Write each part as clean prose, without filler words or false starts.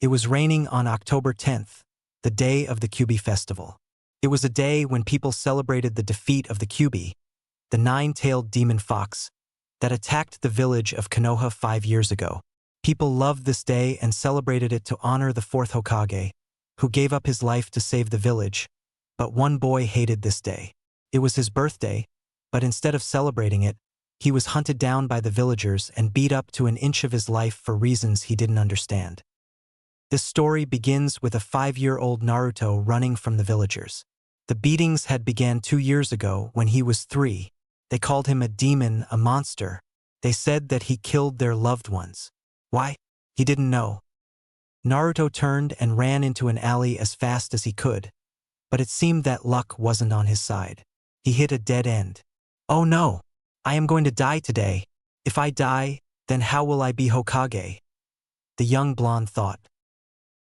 It was raining on October 10th, the day of the Kyuubi festival. It was a day when people celebrated the defeat of the Kyuubi, the nine-tailed demon fox, that attacked the village of Konoha 5 years ago. People loved this day and celebrated it to honor the fourth Hokage, who gave up his life to save the village. But one boy hated this day. It was his birthday, but instead of celebrating it, he was hunted down by the villagers and beat up to an inch of his life for reasons he didn't understand. This story begins with a 5-year-old Naruto running from the villagers. The beatings had began 2 years ago when he was 3. They called him a demon, a monster. They said that he killed their loved ones. Why? He didn't know. Naruto turned and ran into an alley as fast as he could, but it seemed that luck wasn't on his side. He hit a dead end. Oh no! I am going to die today. If I die, then how will I be Hokage? The young blonde thought.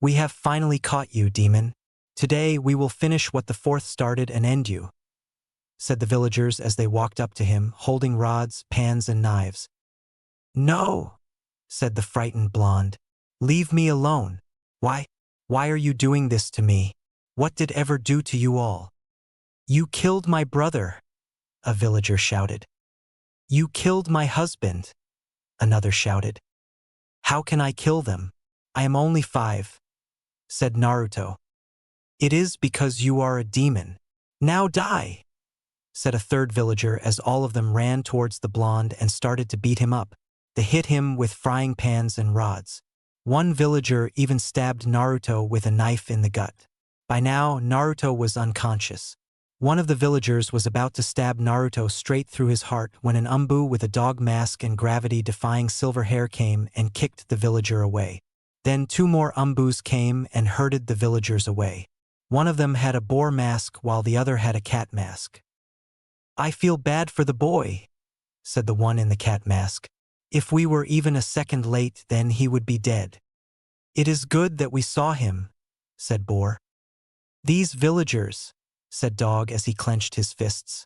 We have finally caught you, demon. Today we will finish what the fourth started and end you, said the villagers as they walked up to him, holding rods, pans, and knives. No, said the frightened blonde. Leave me alone. Why? Why are you doing this to me? What did ever do to you all? You killed my brother, a villager shouted. You killed my husband, another shouted. How can I kill them? I am only 5, said Naruto. It is because you are a demon. Now die, said a third villager as all of them ran towards the blonde and started to beat him up. They hit him with frying pans and rods. One villager even stabbed Naruto with a knife in the gut. By now, Naruto was unconscious. One of the villagers was about to stab Naruto straight through his heart when an umbu with a dog mask and gravity-defying silver hair came and kicked the villager away. Then 2 more umbus came and herded the villagers away. One of them had a boar mask while the other had a cat mask. I feel bad for the boy, said the one in the cat mask. If we were even a second late, then he would be dead. It is good that we saw him, said Boar. These villagers, said Dog as he clenched his fists.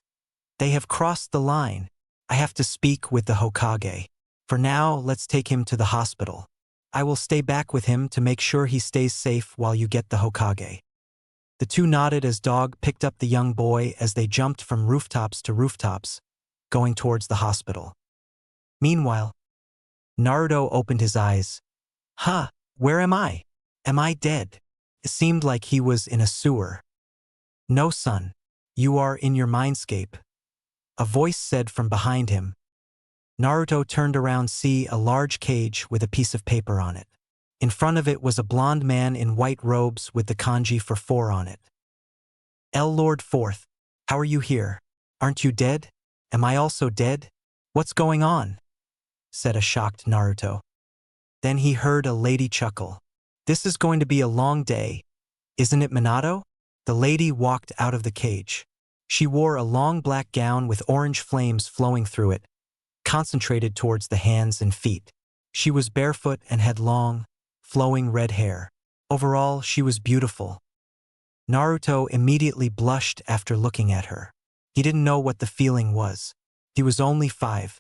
They have crossed the line. I have to speak with the Hokage. For now, let's take him to the hospital. I will stay back with him to make sure he stays safe while you get the Hokage. The 2 nodded as Dog picked up the young boy as they jumped from rooftops to rooftops, going towards the hospital. Meanwhile, Naruto opened his eyes. Huh, where am I? Am I dead? It seemed like he was in a sewer. No, son. You are in your mindscape, a voice said from behind him. Naruto turned around to see a large cage with a piece of paper on it. In front of it was a blond man in white robes with the kanji for 4 on it. El Lord Fourth, how are you here? Aren't you dead? Am I also dead? What's going on? Said a shocked Naruto. Then he heard a lady chuckle. This is going to be a long day. Isn't it, Minato? The lady walked out of the cage. She wore a long black gown with orange flames flowing through it, concentrated towards the hands and feet. She was barefoot and had long, flowing red hair. Overall, she was beautiful. Naruto immediately blushed after looking at her. He didn't know what the feeling was. He was only 5.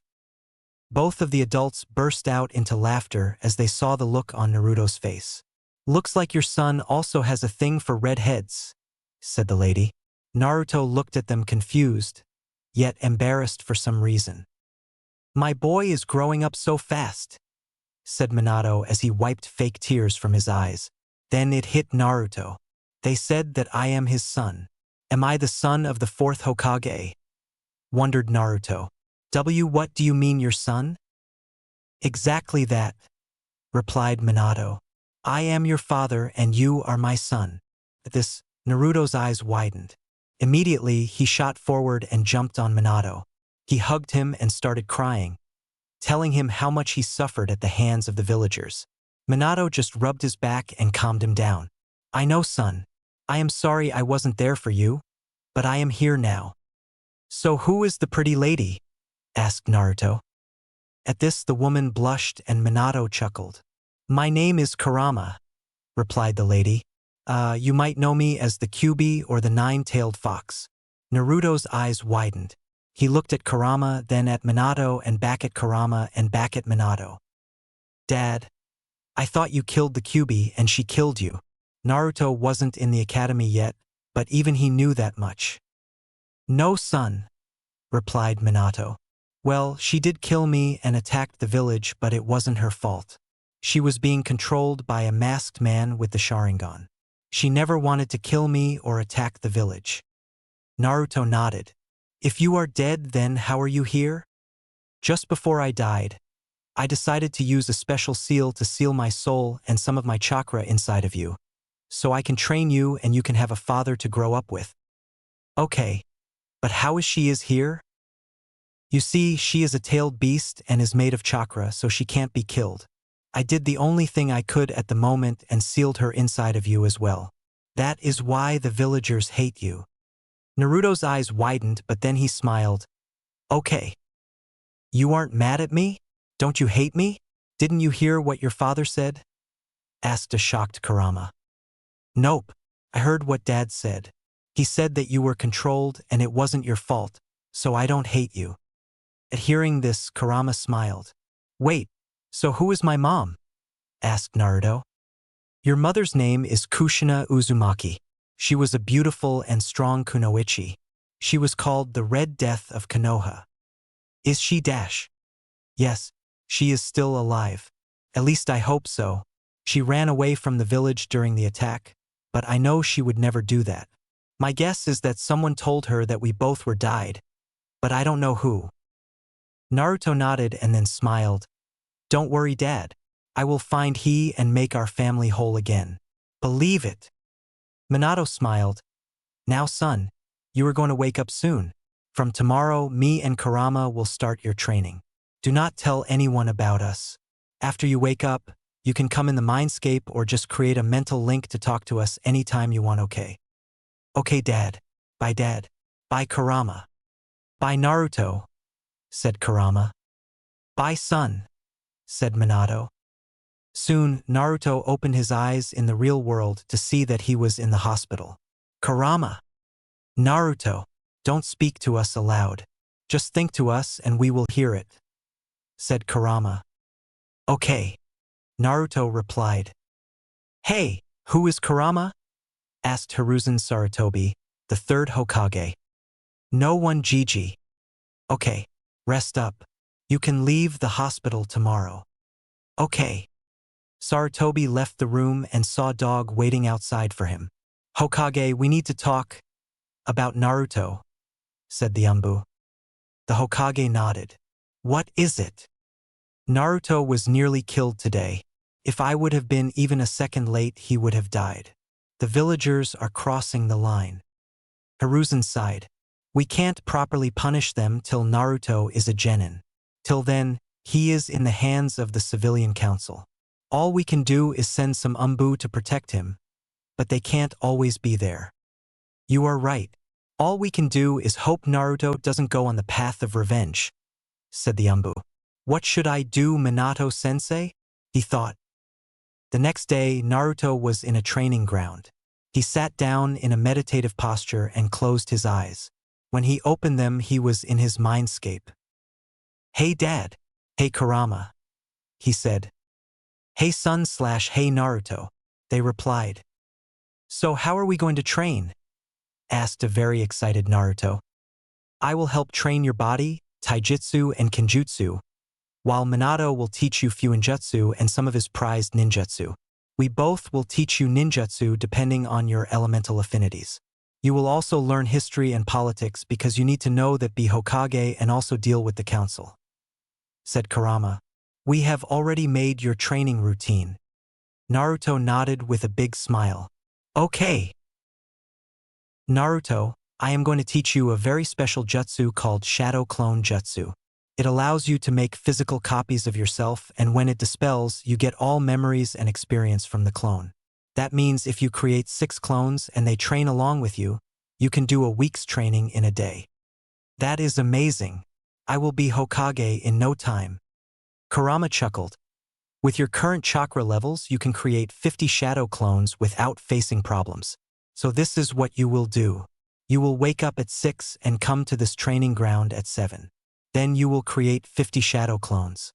Both of the adults burst out into laughter as they saw the look on Naruto's face. Looks like your son also has a thing for redheads, said the lady. Naruto looked at them confused, yet embarrassed for some reason. My boy is growing up so fast, said Minato as he wiped fake tears from his eyes. Then it hit Naruto. They said that I am his son. Am I the son of the 4th Hokage? Wondered Naruto. What do you mean, your son? Exactly that, replied Minato. I am your father and you are my son. At this, Naruto's eyes widened. Immediately, he shot forward and jumped on Minato. He hugged him and started crying, telling him how much he suffered at the hands of the villagers. Minato just rubbed his back and calmed him down. I know, son. I am sorry I wasn't there for you, but I am here now. So who is the pretty lady? Asked Naruto. At this, the woman blushed and Minato chuckled. My name is Kurama, replied the lady. You might know me as the Kyuubi or the 9-tailed fox. Naruto's eyes widened. He looked at Kurama, then at Minato, and back at Kurama, and back at Minato. Dad, I thought you killed the Kyuubi and she killed you. Naruto wasn't in the academy yet, but even he knew that much. No, son, replied Minato. Well, she did kill me and attacked the village, but it wasn't her fault. She was being controlled by a masked man with the Sharingan. She never wanted to kill me or attack the village. Naruto nodded. If you are dead, then how are you here? Just before I died, I decided to use a special seal to seal my soul and some of my chakra inside of you, so I can train you and you can have a father to grow up with. Okay, but how is she here? You see, she is a tailed beast and is made of chakra, so she can't be killed. I did the only thing I could at the moment and sealed her inside of you as well. That is why the villagers hate you. Naruto's eyes widened, but then he smiled. Okay. You aren't mad at me? Don't you hate me? Didn't you hear what your father said? Asked a shocked Kurama. Nope. I heard what Dad said. He said that you were controlled and it wasn't your fault, so I don't hate you. At hearing this, Kurama smiled. Wait, so who is my mom? Asked Naruto. Your mother's name is Kushina Uzumaki. She was a beautiful and strong kunoichi. She was called the Red Death of Konoha. Is she dash? Yes, she is still alive. At least I hope so. She ran away from the village during the attack, but I know she would never do that. My guess is that someone told her that we both were died, but I don't know who. Naruto nodded and then smiled. Don't worry, Dad. I will find he and make our family whole again. Believe it. Minato smiled. Now, son, you are going to wake up soon. From tomorrow, me and Kurama will start your training. Do not tell anyone about us. After you wake up, you can come in the mindscape or just create a mental link to talk to us anytime you want, okay? Okay, Dad. Bye, Dad. Bye, Kurama. Bye, Naruto, said Kurama. Bye, son, said Minato. Soon, Naruto opened his eyes in the real world to see that he was in the hospital. Kurama. Naruto, don't speak to us aloud. Just think to us and we will hear it, said Kurama. Okay, Naruto replied. Hey, who is Kurama? Asked Hiruzen Sarutobi, the third Hokage. No one, Gigi. Okay, rest up. You can leave the hospital tomorrow. Okay. Sarutobi left the room and saw Dog waiting outside for him. Hokage, we need to talk about Naruto, said the Umbu. The Hokage nodded. What is it? Naruto was nearly killed today. If I would have been even a second late, he would have died. The villagers are crossing the line. Hiruzen sighed. We can't properly punish them till Naruto is a genin. Till then, he is in the hands of the civilian council. All we can do is send some Umbu to protect him, but they can't always be there. You are right. All we can do is hope Naruto doesn't go on the path of revenge, said the Umbu. What should I do, Minato-sensei? He thought. The next day, Naruto was in a training ground. He sat down in a meditative posture and closed his eyes. When he opened them, he was in his mindscape. Hey, Dad. Hey, Kurama, he said. Hey, son/hey, Naruto, they replied. So how are we going to train? Asked a very excited Naruto. I will help train your body, taijutsu and kenjutsu, while Minato will teach you fuinjutsu and some of his prized ninjutsu. We both will teach you ninjutsu depending on your elemental affinities. You will also learn history and politics because you need to know that be Hokage and also deal with the council, said Kurama. We have already made your training routine. Naruto nodded with a big smile. Okay. Naruto, I am going to teach you a very special jutsu called Shadow Clone Jutsu. It allows you to make physical copies of yourself, and when it dispels, you get all memories and experience from the clone. That means if you create 6 clones and they train along with you, you can do a week's training in a day. That is amazing. I will be Hokage in no time. Kurama chuckled. With your current chakra levels, you can create 50 shadow clones without facing problems. So this is what you will do. You will wake up at 6 and come to this training ground at 7. Then you will create 50 shadow clones.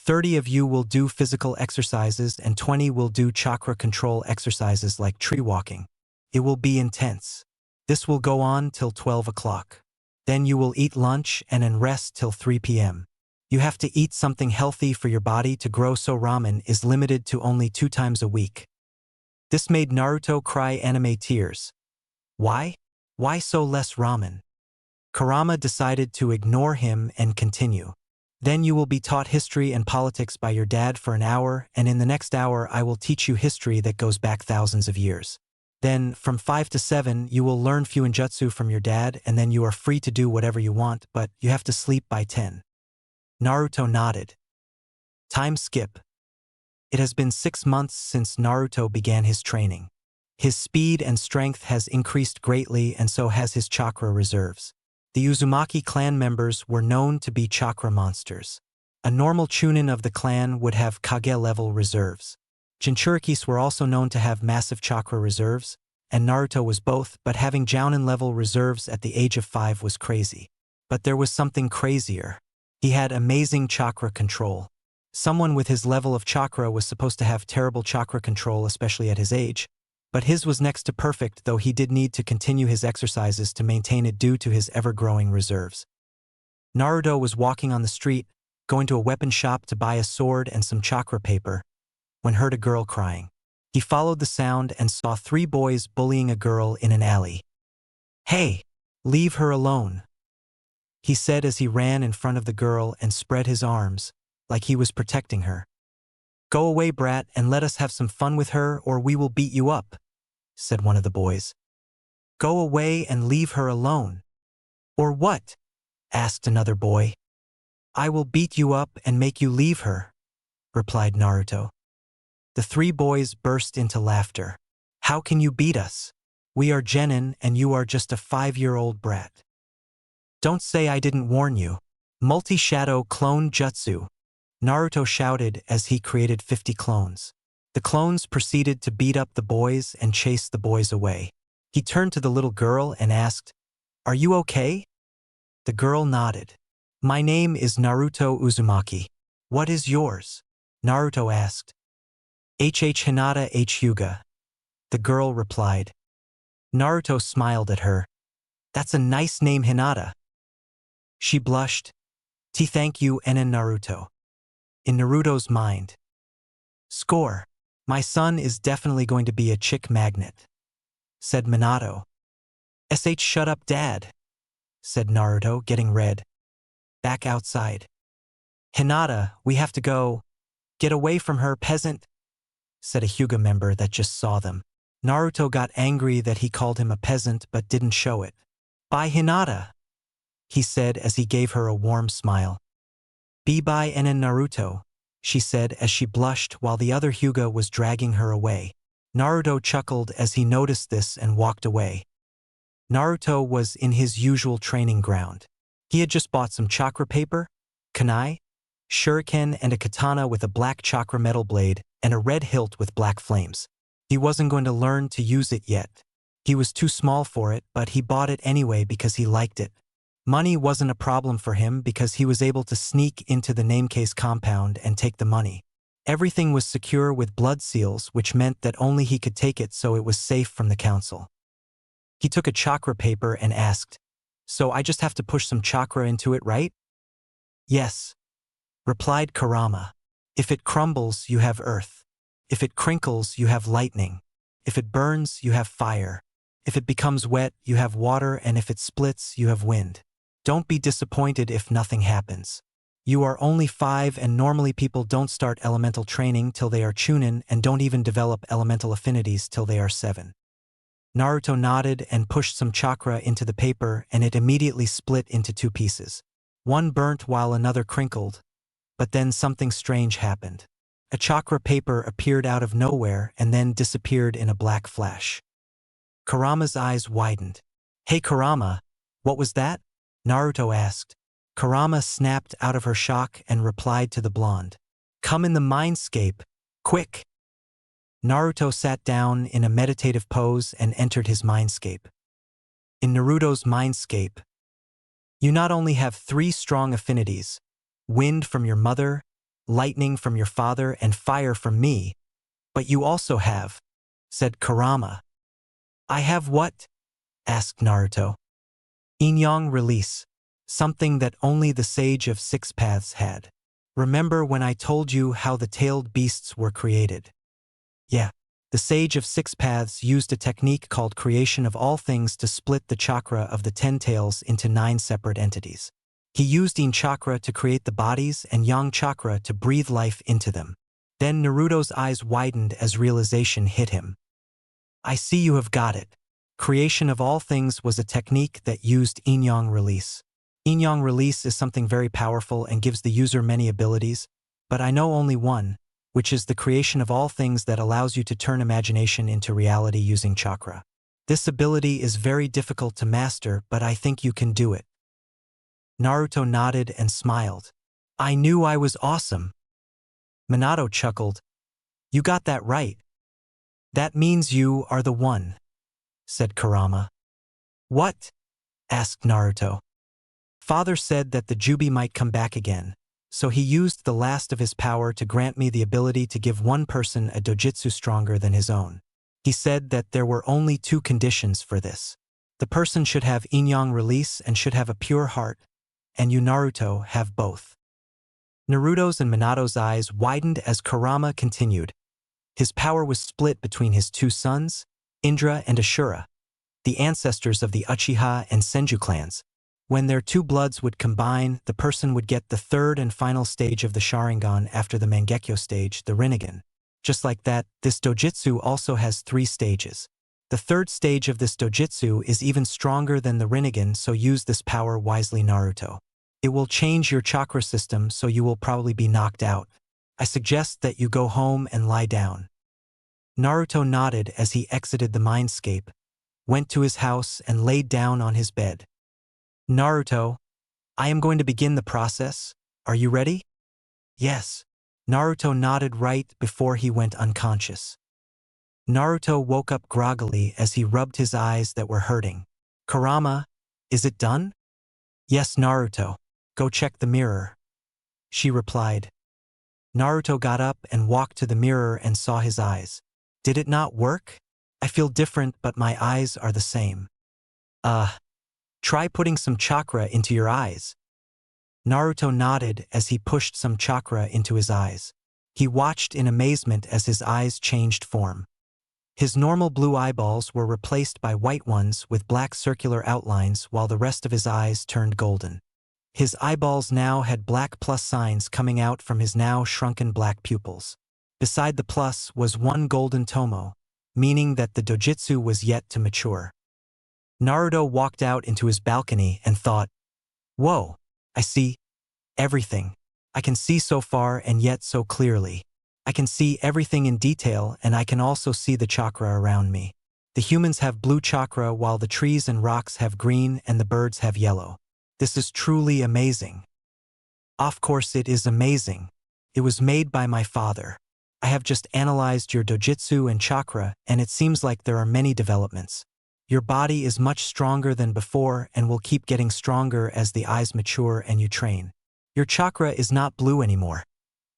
30 of you will do physical exercises and 20 will do chakra control exercises like tree walking. It will be intense. This will go on till 12 o'clock. Then you will eat lunch and then rest till 3 p.m. You have to eat something healthy for your body to grow, so ramen is limited to only 2 times a week. This made Naruto cry anime tears. Why? Why so less ramen? Kurama decided to ignore him and continue. Then you will be taught history and politics by your dad for an hour, and in the next hour I will teach you history that goes back thousands of years. Then, from 5 to 7, you will learn Fuinjutsu from your dad, and then you are free to do whatever you want, but you have to sleep by 10. Naruto nodded. Time skip. It has been 6 months since Naruto began his training. His speed and strength has increased greatly, and so has his chakra reserves. The Uzumaki clan members were known to be chakra monsters. A normal chunin of the clan would have Kage-level reserves. Jinchurikis were also known to have massive chakra reserves, and Naruto was both, but having Jounin-level reserves at the age of 5 was crazy. But there was something crazier. He had amazing chakra control. Someone with his level of chakra was supposed to have terrible chakra control, especially at his age, but his was next to perfect, though he did need to continue his exercises to maintain it due to his ever-growing reserves. Naruto was walking on the street, going to a weapon shop to buy a sword and some chakra paper, when heard a girl crying. He followed the sound and saw 3 boys bullying a girl in an alley. "Hey, leave her alone," he said as he ran in front of the girl and spread his arms, like he was protecting her. "Go away, brat, and let us have some fun with her, or we will beat you up," said one of the boys. "Go away and leave her alone." "Or what?" asked another boy. "I will beat you up and make you leave her," replied Naruto. The 3 boys burst into laughter. "How can you beat us? We are genin and you are just a 5-year-old brat." "Don't say I didn't warn you." Multi-shadow clone jutsu, Naruto shouted as he created 50 clones. The clones proceeded to beat up the boys and chase the boys away. He turned to the little girl and asked, "Are you okay?" The girl nodded. "My name is Naruto Uzumaki. What is yours?" Naruto asked. Hinata H. Hyuga. The girl replied. Naruto smiled at her. "That's a nice name, Hinata." She blushed. Thank you, Enen Naruto." In Naruto's mind. "Score. My son is definitely going to be a chick magnet," said Minato. Shut up, Dad," said Naruto, getting red. "Back outside." "Hinata, we have to go." "Get away from her, peasant," said a Hyuga member that just saw them. Naruto got angry that he called him a peasant but didn't show it. "Bye, Hinata," he said as he gave her a warm smile. "Bye Enen Naruto," she said as she blushed while the other Hyuga was dragging her away. Naruto chuckled as he noticed this and walked away. Naruto was in his usual training ground. He had just bought some chakra paper, kunai, shuriken and a katana with a black chakra metal blade and a red hilt with black flames. He wasn't going to learn to use it yet. He was too small for it, but he bought it anyway because he liked it. Money wasn't a problem for him because he was able to sneak into the Namecase compound and take the money. Everything was secure with blood seals, which meant that only he could take it, so it was safe from the council. He took a chakra paper and asked, "So I just have to push some chakra into it, right?" "Yes," replied Kurama. "If it crumbles, you have earth. If it crinkles, you have lightning. If it burns, you have fire. If it becomes wet, you have water, and if it splits, you have wind. Don't be disappointed if nothing happens. You are only 5 and normally people don't start elemental training till they are chunin and don't even develop elemental affinities till they are 7. Naruto nodded and pushed some chakra into the paper and it immediately split into 2 pieces. One burnt while another crinkled, but then something strange happened. A chakra paper appeared out of nowhere and then disappeared in a black flash. Kurama's eyes widened. "Hey Kurama, what was that?" Naruto asked. Kurama snapped out of her shock and replied to the blonde. "Come in the mindscape, quick!" Naruto sat down in a meditative pose and entered his mindscape. In Naruto's mindscape, you not only have 3 strong affinities, wind from your mother, lightning from your father and fire from me, but you also have, said Kurama. I have what? Asked Naruto. Yin-yang release, something that only the Sage of Six Paths had. Remember when I told you how the tailed beasts were created? Yeah. The Sage of Six Paths used a technique called creation of all things to split the chakra of the 10 tails into 9 separate entities. He used Yin chakra to create the bodies and Yang chakra to breathe life into them. Then Naruto's eyes widened as realization hit him. I see you have got it. Creation of all things was a technique that used Yin-yang release. Yin-yang release is something very powerful and gives the user many abilities, but I know only one, which is the creation of all things that allows you to turn imagination into reality using chakra. This ability is very difficult to master, but I think you can do it. Naruto nodded and smiled. I knew I was awesome. Minato chuckled. You got that right. That means you are the one, said Kurama. What? Asked Naruto. Father said that the Jubi might come back again, so he used the last of his power to grant me the ability to give one person a dojutsu stronger than his own. He said that there were only 2 conditions for this. The person should have Yin-yang release and should have a pure heart, and you, Naruto, have both. Naruto's and Minato's eyes widened as Kurama continued. His power was split between his 2 sons, Indra and Ashura, the ancestors of the Uchiha and Senju clans. When their 2 bloods would combine, the person would get the 3rd and final stage of the Sharingan after the Mangekyo stage, the Rinnegan. Just like that, this dojutsu also has 3 stages. The 3rd stage of this dojutsu is even stronger than the Rinnegan, so use this power wisely, Naruto. It will change your chakra system, so you will probably be knocked out. I suggest that you go home and lie down. Naruto nodded as he exited the mindscape, went to his house and laid down on his bed. Naruto, I am going to begin the process. Are you ready? Yes. Naruto nodded right before he went unconscious. Naruto woke up groggily as he rubbed his eyes that were hurting. Kurama, is it done? Yes, Naruto. Go check the mirror. She replied. Naruto got up and walked to the mirror and saw his eyes. Did it not work? I feel different, but my eyes are the same. Try putting some chakra into your eyes. Naruto nodded as he pushed some chakra into his eyes. He watched in amazement as his eyes changed form. His normal blue eyeballs were replaced by white ones with black circular outlines, while the rest of his eyes turned golden. His eyeballs now had black plus signs coming out from his now shrunken black pupils. Beside the plus was 1 golden tomo, meaning that the dojutsu was yet to mature. Naruto walked out into his balcony and thought, whoa, I see everything. I can see so far and yet so clearly. I can see everything in detail, and I can also see the chakra around me. The humans have blue chakra while the trees and rocks have green and the birds have yellow. This is truly amazing. Of course it is amazing. It was made by my father. I have just analyzed your dojutsu and chakra, and it seems like there are many developments. Your body is much stronger than before and will keep getting stronger as the eyes mature and you train. Your chakra is not blue anymore.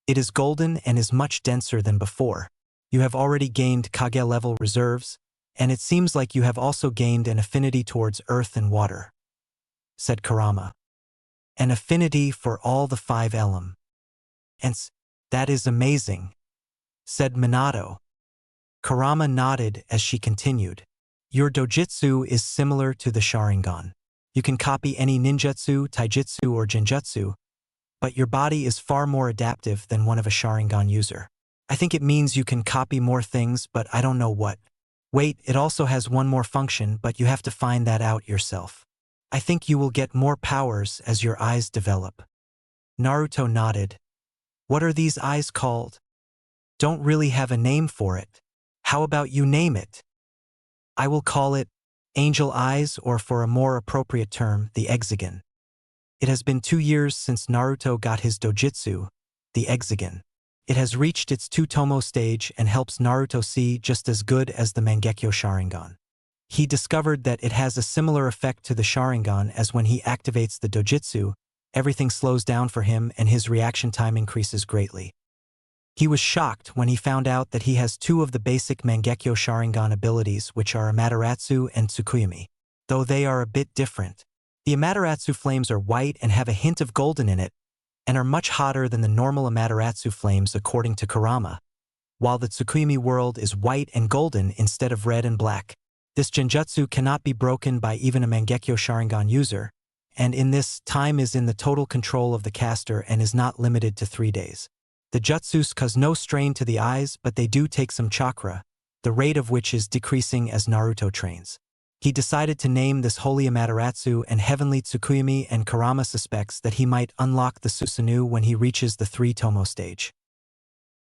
It is golden and is much denser than before. You have already gained Kage level reserves, and it seems like you have also gained an affinity towards earth and water, said Kurama. An affinity for all the 5 elements. That is amazing, said Minato. Kurama nodded as she continued. Your dojutsu is similar to the Sharingan. You can copy any ninjutsu, taijutsu, or genjutsu, but your body is far more adaptive than one of a Sharingan user. I think it means you can copy more things, but I don't know what. Wait, it also has one more function, but you have to find that out yourself. I think you will get more powers as your eyes develop. Naruto nodded. What are these eyes called? Don't really have a name for it. How about you name it? I will call it angel eyes, or for a more appropriate term, the hexagon. It has been 2 years since Naruto got his dojutsu, the hexagon. It has reached its 2-tomo stage and helps Naruto see just as good as the Mangekyo Sharingan. He discovered that it has a similar effect to the Sharingan as when he activates the dojutsu, everything slows down for him and his reaction time increases greatly. He was shocked when he found out that he has two of the basic Mangekyo Sharingan abilities, which are Amaterasu and Tsukuyomi. Though they are a bit different. The Amaterasu flames are white and have a hint of golden in it, and are much hotter than the normal Amaterasu flames according to Kurama, while the Tsukuyomi world is white and golden instead of red and black. This genjutsu cannot be broken by even a Mangekyo Sharingan user, and in this, time is in the total control of the caster and is not limited to 3 days. The jutsus cause no strain to the eyes, but they do take some chakra, the rate of which is decreasing as Naruto trains. He decided to name this Holy Amaterasu and Heavenly Tsukuyomi, and Kurama suspects that he might unlock the Susanoo when he reaches the 3-tomo stage.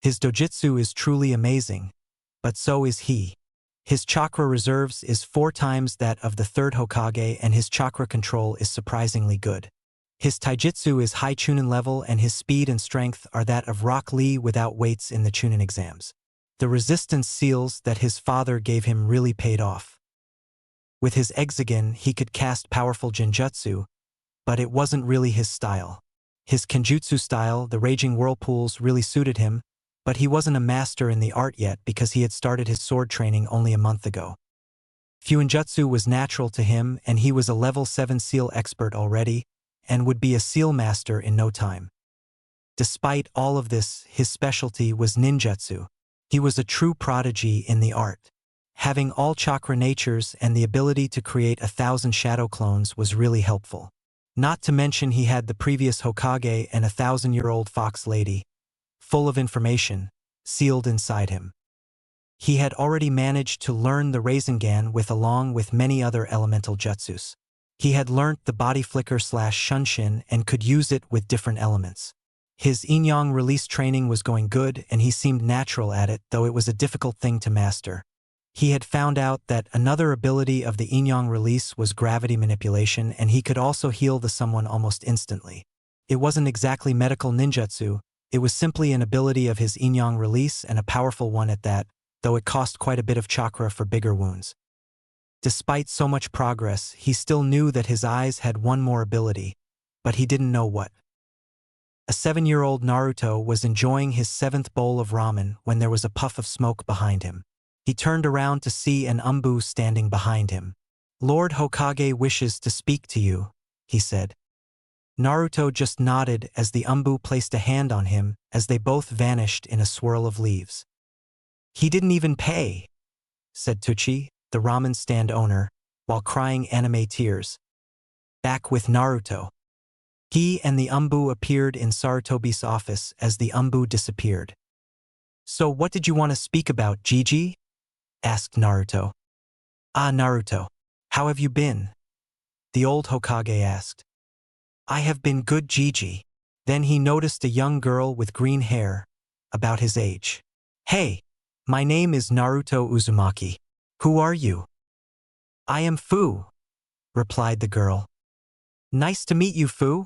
His dojutsu is truly amazing, but so is he. His chakra reserves is 4 times that of the 3rd Hokage, and his chakra control is surprisingly good. His taijutsu is high Chunin level, and his speed and strength are that of Rock Lee without weights in the Chunin exams. The resistance seals that his father gave him really paid off. With his Exagon, he could cast powerful genjutsu, but it wasn't really his style. His kenjutsu style, the Raging Whirlpools, really suited him, but he wasn't a master in the art yet because he had started his sword training only a month ago. Fuinjutsu was natural to him, and he was a level 7 seal expert already, and would be a seal master in no time. Despite all of this, his specialty was ninjutsu. He was a true prodigy in the art. Having all chakra natures and the ability to create 1,000 shadow clones was really helpful. Not to mention he had the previous Hokage and 1,000-year-old fox lady, full of information, sealed inside him. He had already managed to learn the Rasengan along with many other elemental jutsus. He had learnt the body flicker / shunshin and could use it with different elements. His yin-yang release training was going good, and he seemed natural at it, though it was a difficult thing to master. He had found out that another ability of the yin-yang release was gravity manipulation, and he could also heal someone almost instantly. It wasn't exactly medical ninjutsu, it was simply an ability of his yin-yang release, and a powerful one at that, though it cost quite a bit of chakra for bigger wounds. Despite so much progress, he still knew that his eyes had one more ability, but he didn't know what. A 7-year-old Naruto was enjoying his 7th bowl of ramen when there was a puff of smoke behind him. He turned around to see an Umbu standing behind him. "Lord Hokage wishes to speak to you," he said. Naruto just nodded as the Umbu placed a hand on him as they both vanished in a swirl of leaves. "He didn't even pay," said Tuchi, the ramen stand owner, while crying anime tears. Back with Naruto. He and the Umbu appeared in Sarutobi's office as the Umbu disappeared. "So what did you want to speak about, Gigi?" asked Naruto. "Ah, Naruto, how have you been?" the old Hokage asked. "I have been good, Gigi." Then he noticed a young girl with green hair, about his age. "Hey, my name is Naruto Uzumaki. Who are you?" "I am Fu," replied the girl. "Nice to meet you, Fu,"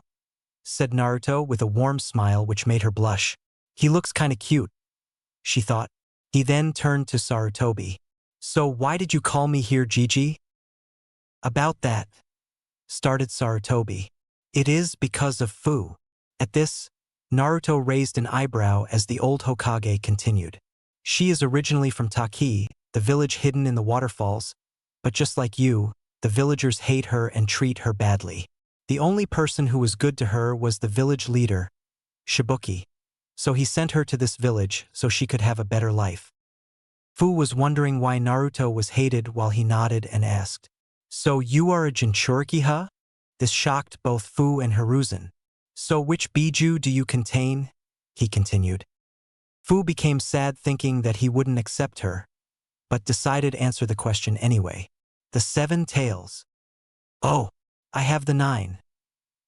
said Naruto with a warm smile which made her blush. "He looks kinda cute," she thought. He then turned to Sarutobi. "So why did you call me here, Gigi?" "About that," started Sarutobi. "It is because of Fu." At this, Naruto raised an eyebrow as the old Hokage continued. "She is originally from Taki, the village hidden in the waterfalls, but just like you, the villagers hate her and treat her badly. The only person who was good to her was the village leader, Shibuki. So he sent her to this village so she could have a better life." Fu was wondering why Naruto was hated while he nodded and asked, "So you are a Jinchuriki, huh?" This shocked both Fu and Hiruzen. "So which Biju do you contain?" he continued. Fu became sad thinking that he wouldn't accept her, but decided to answer the question anyway. "The 7 tails." "Oh, I have the 9,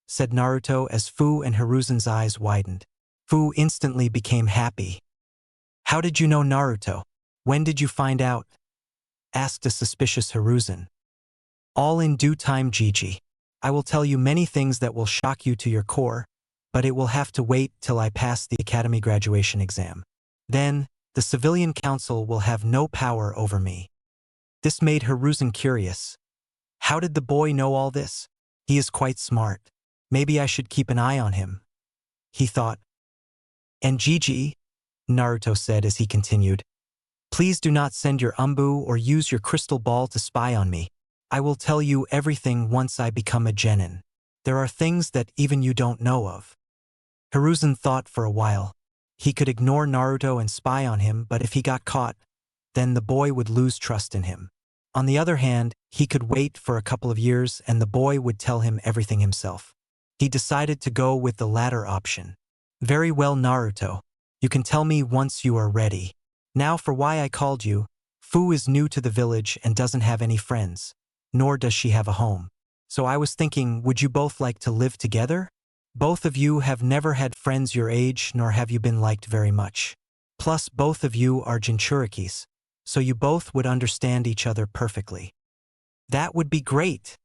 said Naruto as Fu and Hiruzen's eyes widened. Fu instantly became happy. "How did you know Naruto? When did you find out?" asked a suspicious Hiruzen. "All in due time, Gigi. I will tell you many things that will shock you to your core, but it will have to wait till I pass the academy graduation exam. Then, the civilian council will have no power over me." This made Hiruzen curious. How did the boy know all this? He is quite smart. Maybe I should keep an eye on him, he thought. And Gigi, Naruto said as he continued, please do not send your umbu or use your crystal ball to spy on me. I will tell you everything once I become a genin. There are things that even you don't know of. Hiruzen thought for a while. He could ignore Naruto and spy on him, but if he got caught, then the boy would lose trust in him. On the other hand, he could wait for a couple of years and the boy would tell him everything himself. He decided to go with the latter option. Very well, Naruto. You can tell me once you are ready. Now for why I called you. Fu is new to the village and doesn't have any friends, nor does she have a home. So I was thinking, would you both like to live together? Both of you have never had friends your age, nor have you been liked very much. Plus, both of you are Jinchurikis, so you both would understand each other perfectly. That would be great,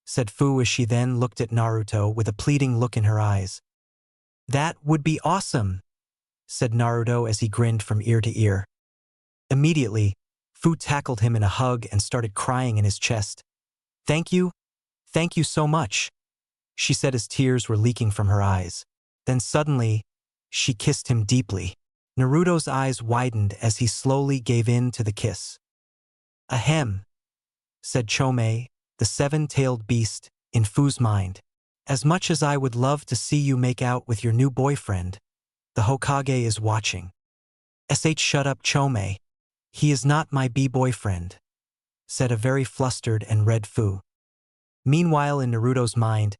said Fu as she then looked at Naruto with a pleading look in her eyes. That would be awesome, said Naruto as he grinned from ear to ear. Immediately, Fu tackled him in a hug and started crying in his chest. Thank you so much, she said as tears were leaking from her eyes. Then suddenly, she kissed him deeply. Naruto's eyes widened as he slowly gave in to the kiss. Ahem, said Chome, the seven-tailed beast, in Fu's mind. As much as I would love to see you make out with your new boyfriend, the Hokage is watching. Shut up, Chome. He is not my boyfriend, said a very flustered and red Fu. Meanwhile, in Naruto's mind,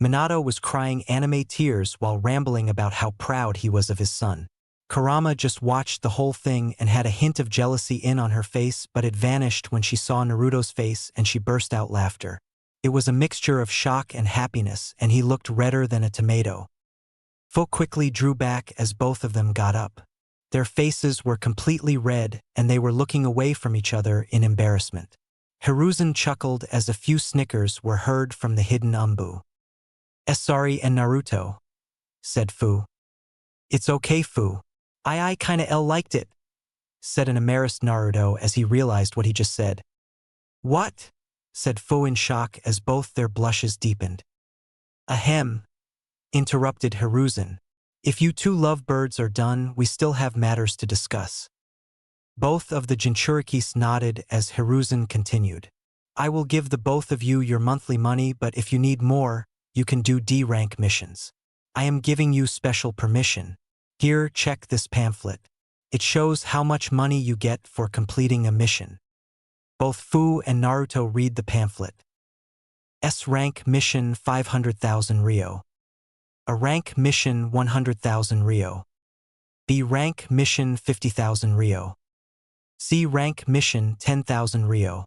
Minato was crying anime tears while rambling about how proud he was of his son. Kurama just watched the whole thing and had a hint of jealousy in on her face, but it vanished when she saw Naruto's face and she burst out laughter. It was a mixture of shock and happiness, and he looked redder than a tomato. Fu quickly drew back as both of them got up. Their faces were completely red, and they were looking away from each other in embarrassment. Hiruzen chuckled as a few snickers were heard from the hidden umbu. Sorry, and Naruto, said Fu. It's okay, Fu. I kinda liked it, said an embarrassed Naruto as he realized what he just said. What? Said Fu in shock as both their blushes deepened. Ahem, interrupted Hiruzen. If you two lovebirds are done, we still have matters to discuss. Both of the Jinchurikis nodded as Hiruzen continued. I will give the both of you your monthly money, but if you need more, you can do D-rank missions. I am giving you special permission. Here, check this pamphlet. It shows how much money you get for completing a mission. Both Fu and Naruto read the pamphlet. S-rank mission 500,000 Ryo. A-rank mission 100,000 Ryo. B-rank mission 50,000 Ryo. C-rank mission 10,000 Ryo.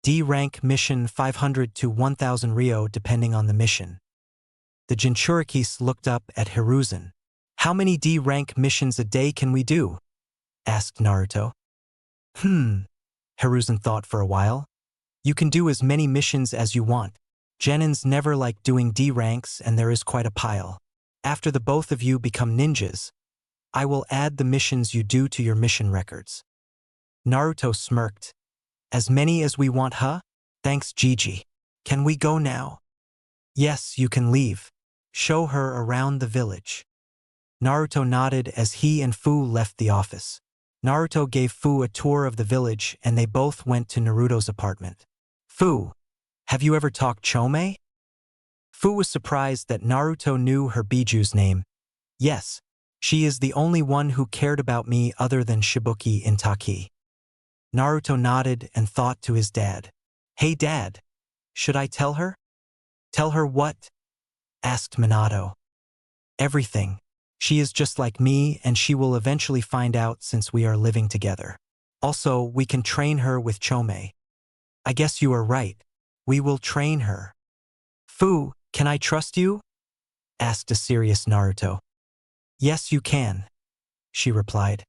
D-rank mission 500 to 1,000 Ryo depending on the mission. The Jinchurikis looked up at Hiruzen. How many D-rank missions a day can we do? Asked Naruto. Hiruzen thought for a while. You can do as many missions as you want. Genins never like doing D-ranks and there is quite a pile. After the both of you become ninjas, I will add the missions you do to your mission records. Naruto smirked. As many as we want, huh? Thanks, Gigi. Can we go now? Yes, you can leave. Show her around the village. Naruto nodded as he and Fu left the office. Naruto gave Fu a tour of the village and they both went to Naruto's apartment. Fu, have you ever talked Chome? Fu was surprised that Naruto knew her Biju's name. Yes, she is the only one who cared about me other than Shibuki Intaki. Naruto nodded and thought to his dad. Hey dad, should I tell her? Tell her what? Asked Minato. Everything. She is just like me and she will eventually find out since we are living together. Also, we can train her with Chome. I guess you are right. We will train her. Fu, can I trust you? Asked a serious Naruto. Yes, you can, she replied.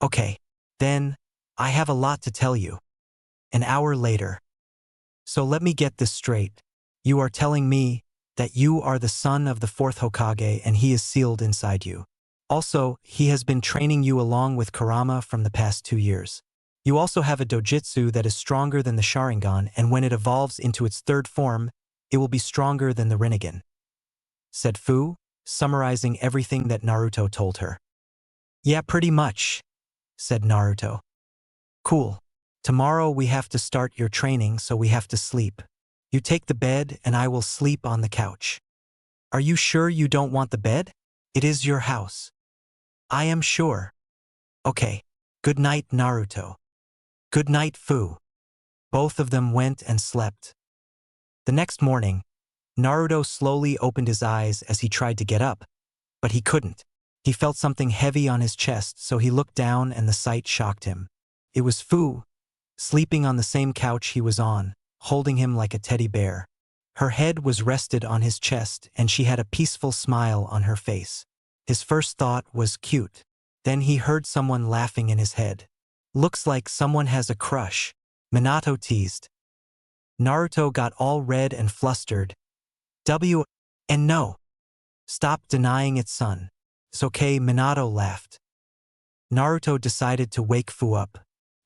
Okay, then, I have a lot to tell you. An hour later. So let me get this straight. You are telling me that you are the son of the fourth Hokage and he is sealed inside you. Also, he has been training you along with Kurama from the past 2 years. You also have a Dojutsu that is stronger than the Sharingan, and when it evolves into its third form, it will be stronger than the Rinnegan. said Fu, summarizing everything that Naruto told her. Yeah, pretty much, said Naruto. Cool. Tomorrow we have to start your training, so we have to sleep. You take the bed and I will sleep on the couch. Are you sure you don't want the bed? It is your house. I am sure. Okay. Good night, Naruto. Good night, Fu. Both of them went and slept. The next morning, Naruto slowly opened his eyes as he tried to get up, but he couldn't. He felt something heavy on his chest, so he looked down and the sight shocked him. It was Fu, sleeping on the same couch he was on, holding him like a teddy bear. Her head was rested on his chest and she had a peaceful smile on her face. His first thought was cute. Then he heard someone laughing in his head. Looks like someone has a crush, Minato teased. Naruto got all red and flustered. And no. Stop denying it, son. It's okay, Minato laughed. Naruto decided to wake Fu up.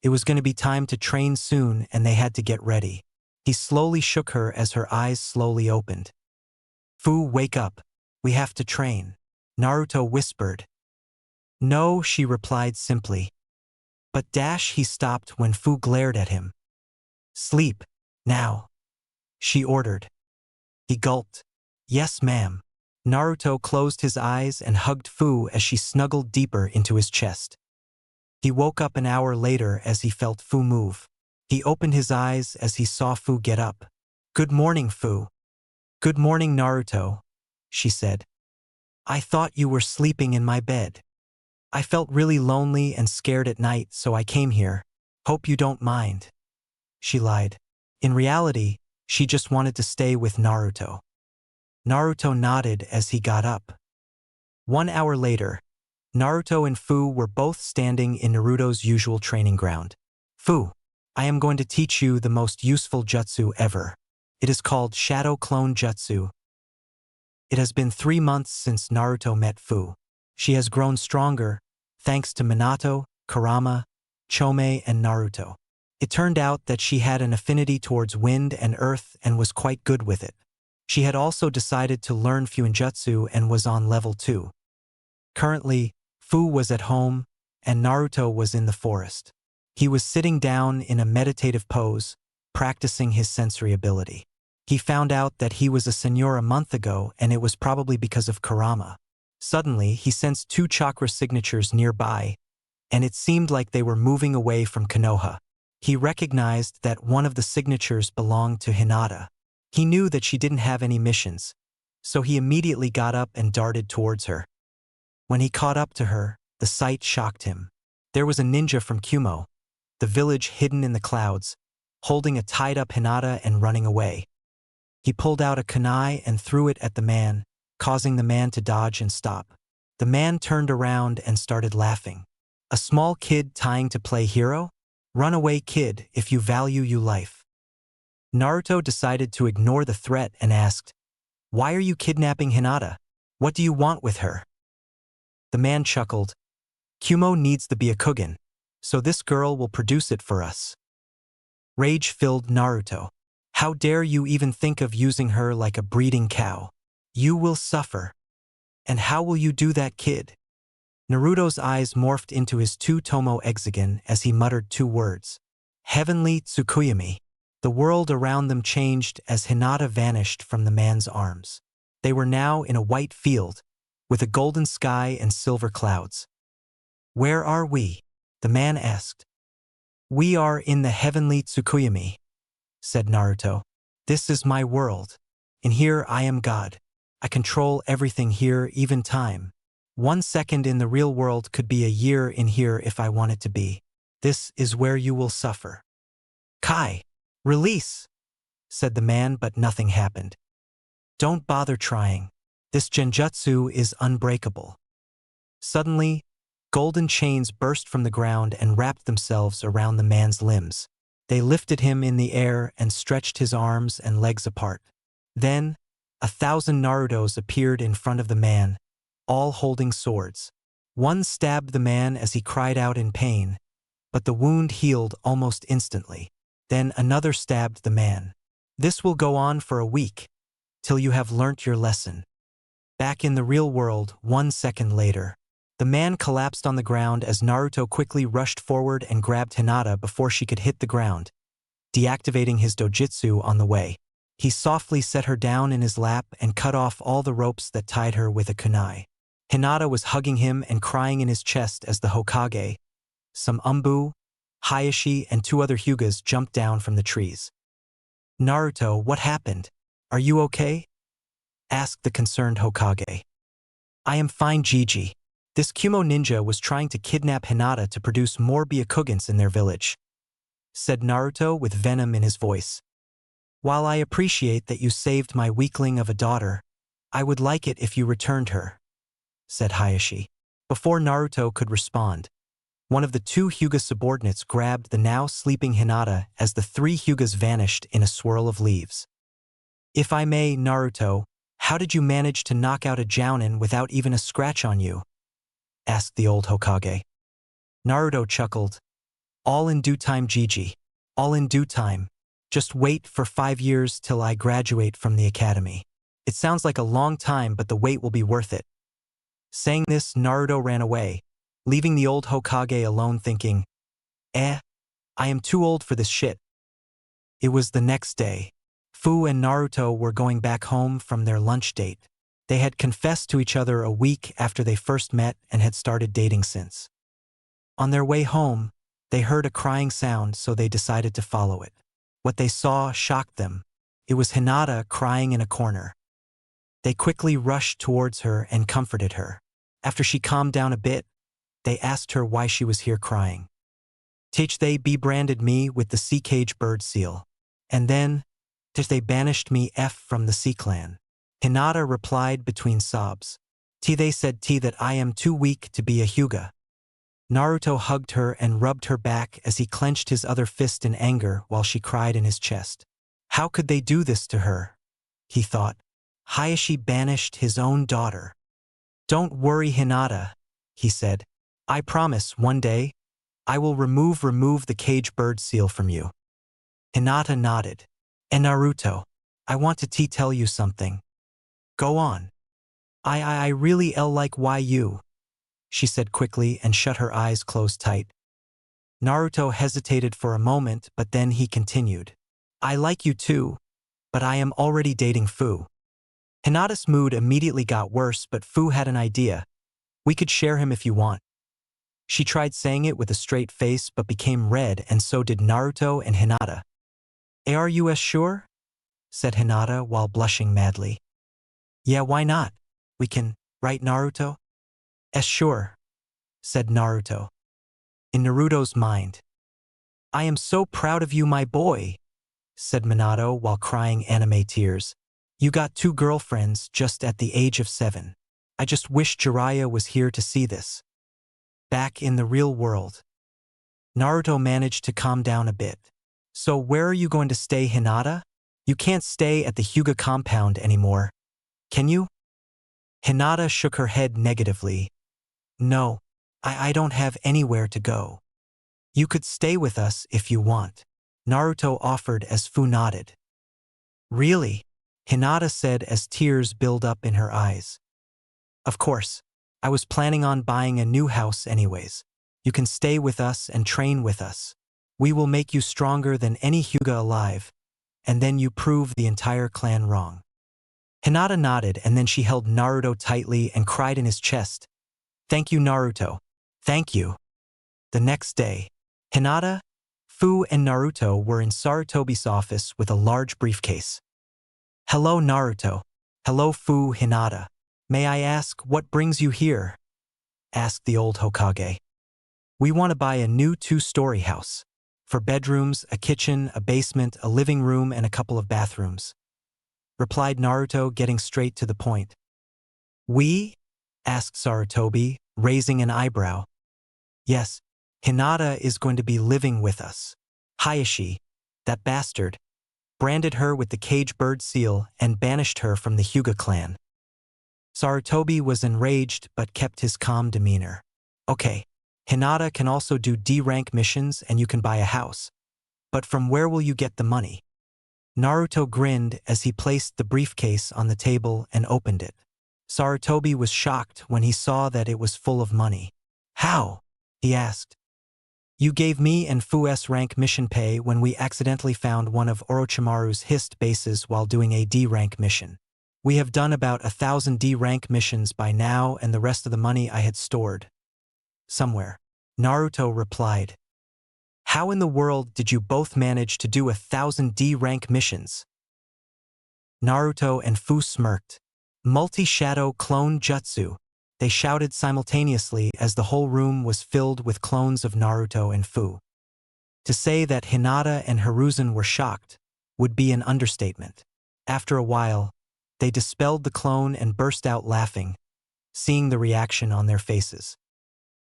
It was going to be time to train soon and they had to get ready. He slowly shook her as her eyes slowly opened. Fu, wake up. We have to train, Naruto whispered. No, she replied simply. But he stopped when Fu glared at him. Sleep, now, she ordered. He gulped. Yes, ma'am. Naruto closed his eyes and hugged Fu as she snuggled deeper into his chest. He woke up an hour later as he felt Fu move. He opened his eyes as he saw Fu get up. Good morning, Fu. Good morning, Naruto, she said. I thought you were sleeping in my bed. I felt really lonely and scared at night, so I came here. Hope you don't mind. She lied. In reality, she just wanted to stay with Naruto. Naruto nodded as he got up. 1 hour later, Naruto and Fu were both standing in Naruto's usual training ground. Fu, I am going to teach you the most useful jutsu ever. It is called Shadow Clone Jutsu. It has been 3 months since Naruto met Fu. She has grown stronger, thanks to Minato, Kurama, Chome, and Naruto. It turned out that she had an affinity towards wind and earth and was quite good with it. She had also decided to learn Fuinjutsu and was on level 2. Currently, Fu was at home, and Naruto was in the forest. He was sitting down in a meditative pose, practicing his sensory ability. He found out that he was a seigneur a month ago, and it was probably because of Kurama. Suddenly, he sensed 2 chakra signatures nearby, and it seemed like they were moving away from Konoha. He recognized that one of the signatures belonged to Hinata. He knew that she didn't have any missions, so he immediately got up and darted towards her. When he caught up to her, the sight shocked him. There was a ninja from Kumo, the village hidden in the clouds, holding a tied-up Hinata and running away. He pulled out a kunai and threw it at the man, causing the man to dodge and stop. The man turned around and started laughing. A small kid trying to play hero? Run away, kid, if you value your life. Naruto decided to ignore the threat and asked, Why are you kidnapping Hinata? What do you want with her? The man chuckled. Kumo needs the Byakugan, so this girl will produce it for us. Rage filled Naruto. How dare you even think of using her like a breeding cow? You will suffer. And how will you do that, kid? Naruto's eyes morphed into his 2-tomo hexagon as he muttered 2 words. Heavenly Tsukuyami. The world around them changed as Hinata vanished from the man's arms. They were now in a white field, with a golden sky and silver clouds. Where are we? The man asked. We are in the heavenly Tsukuyami, said Naruto. This is my world. In here I am God. I control everything here, even time. 1 second in the real world could be a year in here if I want it to be. This is where you will suffer. Kai, release, said the man, but nothing happened. Don't bother trying. This genjutsu is unbreakable. Suddenly, golden chains burst from the ground and wrapped themselves around the man's limbs. They lifted him in the air and stretched his arms and legs apart. Then, 1,000 Narutos appeared in front of the man, all holding swords. One stabbed the man as he cried out in pain, but the wound healed almost instantly. Then another stabbed the man. This will go on for a week, till you have learnt your lesson. Back in the real world, 1 second later. The man collapsed on the ground as Naruto quickly rushed forward and grabbed Hinata before she could hit the ground, deactivating his Dojutsu on the way. He softly set her down in his lap and cut off all the ropes that tied her with a kunai. Hinata was hugging him and crying in his chest as the Hokage, some Umbu, Hayashi, and 2 other Hyugas jumped down from the trees. "Naruto, what happened? Are you okay?" asked the concerned Hokage. "I am fine, Gigi. This Kumo ninja was trying to kidnap Hinata to produce more Byakugans in their village," said Naruto with venom in his voice. "While I appreciate that you saved my weakling of a daughter, I would like it if you returned her," said Hayashi. Before Naruto could respond, one of the 2 Hyuga subordinates grabbed the now sleeping Hinata as the 3 Hyugas vanished in a swirl of leaves. "If I may, Naruto, how did you manage to knock out a Jounin without even a scratch on you?" asked the old Hokage. Naruto chuckled. "All in due time, Gigi. All in due time. Just wait for 5 years till I graduate from the academy. It sounds like a long time, but the wait will be worth it." Saying this, Naruto ran away, leaving the old Hokage alone thinking, I am too old for this shit." It was the next day. Fu and Naruto were going back home from their lunch date. They had confessed to each other a week after they first met and had started dating since. On their way home, they heard a crying sound, so they decided to follow it. What they saw shocked them. It was Hinata crying in a corner. They quickly rushed towards her and comforted her. After she calmed down a bit, they asked her why she was here crying. "Teach they be branded me with the sea cage bird seal. And then, teach they banished me from the sea clan." Hinata replied between sobs. They said that I am too weak to be a Hyuga." Naruto hugged her and rubbed her back as he clenched his other fist in anger while she cried in his chest. How could they do this to her? He thought. Hayashi banished his own daughter. "Don't worry, Hinata," he said. "I promise one day, I will remove the cage bird seal from you." Hinata nodded. "And Naruto, I want to tell you something." "Go on." I really like why you," she said quickly and shut her eyes closed tight. Naruto hesitated for a moment, but then he continued. "I like you too, but I am already dating Fu." Hinata's mood immediately got worse, but Fu had an idea. "We could share him if you want." She tried saying it with a straight face but became red, and so did Naruto and Hinata. "Are you sure?" said Hinata while blushing madly. "Yeah, why not? We can, right, Naruto?" Sure," said Naruto. In Naruto's mind. "I am so proud of you, my boy," said Minato while crying anime tears. "You got 2 girlfriends just at the age of 7. I just wish Jiraiya was here to see this." Back in the real world, Naruto managed to calm down a bit. "So where are you going to stay, Hinata? You can't stay at the Hyuga compound anymore, can you?" Hinata shook her head negatively. "No, I don't have anywhere to go. You could stay with us if you want," Naruto offered as Fu nodded. "Really?" Hinata said as tears built up in her eyes. "Of course. I was planning on buying a new house anyways. You can stay with us and train with us. We will make you stronger than any Hyuga alive, and then you prove the entire clan wrong." Hinata nodded, and then she held Naruto tightly and cried in his chest. "Thank you, Naruto. Thank you." The next day, Hinata, Fu, and Naruto were in Sarutobi's office with a large briefcase. "Hello, Naruto. Hello, Fu, Hinata. May I ask what brings you here?" asked the old Hokage. "We want to buy a new 2-story house. For bedrooms, a kitchen, a basement, a living room, and a couple of bathrooms," replied Naruto, getting straight to the point. "We?" asked Sarutobi, raising an eyebrow. "Yes, Hinata is going to be living with us. Hayashi, that bastard, branded her with the cage bird seal and banished her from the Hyuga clan." Sarutobi was enraged but kept his calm demeanor. "Okay, Hinata can also do D-rank missions and you can buy a house. But from where will you get the money?" Naruto grinned as he placed the briefcase on the table and opened it. Sarutobi was shocked when he saw that it was full of money. How? He asked. You gave me and Fu-S rank mission pay when we accidentally found one of Orochimaru's hist bases while doing a D rank mission. We have done about 1,000 D rank missions by now, and the rest of the money I had stored somewhere. Naruto replied. How in the world did you both manage to do 1,000 D rank missions? Naruto and Fu smirked. Multi-shadow clone jutsu, they shouted simultaneously as the whole room was filled with clones of Naruto and Fu. To say that Hinata and Hiruzen were shocked would be an understatement. After a while, they dispelled the clone and burst out laughing, seeing the reaction on their faces.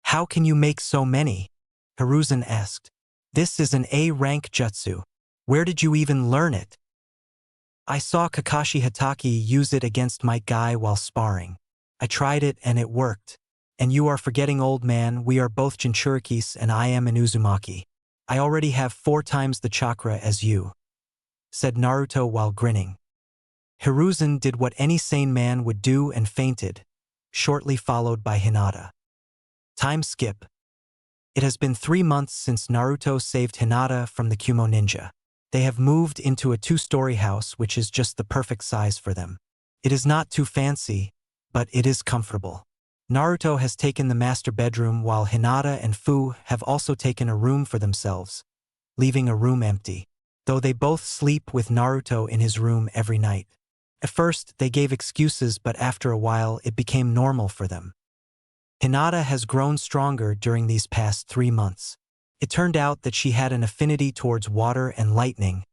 How can you make so many? Hiruzen asked. This is an A-rank jutsu. Where did you even learn it? I saw Kakashi Hatake use it against Might Guy while sparring. I tried it and it worked. And you are forgetting, old man, we are both Jinchurikis and I am an Uzumaki. I already have 4 times the chakra as you, said Naruto while grinning. Hiruzen did what any sane man would do and fainted, shortly followed by Hinata. Time skip. It has been 3 months since Naruto saved Hinata from the Kumo ninja. They have moved into a 2-story house which is just the perfect size for them. It is not too fancy, but it is comfortable. Naruto has taken the master bedroom while Hinata and Fu have also taken a room for themselves, leaving a room empty, though they both sleep with Naruto in his room every night. At first, they gave excuses, but after a while it became normal for them. Hinata has grown stronger during these past 3 months. It turned out that she had an affinity towards water and lightning,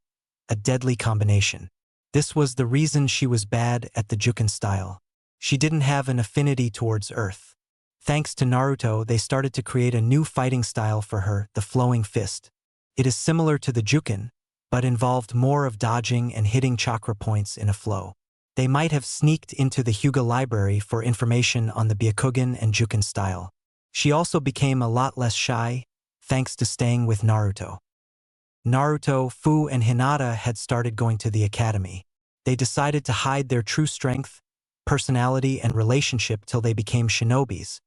a deadly combination. This was the reason she was bad at the Juken style. She didn't have an affinity towards earth. Thanks to Naruto, they started to create a new fighting style for her, the flowing fist. It is similar to the Juken, but involved more of dodging and hitting chakra points in a flow. They might have sneaked into the Hyuga library for information on the Byakugan and Juken style. She also became a lot less shy, thanks to staying with Naruto. Naruto, Fu, and Hinata had started going to the academy. They decided to hide their true strength, personality, and relationship till they became shinobis,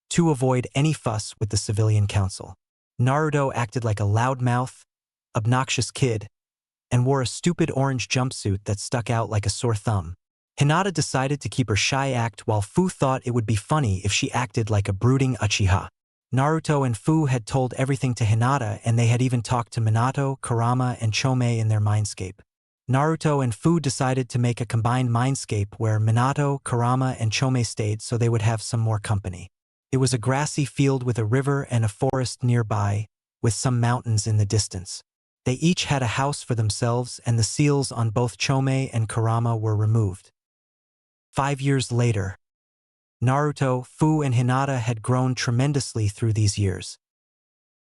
to avoid any fuss with the civilian council. Naruto acted like a loudmouth, obnoxious kid, and wore a stupid orange jumpsuit that stuck out like a sore thumb. Hinata decided to keep her shy act, while Fu thought it would be funny if she acted like a brooding Uchiha. Naruto and Fu had told everything to Hinata, and they had even talked to Minato, Kurama, and Chome in their mindscape. Naruto and Fu decided to make a combined mindscape where Minato, Kurama, and Chome stayed so they would have some more company. It was a grassy field with a river and a forest nearby, with some mountains in the distance. They each had a house for themselves, and the seals on both Chome and Kurama were removed. 5 years later, Naruto, Fu, and Hinata had grown tremendously through these years.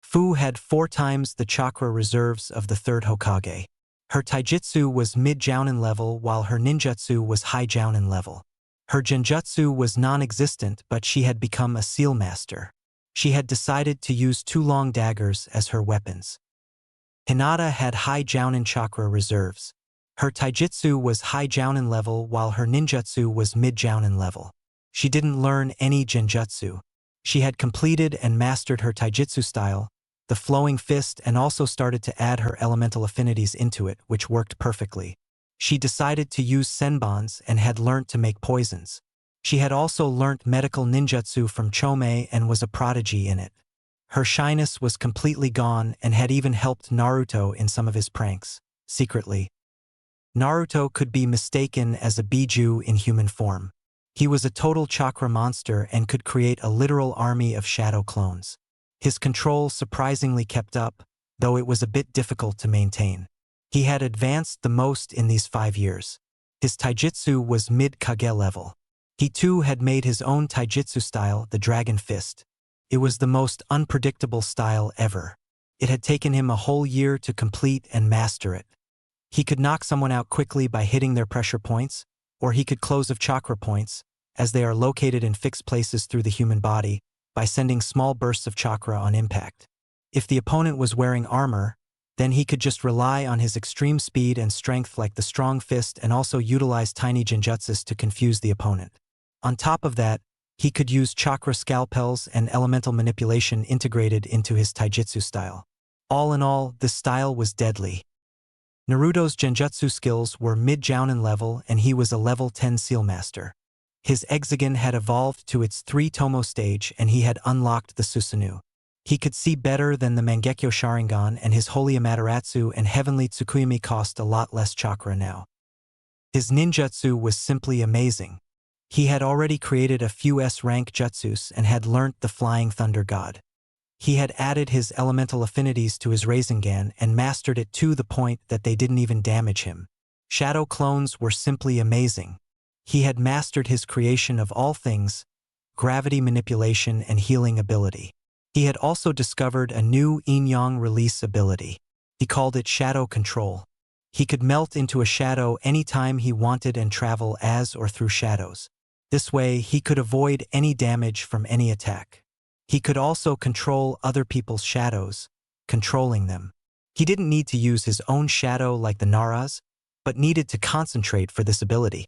Fu had 4 times the chakra reserves of the 3rd Hokage. Her taijutsu was mid-jounin level while her ninjutsu was high jounin level. Her genjutsu was non-existent, but she had become a seal master. She had decided to use 2 long daggers as her weapons. Hinata had high jounin chakra reserves. Her taijutsu was high jounin level while her ninjutsu was mid-jounin level. She didn't learn any genjutsu. She had completed and mastered her taijutsu style, the flowing fist, and also started to add her elemental affinities into it, which worked perfectly. She decided to use senbons and had learnt to make poisons. She had also learnt medical ninjutsu from Chome and was a prodigy in it. Her shyness was completely gone and had even helped Naruto in some of his pranks, secretly. Naruto could be mistaken as a Biju in human form. He was a total chakra monster and could create a literal army of shadow clones. His control surprisingly kept up, though it was a bit difficult to maintain. He had advanced the most in these 5 years. His taijutsu was mid-kage level. He too had made his own taijutsu style, the Dragon Fist. It was the most unpredictable style ever. It had taken him a whole year to complete and master it. He could knock someone out quickly by hitting their pressure points, or he could close of chakra points, as they are located in fixed places through the human body, by sending small bursts of chakra on impact. If the opponent was wearing armor, then he could just rely on his extreme speed and strength like the strong fist and also utilize tiny genjutsus to confuse the opponent. On top of that, he could use chakra scalpels and elemental manipulation integrated into his taijutsu style. All in all, this style was deadly. Naruto's genjutsu skills were mid-jounin level and he was a level 10 seal master. His Exagon had evolved to its 3-tomo stage and he had unlocked the Susanoo. He could see better than the Mangekyo Sharingan and his Holy Amaterasu and Heavenly Tsukuyomi cost a lot less chakra now. His ninjutsu was simply amazing. He had already created a few S-rank jutsus and had learnt the Flying Thunder God. He had added his elemental affinities to his Rasengan and mastered it to the point that they didn't even damage him. Shadow clones were simply amazing. He had mastered his creation of all things, gravity manipulation and healing ability. He had also discovered a new yin-yang release ability. He called it shadow control. He could melt into a shadow anytime he wanted and travel as or through shadows. This way, he could avoid any damage from any attack. He could also control other people's shadows, controlling them. He didn't need to use his own shadow like the Naras, but needed to concentrate for this ability.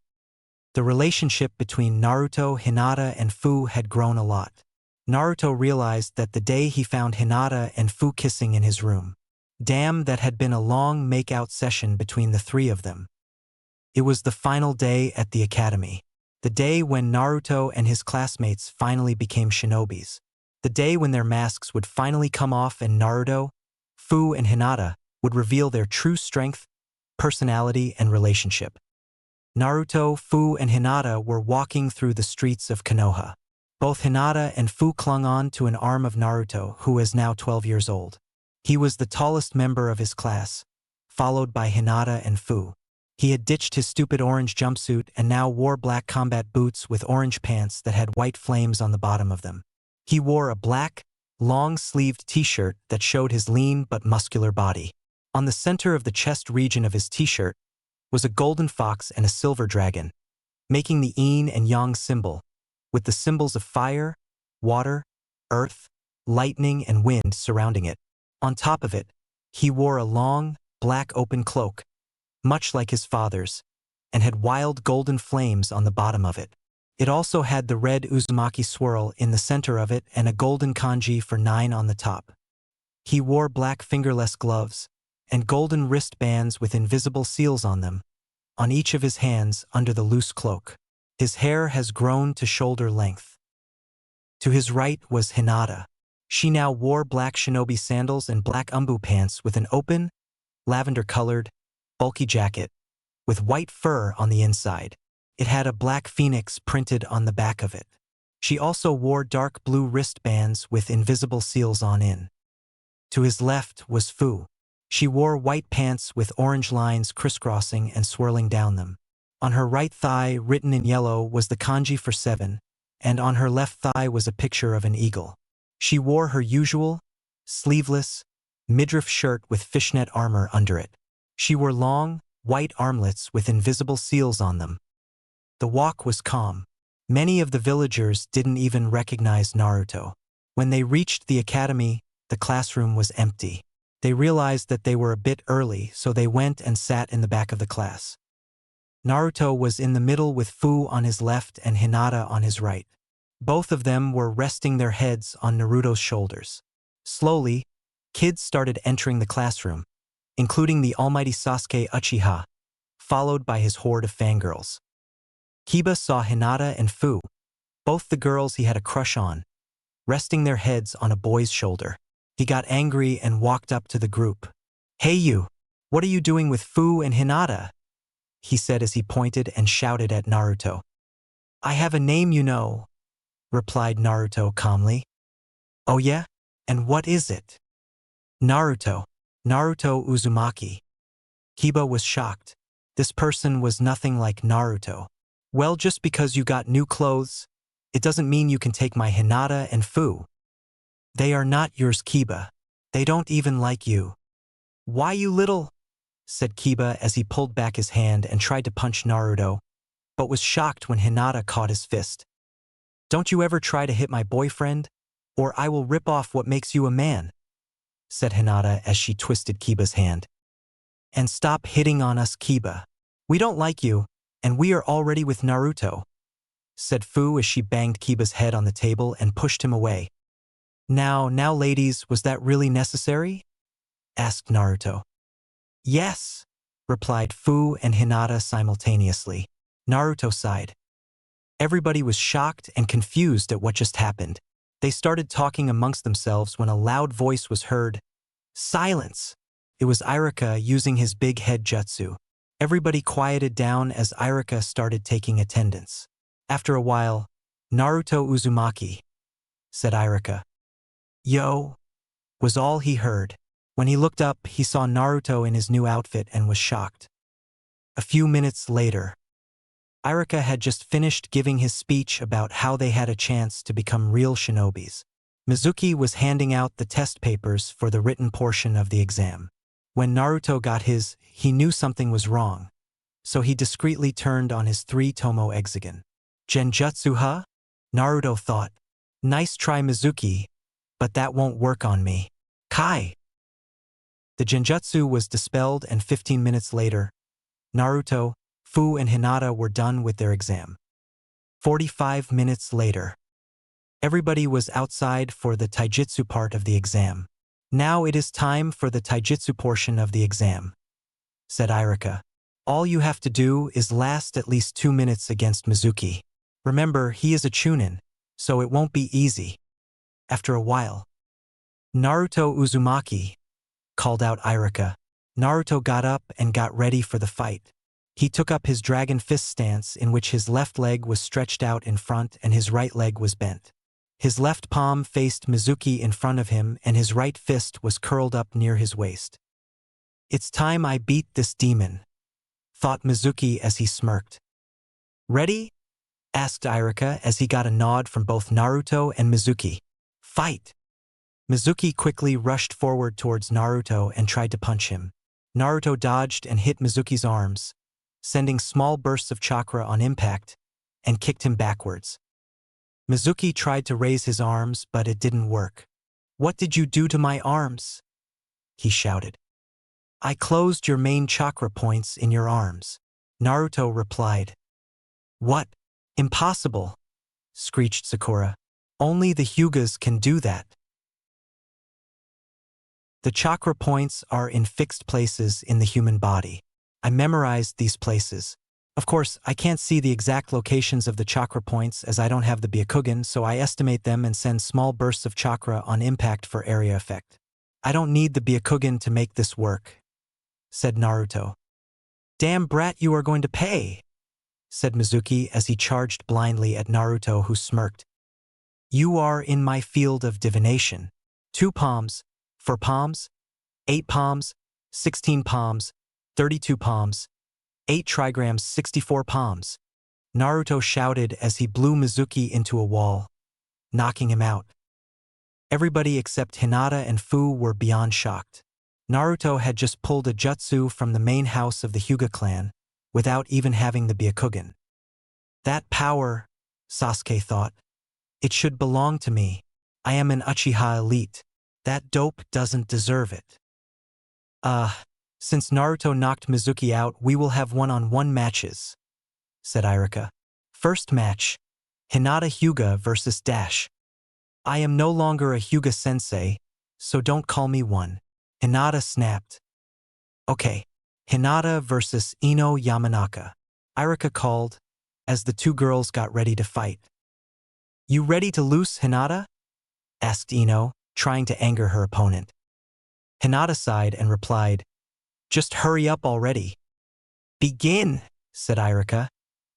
The relationship between Naruto, Hinata, and Fu had grown a lot. Naruto realized that the day he found Hinata and Fu kissing in his room. Damn, that had been a long make-out session between the three of them. It was the final day at the academy. The day when Naruto and his classmates finally became shinobis. The day when their masks would finally come off and Naruto, Fu, and Hinata would reveal their true strength, personality, and relationship. Naruto, Fu, and Hinata were walking through the streets of Konoha. Both Hinata and Fu clung on to an arm of Naruto, who is now 12 years old. He was the tallest member of his class, followed by Hinata and Fu. He had ditched his stupid orange jumpsuit and now wore black combat boots with orange pants that had white flames on the bottom of them. He wore a black, long-sleeved t-shirt that showed his lean but muscular body. On the center of the chest region of his t-shirt was a golden fox and a silver dragon, making the yin and yang symbol, with the symbols of fire, water, earth, lightning, and wind surrounding it. On top of it, he wore a long, black open cloak, much like his father's, and had wild golden flames on the bottom of it. It also had the red Uzumaki swirl in the center of it and a golden kanji for 9 on the top. He wore black fingerless gloves and golden wristbands with invisible seals on them, on each of his hands under the loose cloak. His hair has grown to shoulder length. To his right was Hinata. She now wore black shinobi sandals and black umbu pants with an open, lavender-colored, bulky jacket, with white fur on the inside. It had a black phoenix printed on the back of it. She also wore dark blue wristbands with invisible seals on in. To his left was Fu. She wore white pants with orange lines crisscrossing and swirling down them. On her right thigh, written in yellow, was the kanji for 7, and on her left thigh was a picture of an eagle. She wore her usual, sleeveless, midriff shirt with fishnet armor under it. She wore long, white armlets with invisible seals on them. The walk was calm. Many of the villagers didn't even recognize Naruto. When they reached the academy, the classroom was empty. They realized that they were a bit early, so they went and sat in the back of the class. Naruto was in the middle with Fu on his left and Hinata on his right. Both of them were resting their heads on Naruto's shoulders. Slowly, kids started entering the classroom, including the almighty Sasuke Uchiha, followed by his horde of fangirls. Kiba saw Hinata and Fu, both the girls he had a crush on, resting their heads on a boy's shoulder. He got angry and walked up to the group. "Hey you, what are you doing with Fu and Hinata?" he said as he pointed and shouted at Naruto. "I have a name, you know," replied Naruto calmly. "Oh yeah? And what is it?" "Naruto. Naruto Uzumaki." Kiba was shocked. This person was nothing like Naruto. "Well, just because you got new clothes, it doesn't mean you can take my Hinata and Fu. They are not yours, Kiba. They don't even like you." "Why, you little?" said Kiba as he pulled back his hand and tried to punch Naruto, but was shocked when Hinata caught his fist. "Don't you ever try to hit my boyfriend, or I will rip off what makes you a man," said Hinata as she twisted Kiba's hand. "And stop hitting on us, Kiba. We don't like you, and we are already with Naruto," said Fu as she banged Kiba's head on the table and pushed him away. Now ladies, was that really necessary? Asked Naruto. Yes, replied Fu and Hinata simultaneously. Naruto sighed. Everybody was shocked and confused at what just happened. They started talking amongst themselves when a loud voice was heard. Silence! It was Irika using his big head jutsu. Everybody quieted down as Irika started taking attendance. After a while, Naruto Uzumaki, said Irika. Yo, was all he heard. When he looked up, he saw Naruto in his new outfit and was shocked. A few minutes later, Irika had just finished giving his speech about how they had a chance to become real shinobis. Mizuki was handing out the test papers for the written portion of the exam. When Naruto got his, he knew something was wrong, so he discreetly turned on his 3-tomo hexagon. Genjutsu huh? Naruto thought. Nice try, Mizuki, but that won't work on me. Kai! The genjutsu was dispelled, and 15 minutes later, Naruto, Fu and Hinata were done with their exam. 45 minutes later, everybody was outside for the taijutsu part of the exam. Now it is time for the taijutsu portion of the exam, said Irika. All you have to do is last at least 2 minutes against Mizuki. Remember, he is a chunin, so it won't be easy. After a while, Naruto Uzumaki, called out Irika. Naruto got up and got ready for the fight. He took up his dragon fist stance, in which his left leg was stretched out in front and his right leg was bent. His left palm faced Mizuki in front of him and his right fist was curled up near his waist. It's time I beat this demon, thought Mizuki as he smirked. Ready? Asked Irika as he got a nod from both Naruto and Mizuki. Fight! Mizuki quickly rushed forward towards Naruto and tried to punch him. Naruto dodged and hit Mizuki's arms, sending small bursts of chakra on impact, and kicked him backwards. Mizuki tried to raise his arms, but it didn't work. What did you do to my arms? He shouted. I closed your main chakra points in your arms, Naruto replied. What? Impossible, screeched Sakura. Only the Hyugas can do that. The chakra points are in fixed places in the human body. I memorized these places. Of course, I can't see the exact locations of the chakra points as I don't have the Byakugan, so I estimate them and send small bursts of chakra on impact for area effect. I don't need the Byakugan to make this work, said Naruto. Damn brat, you are going to pay, said Mizuki as he charged blindly at Naruto, who smirked. You are in my field of divination. 2 palms, 4 palms, 8 palms, 16 palms, 32 palms, 8 trigrams, 64 palms, Naruto shouted as he blew Mizuki into a wall, knocking him out. Everybody except Hinata and Fu were beyond shocked. Naruto had just pulled a jutsu from the main house of the Hyuga clan, without even having the Byakugan. That power, Sasuke thought. It should belong to me. I am an Uchiha elite. That dope doesn't deserve it. Since Naruto knocked Mizuki out, we will have one-on-one matches, said Irika. First match, Hinata Hyuga versus Dash. I am no longer a Hyuga sensei, so don't call me one. Hinata snapped. Okay, Hinata versus Ino Yamanaka, Irika called, as the 2 girls got ready to fight. You ready to lose, Hinata? Asked Ino, trying to anger her opponent. Hinata sighed and replied, Just hurry up already. Begin, said Irika,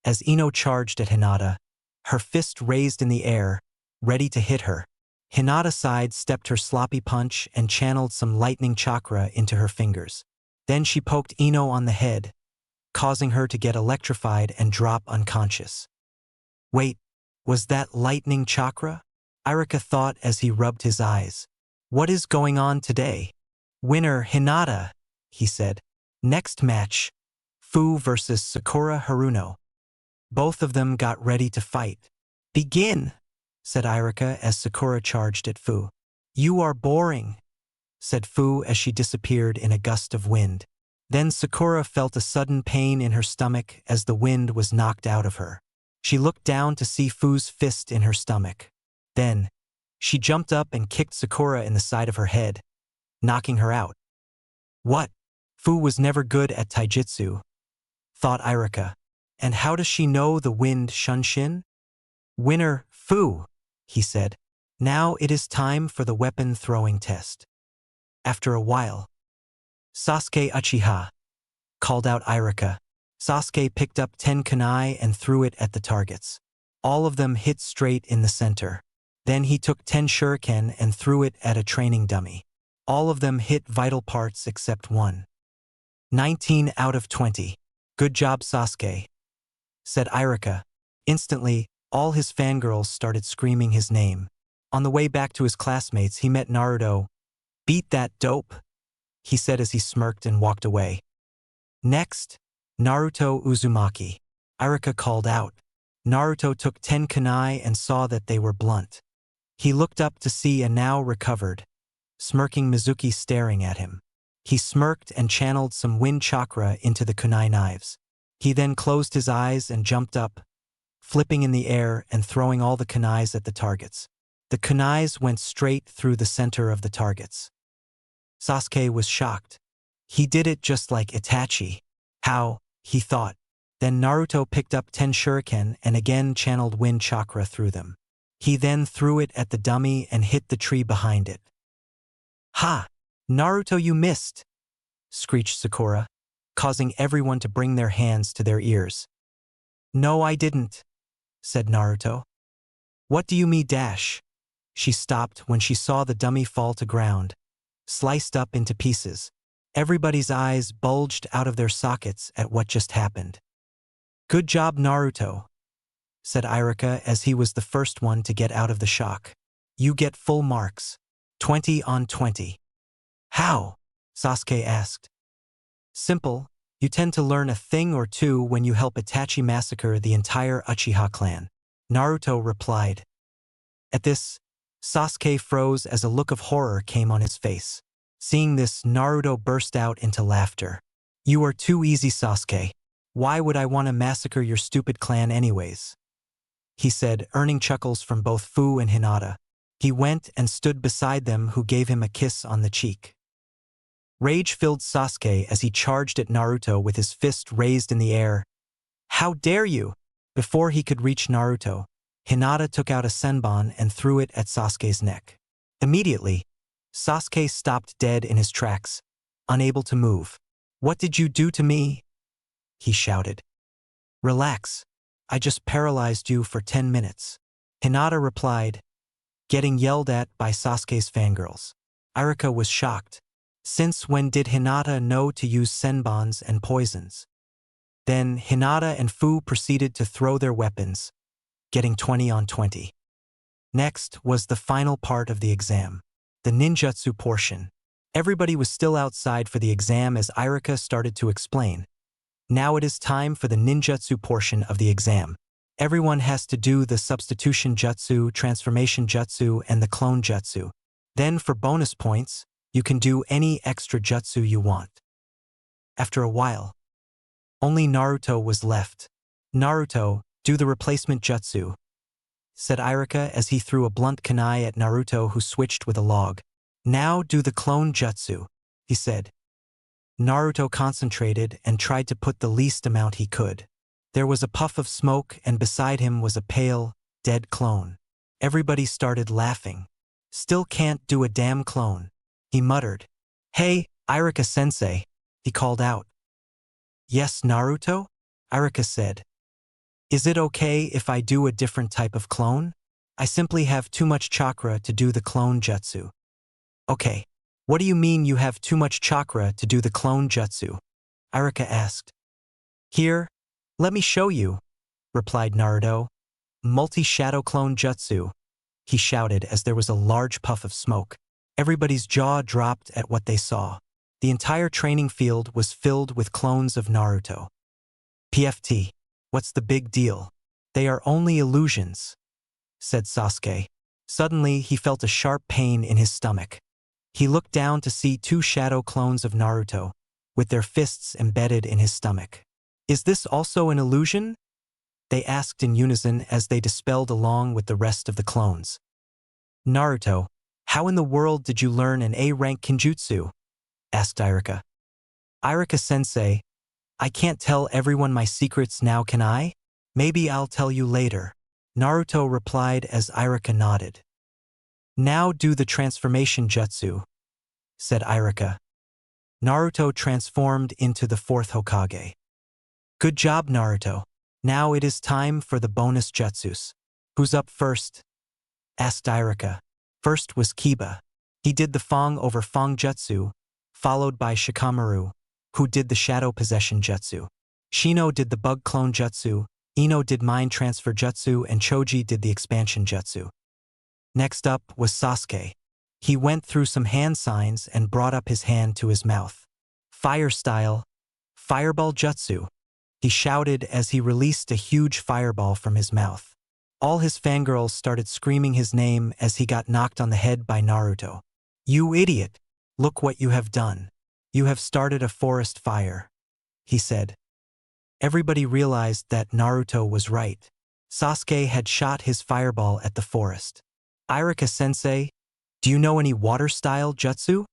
as Ino charged at Hinata, her fist raised in the air, ready to hit her. Hinata sidestepped her sloppy punch and channeled some lightning chakra into her fingers. Then she poked Ino on the head, causing her to get electrified and drop unconscious. Wait, was that lightning chakra? Irika thought as he rubbed his eyes. What is going on today? Winner Hinata, he said. Next match, Fu versus Sakura Haruno. Both of them got ready to fight. Begin, said Irika as Sakura charged at Fu. You are boring, said Fu as she disappeared in a gust of wind. Then Sakura felt a sudden pain in her stomach as the wind was knocked out of her. She looked down to see Fu's fist in her stomach. Then, she jumped up and kicked Sakura in the side of her head, knocking her out. What? Fu was never good at taijutsu, thought Irika. And how does she know the wind Shunshin? Winner, Fu, he said. Now it is time for the weapon throwing test. After a while, Sasuke Uchiha, called out Irika. Sasuke picked up 10 kunai and threw it at the targets. All of them hit straight in the center. Then he took 10 shuriken and threw it at a training dummy. All of them hit vital parts except one. 19 out of 20. Good job, Sasuke, said Irika. Instantly, all his fangirls started screaming his name. On the way back to his classmates, he met Naruto. Beat that dope, he said as he smirked and walked away. Next, Naruto Uzumaki. Irika called out. Naruto took 10 kunai and saw that they were blunt. He looked up to see a now recovered, smirking Mizuki staring at him. He smirked and channeled some wind chakra into the kunai knives. He then closed his eyes and jumped up, flipping in the air and throwing all the kunais at the targets. The kunais went straight through the center of the targets. Sasuke was shocked. He did it just like Itachi. How, he thought. Then Naruto picked up 10 shuriken and again channeled wind chakra through them. He then threw it at the dummy and hit the tree behind it. Ha! Naruto, you missed! Screeched Sakura, causing everyone to bring their hands to their ears. No, I didn't, said Naruto. What do you mean dash? She stopped when she saw the dummy fall to ground, sliced up into pieces. Everybody's eyes bulged out of their sockets at what just happened. Good job, Naruto, said Irika as he was the first one to get out of the shock. You get full marks. 20 on 20. How? Sasuke asked. Simple. You tend to learn a thing or two when you help Itachi massacre the entire Uchiha clan, Naruto replied. At this, Sasuke froze as a look of horror came on his face. Seeing this, Naruto burst out into laughter. You are too easy, Sasuke. Why would I want to massacre your stupid clan anyways? He said, earning chuckles from both Fu and Hinata. He went and stood beside them, who gave him a kiss on the cheek. Rage filled Sasuke as he charged at Naruto with his fist raised in the air. How dare you! Before he could reach Naruto, Hinata took out a senbon and threw it at Sasuke's neck. Immediately, Sasuke stopped dead in his tracks, unable to move. What did you do to me? He shouted. Relax. I just paralyzed you for 10 minutes. Hinata replied, getting yelled at by Sasuke's fangirls. Irika was shocked. Since when did Hinata know to use senbons and poisons? Then Hinata and Fu proceeded to throw their weapons, getting 20 on 20. Next was the final part of the exam, the ninjutsu portion. Everybody was still outside for the exam as Irika started to explain. Now it is time for the ninjutsu portion of the exam. Everyone has to do the substitution jutsu, transformation jutsu, and the clone jutsu. Then for bonus points, you can do any extra jutsu you want. After a while, only Naruto was left. Naruto, do the replacement jutsu, said Irika as he threw a blunt kunai at Naruto, who switched with a log. Now do the clone jutsu, he said. Naruto concentrated and tried to put the least amount he could. There was a puff of smoke and beside him was a pale, dead clone. Everybody started laughing. Still can't do a damn clone, he muttered. Hey, Irika-sensei, he called out. Yes, Naruto? Irika said. Is it okay if I do a different type of clone? I simply have too much chakra to do the clone jutsu. Okay. What do you mean you have too much chakra to do the clone jutsu? Irika asked. Here, let me show you, replied Naruto. Multi-shadow clone jutsu, he shouted as there was a large puff of smoke. Everybody's jaw dropped at what they saw. The entire training field was filled with clones of Naruto. PFT, what's the big deal? They are only illusions, said Sasuke. Suddenly, he felt a sharp pain in his stomach. He looked down to see 2 shadow clones of Naruto, with their fists embedded in his stomach. Is this also an illusion? They asked in unison as they dispelled along with the rest of the clones. Naruto, how in the world did you learn an A-rank Kinjutsu? Asked Irika. Irika-sensei, I can't tell everyone my secrets now, can I? Maybe I'll tell you later. Naruto replied as Irika nodded. Now do the transformation jutsu, said Irika. Naruto transformed into the fourth Hokage. Good job, Naruto. Now it is time for the bonus jutsus. Who's up first? Asked Irika. First was Kiba. He did the Fang over Fang jutsu, followed by Shikamaru, who did the shadow possession jutsu. Shino did the bug clone jutsu, Ino did mind transfer jutsu, and Choji did the expansion jutsu. Next up was Sasuke. He went through some hand signs and brought up his hand to his mouth. Fire style, fireball jutsu. He shouted as he released a huge fireball from his mouth. All his fangirls started screaming his name as he got knocked on the head by Naruto. You idiot! Look what you have done. You have started a forest fire, he said. Everybody realized that Naruto was right. Sasuke had shot his fireball at the forest. Irika-sensei, do you know any water-style jutsu?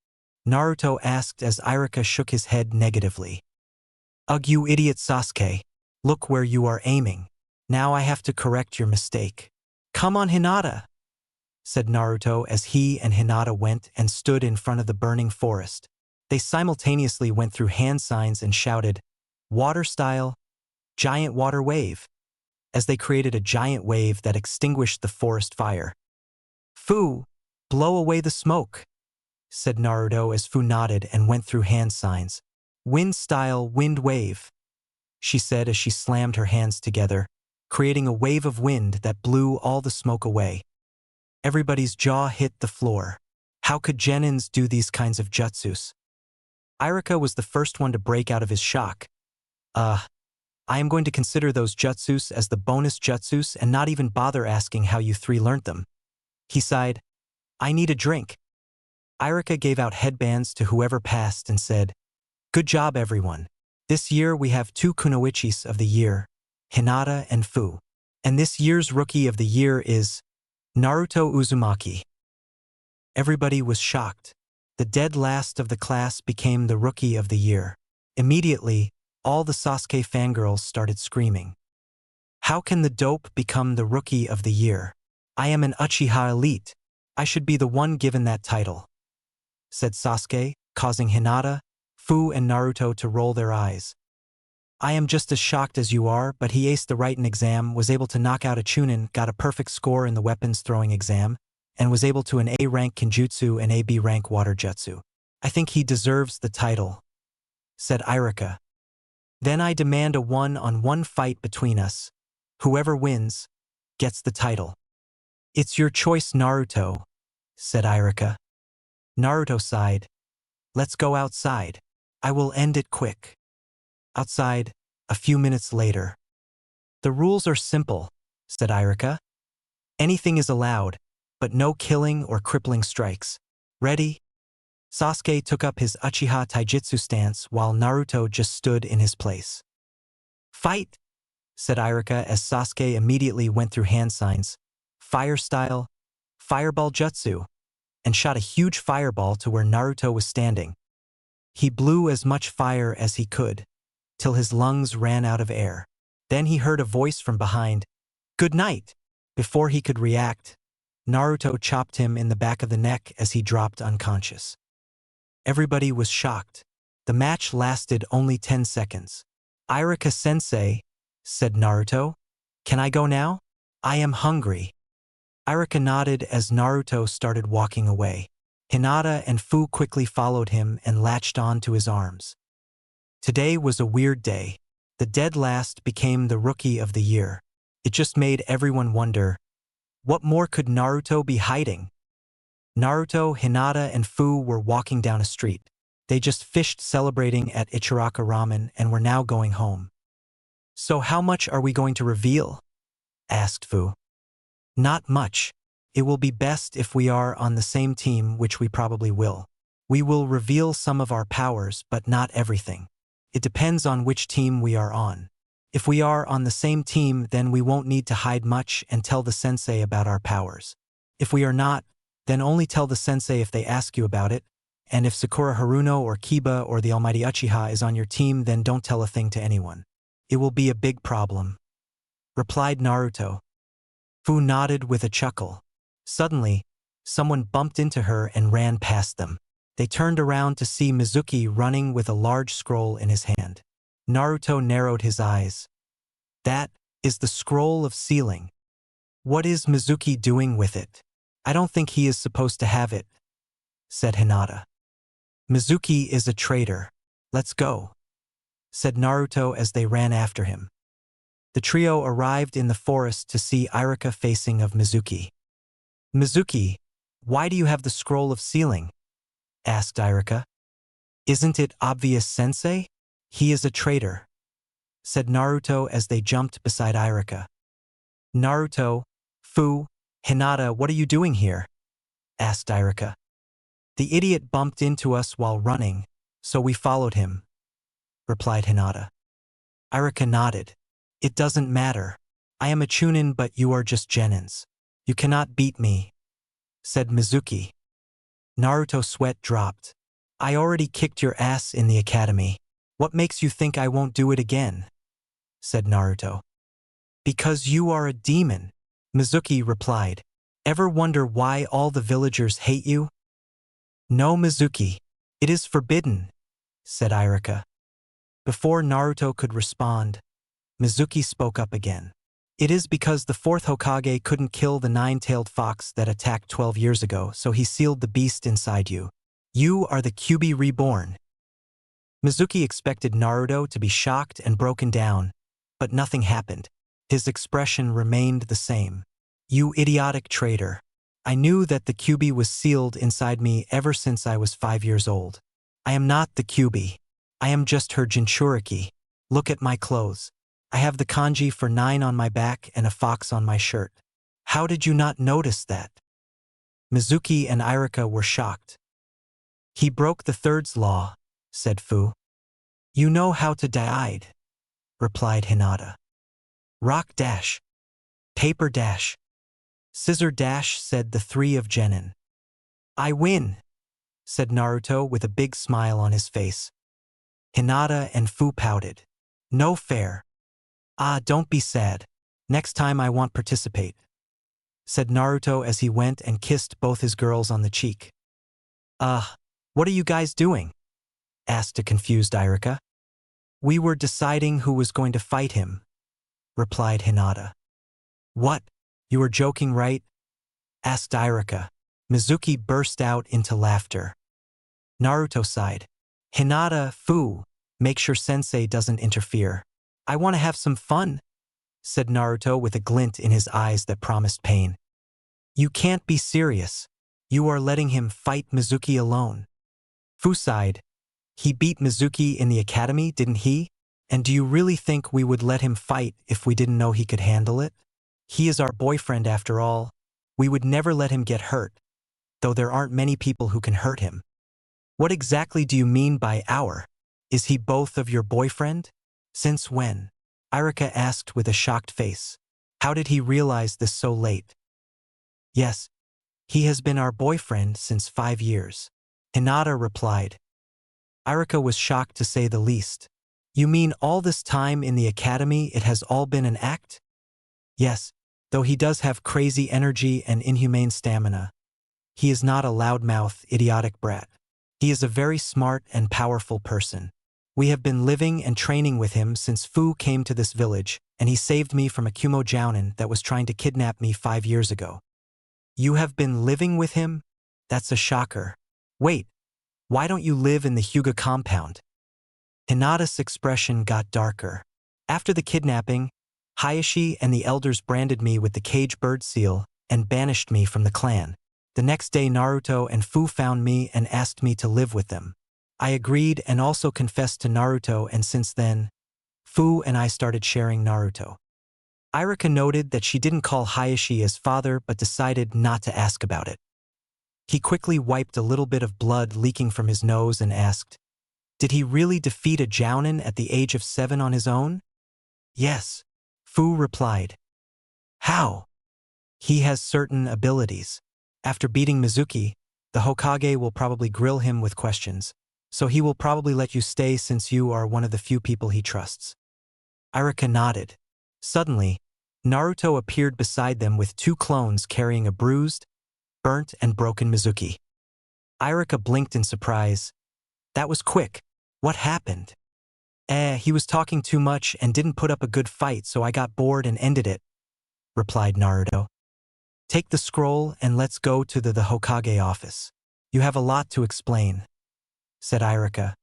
Naruto asked as Irika shook his head negatively. Ugh, you idiot Sasuke. Look where you are aiming. Now I have to correct your mistake. Come on, Hinata, said Naruto as he and Hinata went and stood in front of the burning forest. They simultaneously went through hand signs and shouted, Water style, giant water wave, as they created a giant wave that extinguished the forest fire. Fu, blow away the smoke, said Naruto as Fu nodded and went through hand signs. Wind style, wind wave, she said as she slammed her hands together, creating a wave of wind that blew all the smoke away. Everybody's jaw hit the floor. How could genins do these kinds of jutsus? Irika was the first one to break out of his shock. I am going to consider those jutsus as the bonus jutsus and not even bother asking how you three learned them. He sighed. I need a drink. Irika gave out headbands to whoever passed and said, Good job, everyone. This year we have 2 kunoichis of the year, Hinata and Fu. And this year's rookie of the year is Naruto Uzumaki. Everybody was shocked. The dead last of the class became the rookie of the year. Immediately, all the Sasuke fangirls started screaming. How can the dope become the rookie of the year? I am an Uchiha elite. I should be the one given that title, said Sasuke, causing Hinata, Fu and Naruto to roll their eyes. I am just as shocked as you are, but he aced the writing exam, was able to knock out a Chunin, got a perfect score in the weapons throwing exam, and was able to an A-rank Kinjutsu and a B-rank water jutsu. I think he deserves the title, said Irika. Then I demand a 1-on-1 fight between us. Whoever wins gets the title. It's your choice, Naruto, said Irika. Naruto sighed. Let's go outside. I will end it quick. Outside, a few minutes later. The rules are simple, said Irika. Anything is allowed, but no killing or crippling strikes. Ready? Sasuke took up his Uchiha Taijutsu stance while Naruto just stood in his place. Fight, said Irika as Sasuke immediately went through hand signs, fire style, fireball jutsu, and shot a huge fireball to where Naruto was standing. He blew as much fire as he could, till his lungs ran out of air. Then he heard a voice from behind, Good night! Before he could react, Naruto chopped him in the back of the neck as he dropped unconscious. Everybody was shocked. The match lasted only 10 seconds. Irika-sensei, said Naruto, can I go now? I am hungry. Irika nodded as Naruto started walking away. Hinata and Fu quickly followed him and latched on to his arms. Today was a weird day. The dead last became the rookie of the year. It just made everyone wonder, what more could Naruto be hiding? Naruto, Hinata, and Fu were walking down a street. They just fished celebrating at Ichiraka Ramen and were now going home. So how much are we going to reveal? Asked Fu. Not much. It will be best if we are on the same team, which we probably will. We will reveal some of our powers, but not everything. It depends on which team we are on. If we are on the same team, then we won't need to hide much and tell the sensei about our powers. If we are not, then only tell the sensei if they ask you about it, and if Sakura Haruno or Kiba or the almighty Uchiha is on your team, then don't tell a thing to anyone. It will be a big problem," replied Naruto. Fu nodded with a chuckle. Suddenly, someone bumped into her and ran past them. They turned around to see Mizuki running with a large scroll in his hand. Naruto narrowed his eyes. "That is the scroll of sealing. What is Mizuki doing with it? I don't think he is supposed to have it," said Hinata. "Mizuki is a traitor. Let's go," said Naruto as they ran after him. The trio arrived in the forest to see Iruka facing of Mizuki. "Mizuki, why do you have the scroll of sealing?" asked Iruka. "Isn't it obvious, sensei? He is a traitor," said Naruto as they jumped beside Iruka. "Naruto, Fu, Hinata, what are you doing here?" asked Iruka. "The idiot bumped into us while running, so we followed him," replied Hinata. Iruka nodded. "It doesn't matter. I am a Chunin, but you are just Genins. You cannot beat me," said Mizuki. Naruto's sweat dropped. "I already kicked your ass in the academy. What makes you think I won't do it again?" said Naruto. "Because you are a demon," Mizuki replied. "Ever wonder why all the villagers hate you?" "No, Mizuki. It is forbidden," said Iruka. Before Naruto could respond, Mizuki spoke up again. "It is because the fourth Hokage couldn't kill the nine-tailed fox that attacked 12 years ago, so he sealed the beast inside you. You are the Kyuubi reborn." Mizuki expected Naruto to be shocked and broken down, but nothing happened. His expression remained the same. "You idiotic traitor. I knew that the Kyuubi was sealed inside me ever since I was 5 years old. I am not the Kyuubi. I am just her Jinchuriki. Look at my clothes. I have the kanji for 9 on my back and a fox on my shirt. How did you not notice that?" Mizuki and Iruka were shocked. "He broke the third's law," said Fu. "You know how to die," replied Hinata. "Rock dash. Paper dash. Scissor dash," said the 3 of Genin. "I win," said Naruto with a big smile on his face. Hinata and Fu pouted. "No fair." "Ah, don't be sad. Next time I won't participate," said Naruto as he went and kissed both his girls on the cheek. What are you guys doing?" asked a confused Iruka. "We were deciding who was going to fight him," replied Hinata. "What? You were joking, right?" asked Iruka. Mizuki burst out into laughter. Naruto sighed. "Hinata, Fu, make sure sensei doesn't interfere. I want to have some fun," said Naruto with a glint in his eyes that promised pain. "You can't be serious. You are letting him fight Mizuki alone." Fu sighed. "He beat Mizuki in the academy, didn't he? And do you really think we would let him fight if we didn't know he could handle it? He is our boyfriend after all. We would never let him get hurt, though there aren't many people who can hurt him." "What exactly do you mean by our? Is he both of your boyfriend? Since when?" Iruka asked with a shocked face. "How did he realize this so late?" "Yes, he has been our boyfriend since 5 years," Hinata replied. Iruka was shocked to say the least. "You mean all this time in the academy it has all been an act?" "Yes, though he does have crazy energy and inhumane stamina. He is not a loudmouth, idiotic brat. He is a very smart and powerful person. We have been living and training with him since Fu came to this village, and he saved me from a Kumo Jounin that was trying to kidnap me 5 years ago." "You have been living with him? That's a shocker. Wait, why don't you live in the Hyuga compound?" Hinata's expression got darker. "After the kidnapping, Hayashi and the elders branded me with the cage bird seal and banished me from the clan. The next day Naruto and Fu found me and asked me to live with them. I agreed and also confessed to Naruto, and since then, Fu and I started sharing Naruto." Iruka noted that she didn't call Hayashi as father but decided not to ask about it. He quickly wiped a little bit of blood leaking from his nose and asked, "Did he really defeat a Jounin at the age of 7 on his own?" Yes, Fu replied. How? He has certain abilities. After beating Mizuki, the Hokage will probably grill him with questions, so he will probably let you stay since you are one of the few people he trusts. Irika nodded. Suddenly, Naruto appeared beside them with two clones carrying a bruised, burnt, and broken Mizuki. Irika blinked in surprise. That was quick. What happened? He was talking too much and didn't put up a good fight, so I got bored and ended it, replied Naruto. Take the scroll and let's go to the Hokage office. You have a lot to explain, said Irika.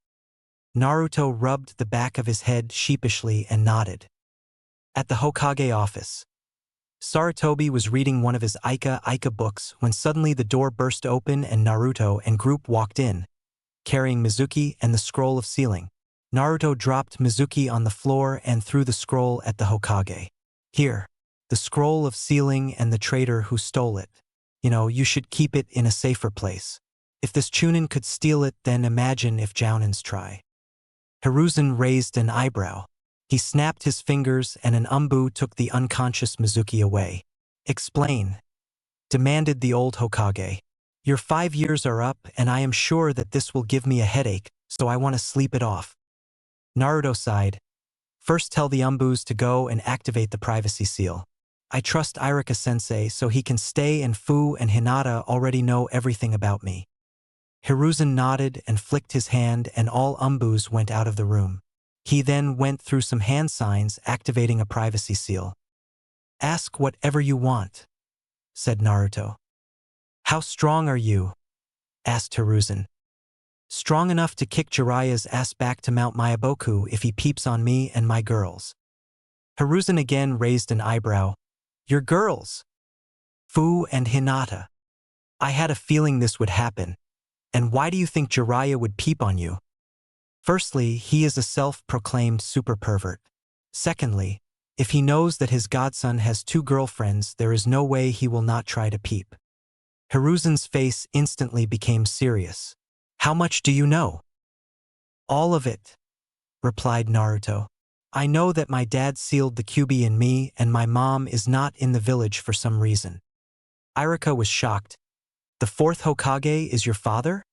Naruto rubbed the back of his head sheepishly and nodded. At the Hokage office, Sarutobi was reading one of his Ika books when suddenly the door burst open and Naruto and group walked in, carrying Mizuki and the scroll of sealing. Naruto dropped Mizuki on the floor and threw the scroll at the Hokage. Here, the scroll of sealing and the traitor who stole it. You should keep it in a safer place. If this Chunin could steal it, then imagine if Jounins try. Hiruzen raised an eyebrow. He snapped his fingers and an umbu took the unconscious Mizuki away. Explain, demanded the old Hokage. Your 5 years are up and I am sure that this will give me a headache, so I want to sleep it off. Naruto sighed. First tell the umbus to go and activate the privacy seal. I trust Irika-sensei so he can stay, and Fu and Hinata already know everything about me. Hiruzen nodded and flicked his hand and all umbus went out of the room. He then went through some hand signs activating a privacy seal. Ask whatever you want, said Naruto. How strong are you? Asked Hiruzen. Strong enough to kick Jiraiya's ass back to Mount Myaboku if he peeps on me and my girls. Hiruzen again raised an eyebrow. Your girls? Fu and Hinata. I had a feeling this would happen. And why do you think Jiraiya would peep on you? Firstly, he is a self-proclaimed super pervert. Secondly, if he knows that his godson has 2 girlfriends, there is no way he will not try to peep. Hiruzen's face instantly became serious. How much do you know? All of it, replied Naruto. I know that my dad sealed the Kyuubi in me and my mom is not in the village for some reason. Irika was shocked. The 4th Hokage is your father?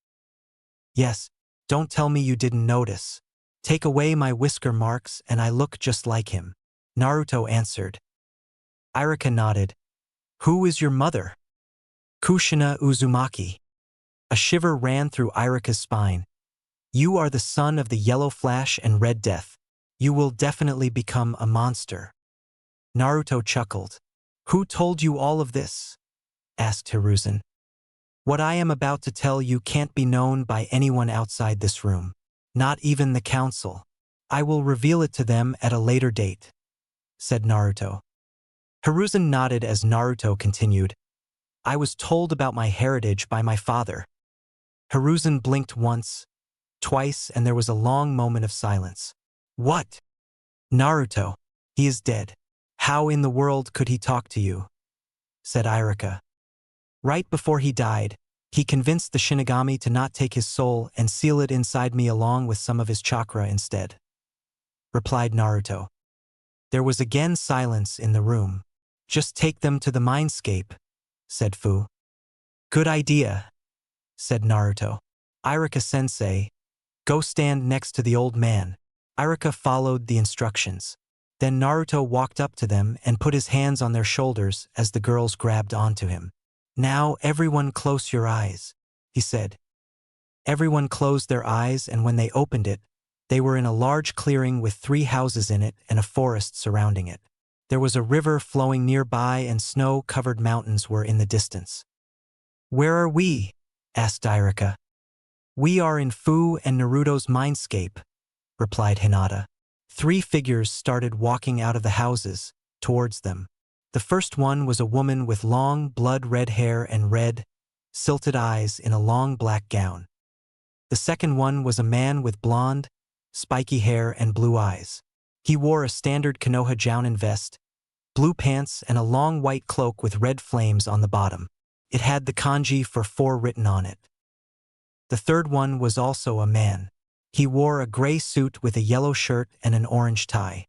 Yes, don't tell me you didn't notice. Take away my whisker marks and I look just like him, Naruto answered. Irika nodded. Who is your mother? Kushina Uzumaki. A shiver ran through Irika's spine. You are the son of the Yellow Flash and Red Death. You will definitely become a monster. Naruto chuckled. Who told you all of this? Asked Hiruzen. What I am about to tell you can't be known by anyone outside this room. Not even the council. I will reveal it to them at a later date, said Naruto. Hiruzen nodded as Naruto continued. I was told about my heritage by my father. Hiruzen blinked once, twice, and there was a long moment of silence. What? Naruto. He is dead. How in the world could he talk to you? Said Irika. Right before he died, he convinced the Shinigami to not take his soul and seal it inside me along with some of his chakra instead, replied Naruto. There was again silence in the room. Just take them to the mindscape, said Fu. Good idea, said Naruto. Irika-sensei, go stand next to the old man. Irika followed the instructions. Then Naruto walked up to them and put his hands on their shoulders as the girls grabbed onto him. Now everyone close your eyes, he said. Everyone closed their eyes, and when they opened it, they were in a large clearing with 3 houses in it and a forest surrounding it. There was a river flowing nearby and snow-covered mountains were in the distance. Where are we? Asked Irika. We are in Fu and Naruto's mindscape, replied Hinata. 3 figures started walking out of the houses, towards them. The first one was a woman with long, blood-red hair and red, silted eyes in a long black gown. The second one was a man with blonde, spiky hair and blue eyes. He wore a standard Konoha Jounin vest, blue pants, and a long white cloak with red flames on the bottom. It had the kanji for 4 written on it. The third one was also a man. He wore a gray suit with a yellow shirt and an orange tie.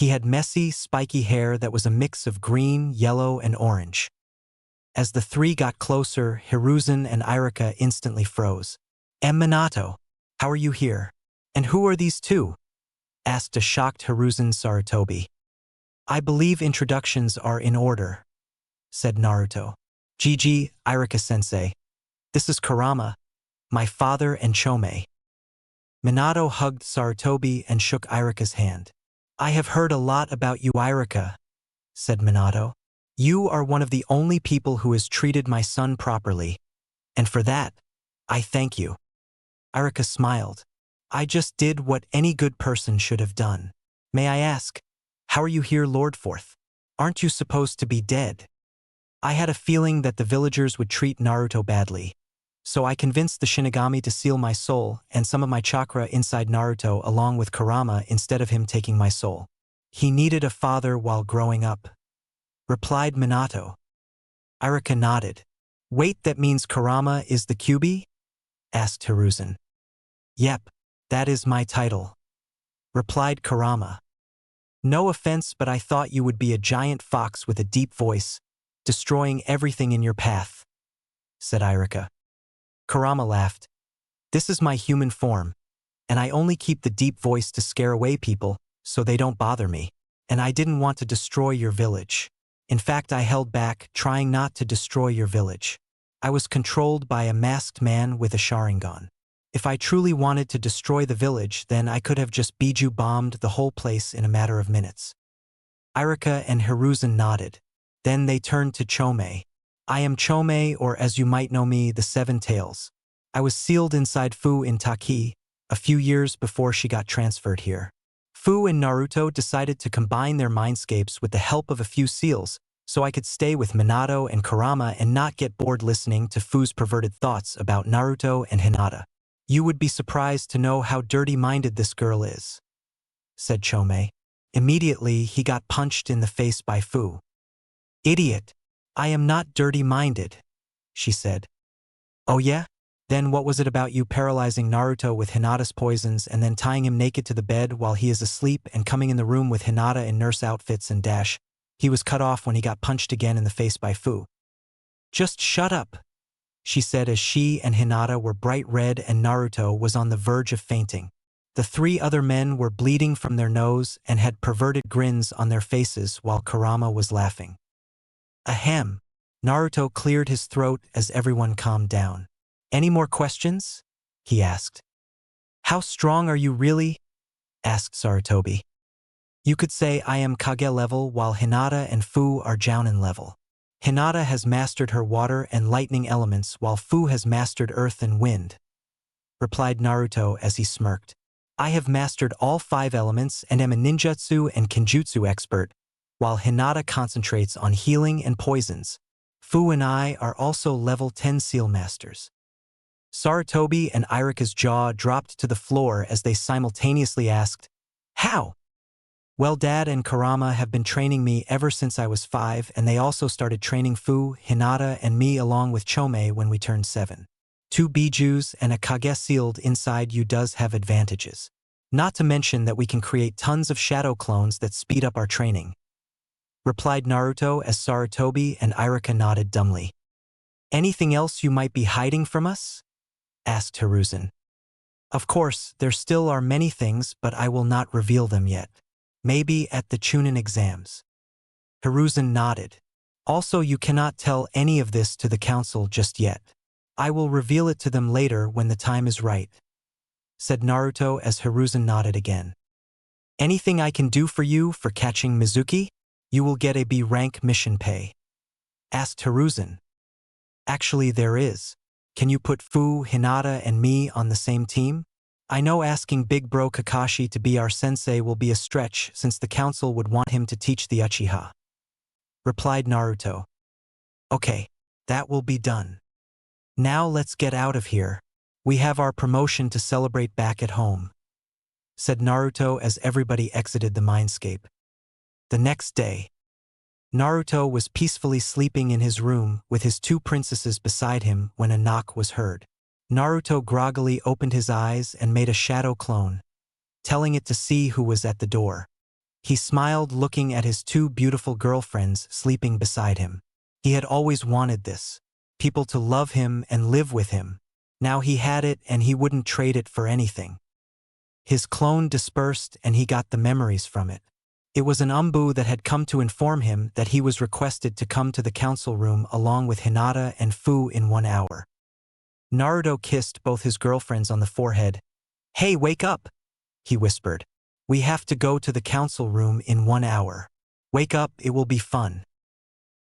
He had messy, spiky hair that was a mix of green, yellow, and orange. As the three got closer, Hiruzen and Irika instantly froze. Minato, how are you here? And who are these two? Asked a shocked Hiruzen Sarutobi. I believe introductions are in order, said Naruto. Gigi, Irika-sensei. This is Kurama, my father and Chome. Minato hugged Sarutobi and shook Irika's hand. I have heard a lot about you, Irika, said Minato. You are one of the only people who has treated my son properly, and for that, I thank you. Irika smiled. I just did what any good person should have done. May I ask, how are you here, Lord Fourth? Aren't you supposed to be dead? I had a feeling that the villagers would treat Naruto badly, so I convinced the Shinigami to seal my soul and some of my chakra inside Naruto along with Kurama instead of him taking my soul. He needed a father while growing up, replied Minato. Irika nodded. Wait, that means Kurama is the Kyuubi? Asked Hiruzen. Yep, that is my title, replied Kurama. No offense, but I thought you would be a giant fox with a deep voice, destroying everything in your path, said Irika. Kurama laughed. This is my human form, and I only keep the deep voice to scare away people so they don't bother me, and I didn't want to destroy your village. In fact, I held back, trying not to destroy your village. I was controlled by a masked man with a Sharingan. If I truly wanted to destroy the village, then I could have just Biju bombed the whole place in a matter of minutes. Irika and Hiruzen nodded. Then they turned to Chome. I am Chome, or as you might know me, the Seven Tails. I was sealed inside Fu in Taki a few years before she got transferred here. Fu and Naruto decided to combine their mindscapes with the help of a few seals, so I could stay with Minato and Kurama and not get bored listening to Fu's perverted thoughts about Naruto and Hinata. You would be surprised to know how dirty-minded this girl is, said Chome. Immediately, he got punched in the face by Fu. Idiot! I am not dirty-minded, she said. Oh yeah? Then what was it about you paralyzing Naruto with Hinata's poisons and then tying him naked to the bed while he is asleep and coming in the room with Hinata in nurse outfits and dash? He was cut off when he got punched again in the face by Fu. Just shut up, she said as she and Hinata were bright red and Naruto was on the verge of fainting. The three other men were bleeding from their nose and had perverted grins on their faces while Kurama was laughing. Ahem. Naruto cleared his throat as everyone calmed down. Any more questions? He asked. How strong are you really? Asked Sarutobi. You could say I am Kage level while Hinata and Fu are Jounin level. Hinata has mastered her water and lightning elements while Fu has mastered earth and wind, replied Naruto as he smirked. I have mastered all 5 elements and am a ninjutsu and kenjutsu expert, while Hinata concentrates on healing and poisons. Fu and I are also level 10 seal masters. Sarutobi and Irika's jaw dropped to the floor as they simultaneously asked, How? Well, Dad and Kurama have been training me ever since I was 5, and they also started training Fu, Hinata, and me along with Chome when we turned 7. 2 Bijus and a Kage sealed inside you does have advantages. Not to mention that we can create tons of shadow clones that speed up our training, replied Naruto as Sarutobi and Irika nodded dumbly. Anything else you might be hiding from us? Asked Hiruzen. Of course, there still are many things, but I will not reveal them yet. Maybe at the Chunin exams. Hiruzen nodded. Also, you cannot tell any of this to the council just yet. I will reveal it to them later when the time is right, said Naruto as Hiruzen nodded again. Anything I can do for you for catching Mizuki? You will get a B rank mission pay, asked Hiruzen. Actually, there is. Can you put Fu, Hinata, and me on the same team? I know asking Big Bro Kakashi to be our sensei will be a stretch since the council would want him to teach the Uchiha, replied Naruto. Okay, that will be done. Now let's get out of here. We have our promotion to celebrate back at home, said Naruto as everybody exited the mindscape. The next day, Naruto was peacefully sleeping in his room with his 2 princesses beside him when a knock was heard. Naruto groggily opened his eyes and made a shadow clone, telling it to see who was at the door. He smiled, looking at his two beautiful girlfriends sleeping beside him. He had always wanted this. People to love him and live with him. Now he had it and he wouldn't trade it for anything. His clone dispersed and he got the memories from it. It was an Umbu that had come to inform him that he was requested to come to the council room along with Hinata and Fu in 1 hour. Naruto kissed both his girlfriends on the forehead. "Hey, wake up!" he whispered. "We have to go to the council room in 1 hour. Wake up, it will be fun."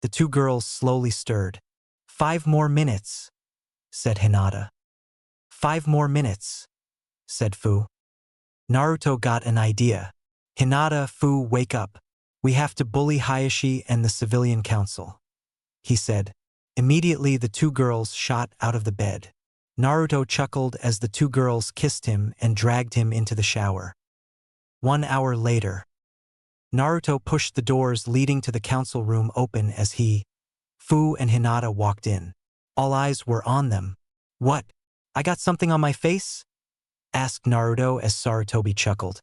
The two girls slowly stirred. 5 more minutes, said Hinata. 5 more minutes, said Fu. Naruto got an idea. "Hinata, Fu, wake up. We have to bully Hayashi and the civilian council," he said. Immediately the two girls shot out of the bed. Naruto chuckled as the two girls kissed him and dragged him into the shower. 1 hour later. Naruto pushed the doors leading to the council room open as he, Fu and Hinata walked in. All eyes were on them. "What? I got something on my face?" asked Naruto as Sarutobi chuckled.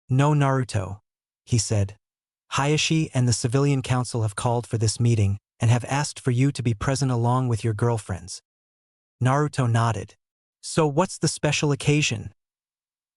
"No, Naruto," he said. "Hayashi and the civilian council have called for this meeting and have asked for you to be present along with your girlfriends." Naruto nodded. "So what's the special occasion?"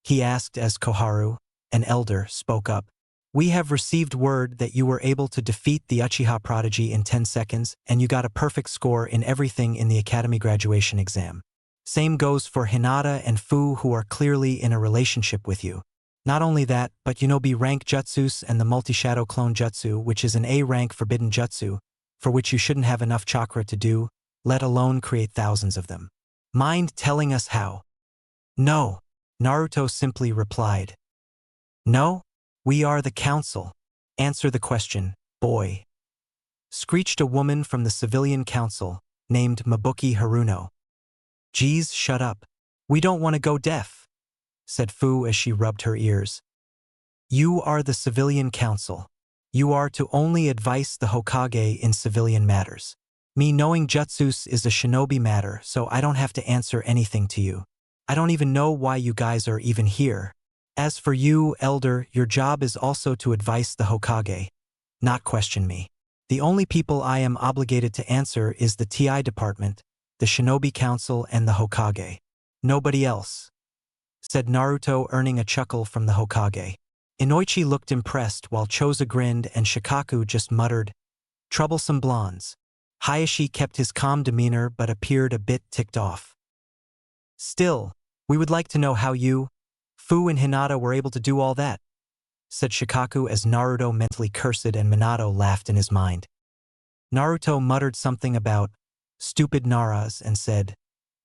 he asked as Koharu, an elder, spoke up. "We have received word that you were able to defeat the Uchiha prodigy in 10 seconds and you got a perfect score in everything in the academy graduation exam. Same goes for Hinata and Fu, who are clearly in a relationship with you. Not only that, but you know B-rank jutsus and the multi-shadow clone jutsu, which is an A-rank forbidden jutsu, for which you shouldn't have enough chakra to do, let alone create thousands of them. Mind telling us how?" "No," Naruto simply replied. "No? We are the council. Answer the question, boy," screeched a woman from the civilian council, named Mabuki Haruno. "Geez, shut up. We don't want to go deaf," said Fu as she rubbed her ears. "You are the civilian council. You are to only advise the Hokage in civilian matters. Me knowing jutsus is a shinobi matter, so I don't have to answer anything to you. I don't even know why you guys are even here. As for you, elder, your job is also to advise the Hokage, not question me. The only people I am obligated to answer is the TI department, the Shinobi Council, and the Hokage. Nobody else," said Naruto, earning a chuckle from the Hokage. Inoichi looked impressed while Choza grinned and Shikaku just muttered, "Troublesome blondes." Hayashi kept his calm demeanor but appeared a bit ticked off. "Still, we would like to know how you, Fu and Hinata were able to do all that," said Shikaku as Naruto mentally cursed and Minato laughed in his mind. Naruto muttered something about stupid Naras and said,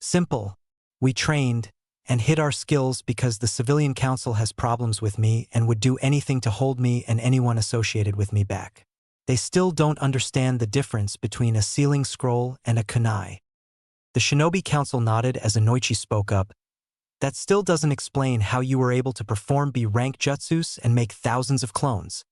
"Simple. We trained and hid our skills because the civilian council has problems with me and would do anything to hold me and anyone associated with me back. They still don't understand the difference between a sealing scroll and a kunai." The Shinobi Council nodded as Inoichi spoke up. "That still doesn't explain how you were able to perform B-rank jutsus and make thousands of clones."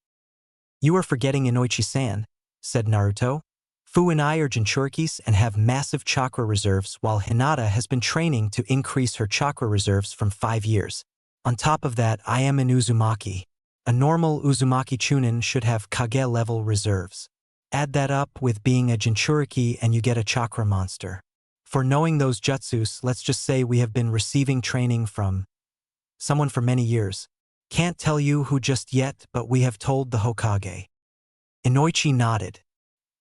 "You are forgetting Inoichi-san," said Naruto. "Fu and I are Jinchurikis and have massive chakra reserves, while Hinata has been training to increase her chakra reserves from 5 years. On top of that, I am an Uzumaki. A normal Uzumaki Chunin should have Kage-level reserves. Add that up with being a Jinchuriki and you get a chakra monster. For knowing those jutsus, let's just say we have been receiving training from someone for many years. Can't tell you who just yet, but we have told the Hokage." Inoichi nodded.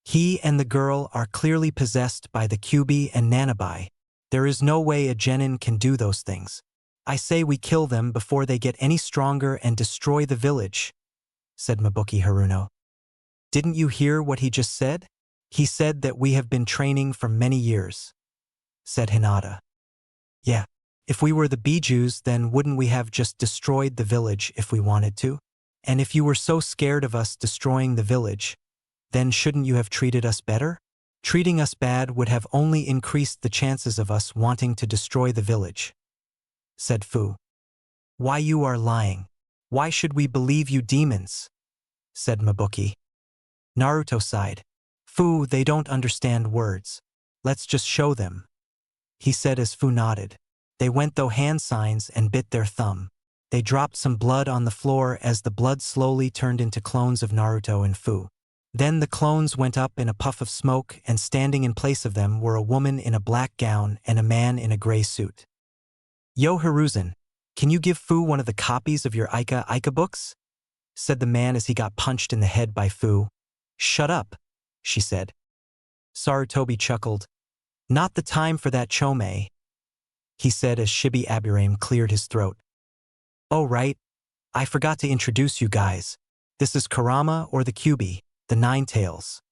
"He and the girl are clearly possessed by the Kyuubi and Nanabi. There is no way a genin can do those things. I say we kill them before they get any stronger and destroy the village," said Mabuki Haruno. "Didn't you hear what he just said? He said that we have been training for many years," said Hinata. "Yeah, if we were the Bijus, then wouldn't we have just destroyed the village if we wanted to? And if you were so scared of us destroying the village, then shouldn't you have treated us better? Treating us bad would have only increased the chances of us wanting to destroy the village," said Fu. "Why, you are lying. Why should we believe you demons?" said Mabuki. Naruto sighed. "Fu, they don't understand words. Let's just show them," he said as Fu nodded. They went through hand signs and bit their thumb. They dropped some blood on the floor as the blood slowly turned into clones of Naruto and Fu. Then the clones went up in a puff of smoke, and standing in place of them were a woman in a black gown and a man in a gray suit. "Yo Hiruzen, can you give Fu one of the copies of your Ika books?" said the man as he got punched in the head by Fu. "Shut up," she said. Sarutobi chuckled. "Not the time for that chome," he said as Shibi Aburame cleared his throat. "Oh right, I forgot to introduce you guys. This is Kurama or the Kyuubi, the Nine Tails,"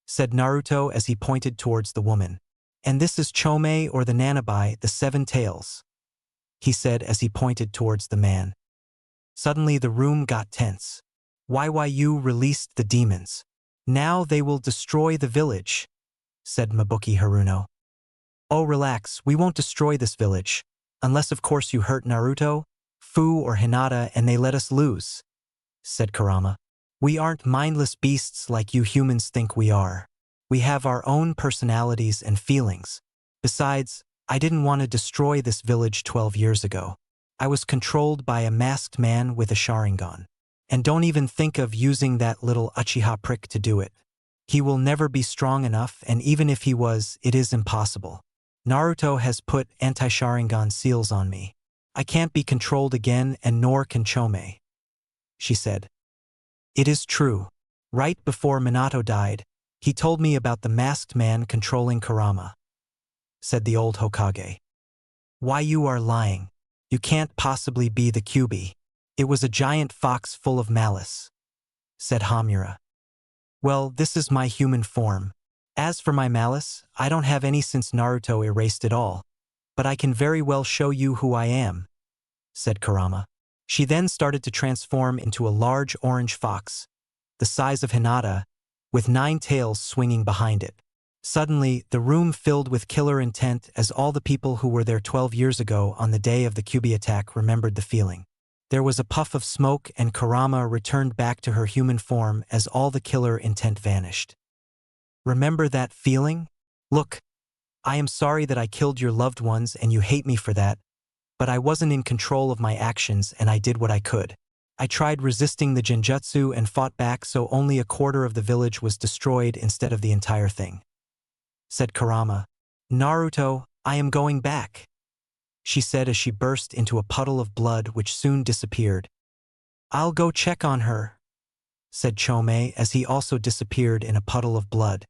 said Naruto as he pointed towards the woman. "And this is Chome or the Nanabi, the Seven Tails," he said as he pointed towards the man. Suddenly the room got tense. "YYU released the demons. Now they will destroy the village," said Mabuki Haruno. "Oh relax, we won't destroy this village. Unless of course you hurt Naruto, Fu or Hinata and they let us lose," said Kurama. "We aren't mindless beasts like you humans think we are. We have our own personalities and feelings. Besides, I didn't want to destroy this village 12 years ago. I was controlled by a masked man with a Sharingan. And don't even think of using that little Uchiha prick to do it. He will never be strong enough, and even if he was, it is impossible. Naruto has put anti-Sharingan seals on me. I can't be controlled again, and nor can Chome," she said. "It is true. Right before Minato died, he told me about the masked man controlling Kurama," said the old Hokage. "Why you are lying? You can't possibly be the Kyuubi. It was a giant fox full of malice," said Hamura. "Well, this is my human form. As for my malice, I don't have any since Naruto erased it all. But I can very well show you who I am," said Kurama. She then started to transform into a large orange fox, the size of Hinata, with 9 tails swinging behind it. Suddenly, the room filled with killer intent as all the people who were there 12 years ago on the day of the Kyuubi attack remembered the feeling. There was a puff of smoke and Kurama returned back to her human form as all the killer intent vanished. "Remember that feeling? Look, I am sorry that I killed your loved ones and you hate me for that, but I wasn't in control of my actions and I did what I could. I tried resisting the genjutsu and fought back so only a quarter of the village was destroyed instead of the entire thing," said Kurama. "Naruto, I am going back," she said as she burst into a puddle of blood which soon disappeared. "I'll go check on her," said Chome as he also disappeared in a puddle of blood.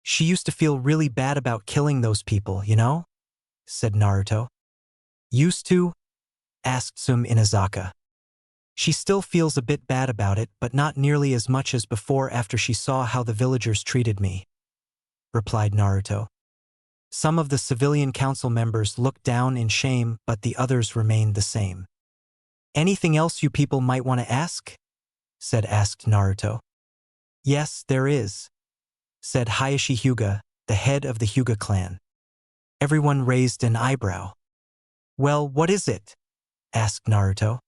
"She used to feel really bad about killing those people, you know?" said Naruto. "Used to?" asked Sum Inazaka. "She still feels a bit bad about it, but not nearly as much as before after she saw how the villagers treated me," replied Naruto. Some of the civilian council members looked down in shame, but the others remained the same. "Anything else you people might want to ask?" asked Naruto. "Yes, there is," said Hayashi Hyuga, the head of the Hyuga clan. Everyone raised an eyebrow. "Well, what is it?" asked Naruto.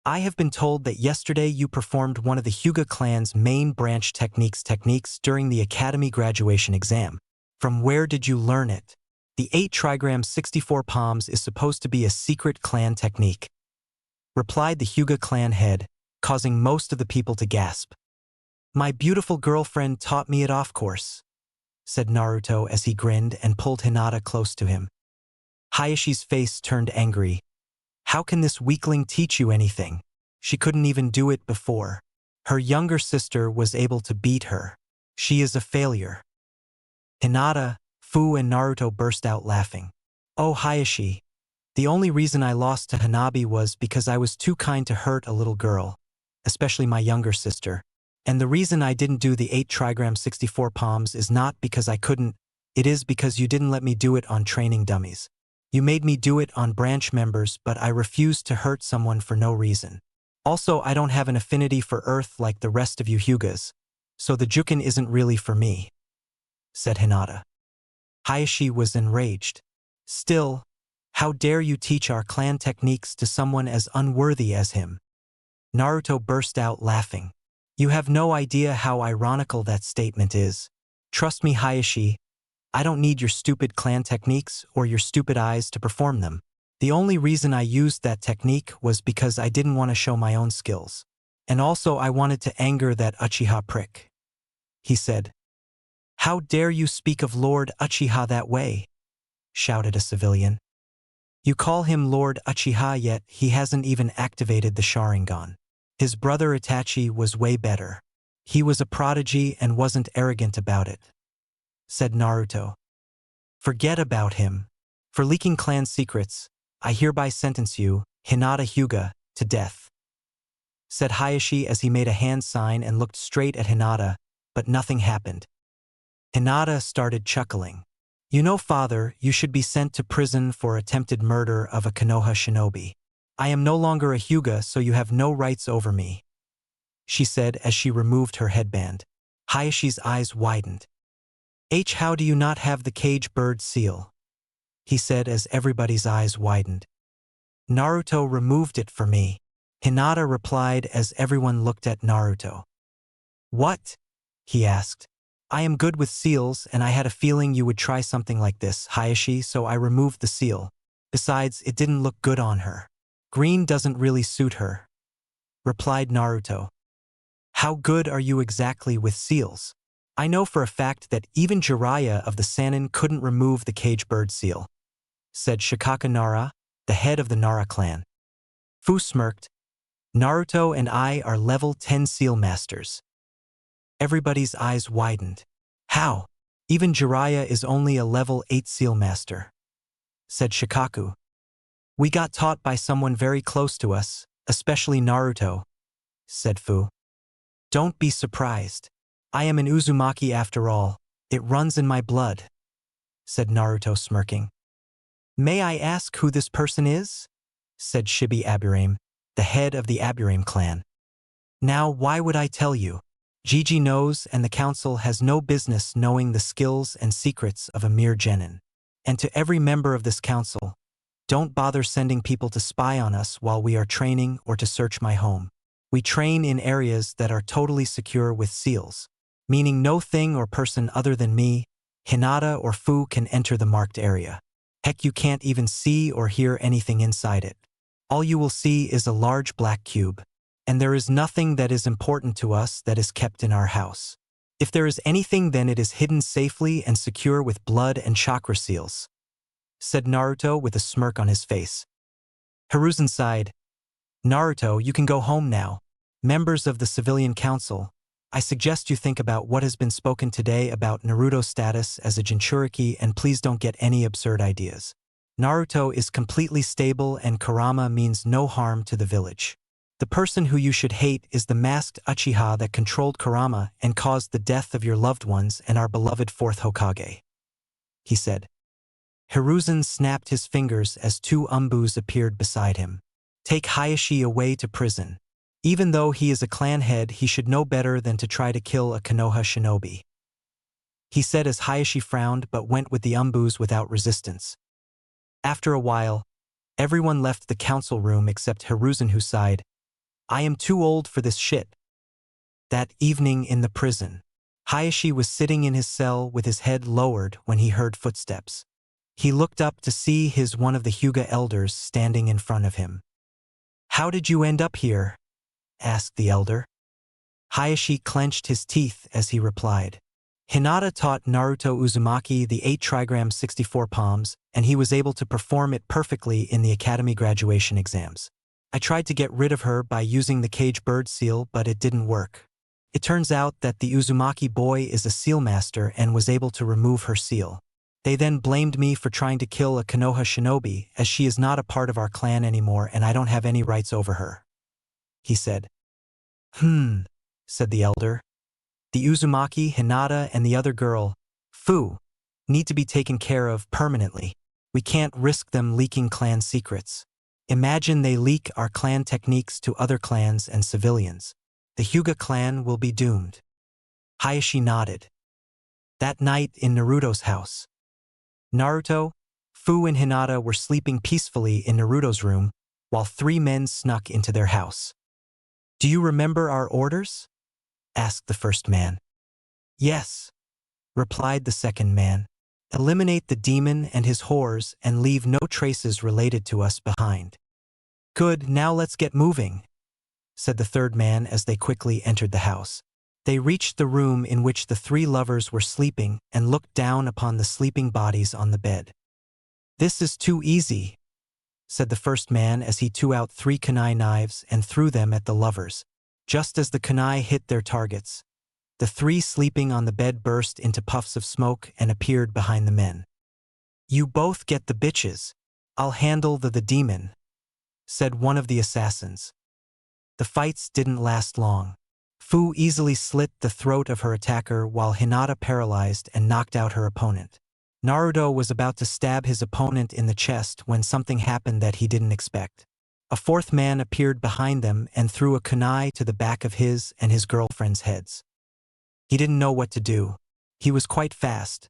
"I have been told that yesterday you performed one of the Hyuga clan's main branch techniques during the academy graduation exam. From where did you learn it? The 8 trigram 64 palms is supposed to be a secret clan technique," replied the Hyuga clan head, causing most of the people to gasp. "My beautiful girlfriend taught me it off course," said Naruto as he grinned and pulled Hinata close to him. Hayashi's face turned angry. "How can this weakling teach you anything? She couldn't even do it before. Her younger sister was able to beat her. She is a failure." Hinata, Fu and Naruto burst out laughing. "Oh Hayashi, the only reason I lost to Hanabi was because I was too kind to hurt a little girl, especially my younger sister. And the reason I didn't do the 8 trigram 64 palms is not because I couldn't, it is because you didn't let me do it on training dummies. You made me do it on branch members, but I refused to hurt someone for no reason. Also, I don't have an affinity for Earth like the rest of you Hyugas, so the Jukin isn't really for me," said Hinata. Hayashi was enraged. "Still, how dare you teach our clan techniques to someone as unworthy as him?" Naruto burst out laughing. "You have no idea how ironical that statement is. Trust me, Hayashi, I don't need your stupid clan techniques or your stupid eyes to perform them. The only reason I used that technique was because I didn't want to show my own skills. And also I wanted to anger that Uchiha prick. He said. How dare you speak of Lord Uchiha that way? Shouted a civilian. You call him Lord Uchiha, yet he hasn't even activated the Sharingan. His brother Itachi was way better. He was a prodigy and wasn't arrogant about it, said Naruto. Forget about him. For leaking clan secrets, I hereby sentence you, Hinata Hyuga, to death, said Hayashi as he made a hand sign and looked straight at Hinata, but nothing happened. Hinata started chuckling. You know, father, you should be sent to prison for attempted murder of a Konoha shinobi. I am no longer a Hyuga, so you have no rights over me, she said as she removed her headband. Hayashi's eyes widened. How do you not have the cage bird seal? He said as everybody's eyes widened. Naruto removed it for me, Hinata replied as everyone looked at Naruto. What? He asked. I am good with seals and I had a feeling you would try something like this, Hayashi, so I removed the seal. Besides, it didn't look good on her. Green doesn't really suit her, replied Naruto. How good are you exactly with seals? I know for a fact that even Jiraiya of the Sannin couldn't remove the cage bird seal, said Shikaka Nara, the head of the Nara clan. Fu smirked. Naruto and I are level 10 seal masters. Everybody's eyes widened. How? Even Jiraiya is only a level 8 seal master, said Shikaku. We got taught by someone very close to us, especially Naruto, said Fu. Don't be surprised. I am an Uzumaki after all. It runs in my blood, said Naruto smirking. May I ask who this person is? Said Shibi Aburame, the head of the Aburame clan. Now why would I tell you? Gigi knows and the council has no business knowing the skills and secrets of a mere genin. And to every member of this council, don't bother sending people to spy on us while we are training or to search my home. We train in areas that are totally secure with seals, meaning no thing or person other than me, Hinata or Fu can enter the marked area. Heck, you can't even see or hear anything inside it. All you will see is a large black cube. And there is nothing that is important to us that is kept in our house. If there is anything, then it is hidden safely and secure with blood and chakra seals, said Naruto with a smirk on his face. Hiruzen sighed. Naruto, you can go home now. Members of the civilian council, I suggest you think about what has been spoken today about Naruto's status as a Jinchuriki and please don't get any absurd ideas. Naruto is completely stable and Kurama means no harm to the village. The person who you should hate is the masked Uchiha that controlled Kurama and caused the death of your loved ones and our beloved fourth Hokage, he said. Hiruzen snapped his fingers as two umbus appeared beside him. Take Hayashi away to prison. Even though he is a clan head, he should know better than to try to kill a Konoha shinobi, he said as Hayashi frowned but went with the umbus without resistance. After a while, everyone left the council room except Hiruzen, who sighed. I am too old for this shit. That evening in the prison, Hayashi was sitting in his cell with his head lowered when he heard footsteps. He looked up to see one of the Hyuga elders standing in front of him. How did you end up here? Asked the elder. Hayashi clenched his teeth as he replied. Hinata taught Naruto Uzumaki the 8 trigram 64 palms, and he was able to perform it perfectly in the academy graduation exams. I tried to get rid of her by using the cage bird seal, but it didn't work. It turns out that the Uzumaki boy is a seal master and was able to remove her seal. They then blamed me for trying to kill a Konoha shinobi, as she is not a part of our clan anymore and I don't have any rights over her, he said. Said the elder. The Uzumaki, Hinata, and the other girl, Fu, need to be taken care of permanently. We can't risk them leaking clan secrets. Imagine they leak our clan techniques to other clans and civilians. The Hyuga clan will be doomed. Hayashi nodded. That night in Naruto's house, Naruto, Fu, and Hinata were sleeping peacefully in Naruto's room while 3 men snuck into their house. Do you remember our orders? Asked the first man. Yes, replied the second man. Eliminate the demon and his whores and leave no traces related to us behind. Good, now let's get moving, said the third man as they quickly entered the house. They reached the room in which the three lovers were sleeping and looked down upon the sleeping bodies on the bed. This is too easy, said the first man as he took out 3 kunai knives and threw them at the lovers. Just as the kunai hit their targets, the 3 sleeping on the bed burst into puffs of smoke and appeared behind the men. You both get the bitches. I'll handle the demon, said one of the assassins. The fights didn't last long. Fu easily slit the throat of her attacker while Hinata paralyzed and knocked out her opponent. Naruto was about to stab his opponent in the chest when something happened that he didn't expect. A fourth man appeared behind them and threw a kunai to the back of his and his girlfriend's heads. He didn't know what to do. He was quite fast,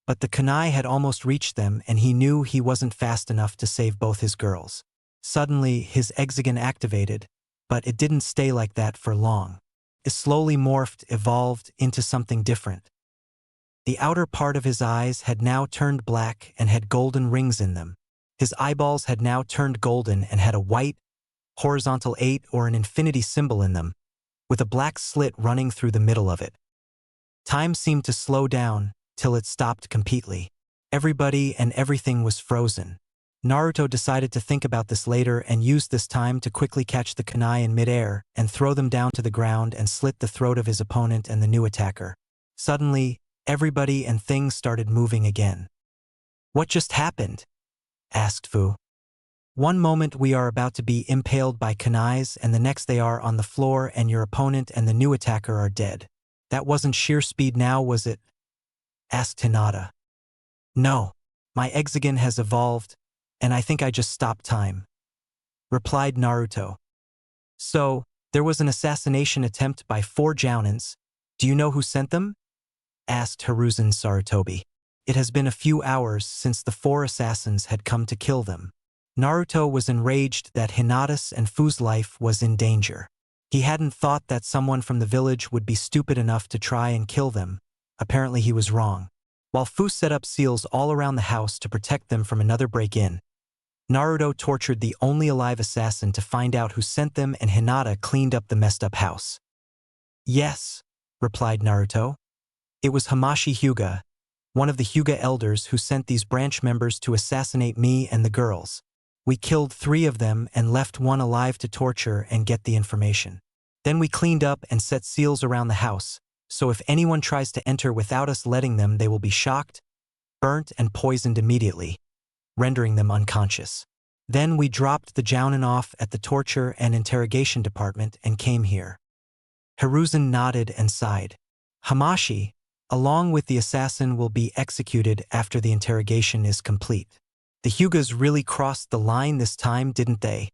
but the kunai had almost reached them and he knew he wasn't fast enough to save both his girls. Suddenly, his hexagon activated, but it didn't stay like that for long. It slowly evolved into something different. The outer part of his eyes had now turned black and had golden rings in them. His eyeballs had now turned golden and had a white, horizontal 8 or an infinity symbol in them, with a black slit running through the middle of it. Time seemed to slow down till it stopped completely. Everybody and everything was frozen. Naruto decided to think about this later and used this time to quickly catch the kunai in midair and throw them down to the ground and slit the throat of his opponent and the new attacker. Suddenly, everybody and things started moving again. What just happened? Asked Fu. One moment we are about to be impaled by kunais and the next they are on the floor and your opponent and the new attacker are dead. That wasn't sheer speed now, was it? Asked Hinata. No, my hexagon has evolved, and I think I just stopped time, replied Naruto. So, there was an assassination attempt by 4 jounins. Do you know who sent them? Asked Hiruzen Sarutobi. It has been a few hours since the 4 assassins had come to kill them. Naruto was enraged that Hinata's and Fu's life was in danger. He hadn't thought that someone from the village would be stupid enough to try and kill them. Apparently he was wrong. While Fu set up seals all around the house to protect them from another break-in, Naruto tortured the only alive assassin to find out who sent them and Hinata cleaned up the messed-up house. Yes, replied Naruto. It was Hamashi Hyuga, one of the Hyuga elders who sent these branch members to assassinate me and the girls. We killed 3 of them and left 1 alive to torture and get the information. Then we cleaned up and set seals around the house, so if anyone tries to enter without us letting them, they will be shocked, burnt, and poisoned immediately, rendering them unconscious. Then we dropped the jounin off at the torture and interrogation department and came here. Hiruzen nodded and sighed. Hamashi, along with the assassin, will be executed after the interrogation is complete. The Hyugas really crossed the line this time, didn't they?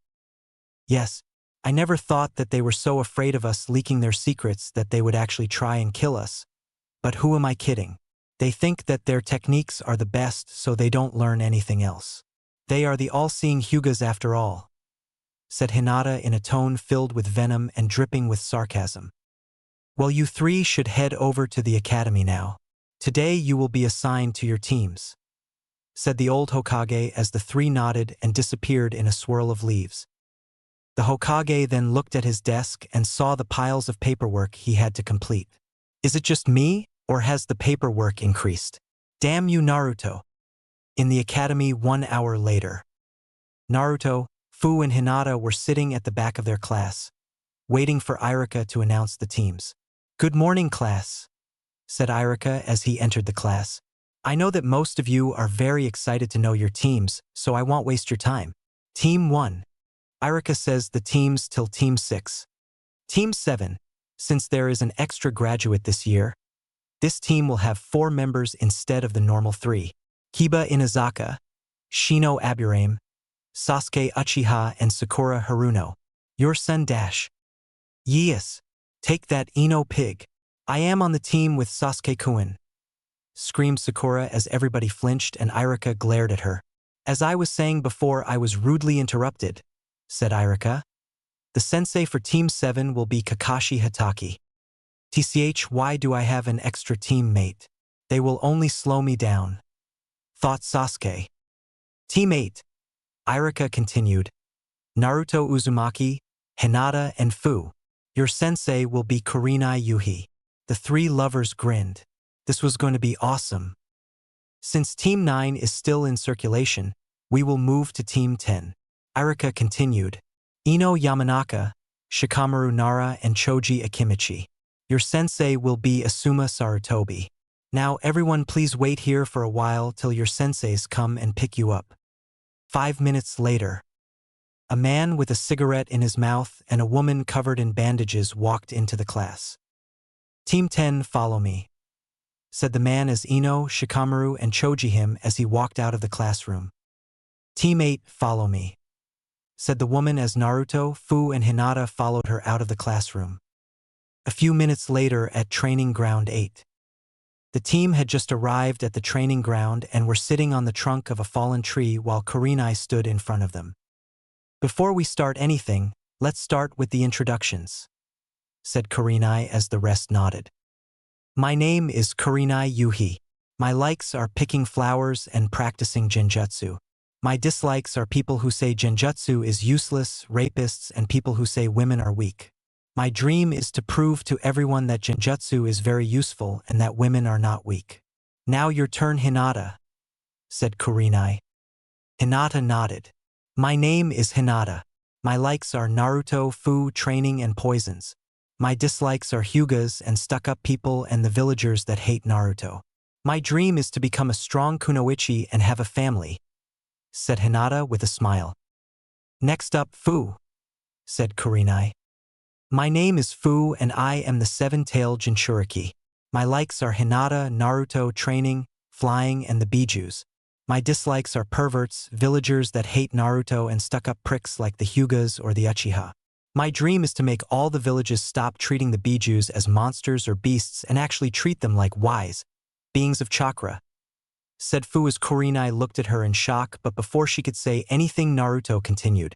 Yes, I never thought that they were so afraid of us leaking their secrets that they would actually try and kill us. But who am I kidding? They think that their techniques are the best, so they don't learn anything else. They are the all-seeing Hyugas after all, said Hinata in a tone filled with venom and dripping with sarcasm. Well, you 3 should head over to the academy now. Today you will be assigned to your teams, said the old Hokage as the 3 nodded and disappeared in a swirl of leaves. The Hokage then looked at his desk and saw the piles of paperwork he had to complete. Is it just me, or has the paperwork increased? Damn you, Naruto. In the academy 1 hour later, Naruto, Fu and Hinata were sitting at the back of their class, waiting for Irika to announce the teams. Good morning, class, said Irika as he entered the class. I know that most of you are very excited to know your teams, so I won't waste your time. Team 1. Irika says the teams till Team 6. Team 7. Since there is an extra graduate this year, this team will have 4 members instead of the normal 3. Kiba Inazaka, Shino Aburame, Sasuke Uchiha, and Sakura Haruno. Your son Dash. Yes, take that Ino pig. I am on the team with Sasuke Kuin, screamed Sakura as everybody flinched and Irika glared at her. As I was saying before, I was rudely interrupted, said Irika. The sensei for Team 7 will be Kakashi Hatake. TCH, why do I have an extra teammate? They will only slow me down, thought Sasuke. Team 8. Irika continued. Naruto Uzumaki, Hinata, and Fu. Your sensei will be Kurenai Yuhi. The three lovers grinned. This was going to be awesome. Since Team 9 is still in circulation, we will move to Team 10. Irika continued. Ino Yamanaka, Shikamaru Nara, and Choji Akimichi. Your sensei will be Asuma Sarutobi. Now everyone please wait here for a while till your senseis come and pick you up. 5 minutes later. A man with a cigarette in his mouth and a woman covered in bandages walked into the class. Team 10, follow me, said the man as Ino, Shikamaru, and Choji him as he walked out of the classroom. Team 8, follow me, said the woman as Naruto, Fu, and Hinata followed her out of the classroom. A few minutes later at Training Ground 8. The team had just arrived at the training ground and were sitting on the trunk of a fallen tree while Kurenai stood in front of them. Before we start anything, let's start with the introductions, said Kurenai as the rest nodded. My name is Kurenai Yuhi. My likes are picking flowers and practicing genjutsu. My dislikes are people who say genjutsu is useless, rapists, and people who say women are weak. My dream is to prove to everyone that genjutsu is very useful and that women are not weak. Now your turn, Hinata, said Kurenai. Hinata nodded. My name is Hinata. My likes are Naruto, Fu, training, and poisons. My dislikes are Hyugas and stuck-up people and the villagers that hate Naruto. My dream is to become a strong kunoichi and have a family, said Hinata with a smile. Next up, Fu, said Kurenai. My name is Fu and I am the seven-tailed Jinchuriki. My likes are Hinata, Naruto, training, flying, and the Bijus. My dislikes are perverts, villagers that hate Naruto, and stuck-up pricks like the Hyugas or the Uchiha. My dream is to make all the villages stop treating the Bijus as monsters or beasts and actually treat them like wise beings of chakra, said Fu as Kurenai looked at her in shock, but before she could say anything Naruto continued.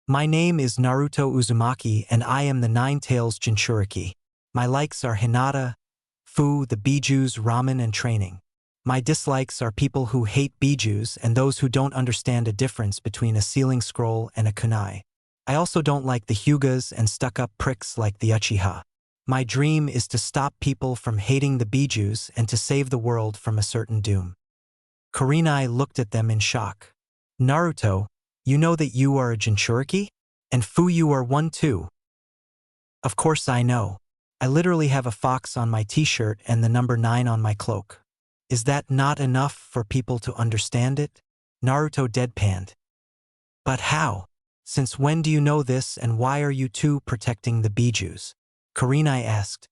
My name is Naruto Uzumaki and I am the nine-tails Jinchuriki. My likes are Hinata, Fu, the Bijus, ramen, and training. My dislikes are people who hate Bijus and those who don't understand a difference between a sealing scroll and a kunai. I also don't like the Hyugas and stuck-up pricks like the Uchiha. My dream is to stop people from hating the Bijus and to save the world from a certain doom. Kurenai looked at them in shock. Naruto, you know that you are a Jinchuriki? And Fu, you are one too. Of course I know. I literally have a fox on my t-shirt and the number 9 on my cloak. Is that not enough for people to understand it? Naruto deadpanned. But how? Since when do you know this and why are you two protecting the Bijus? Kurenai asked.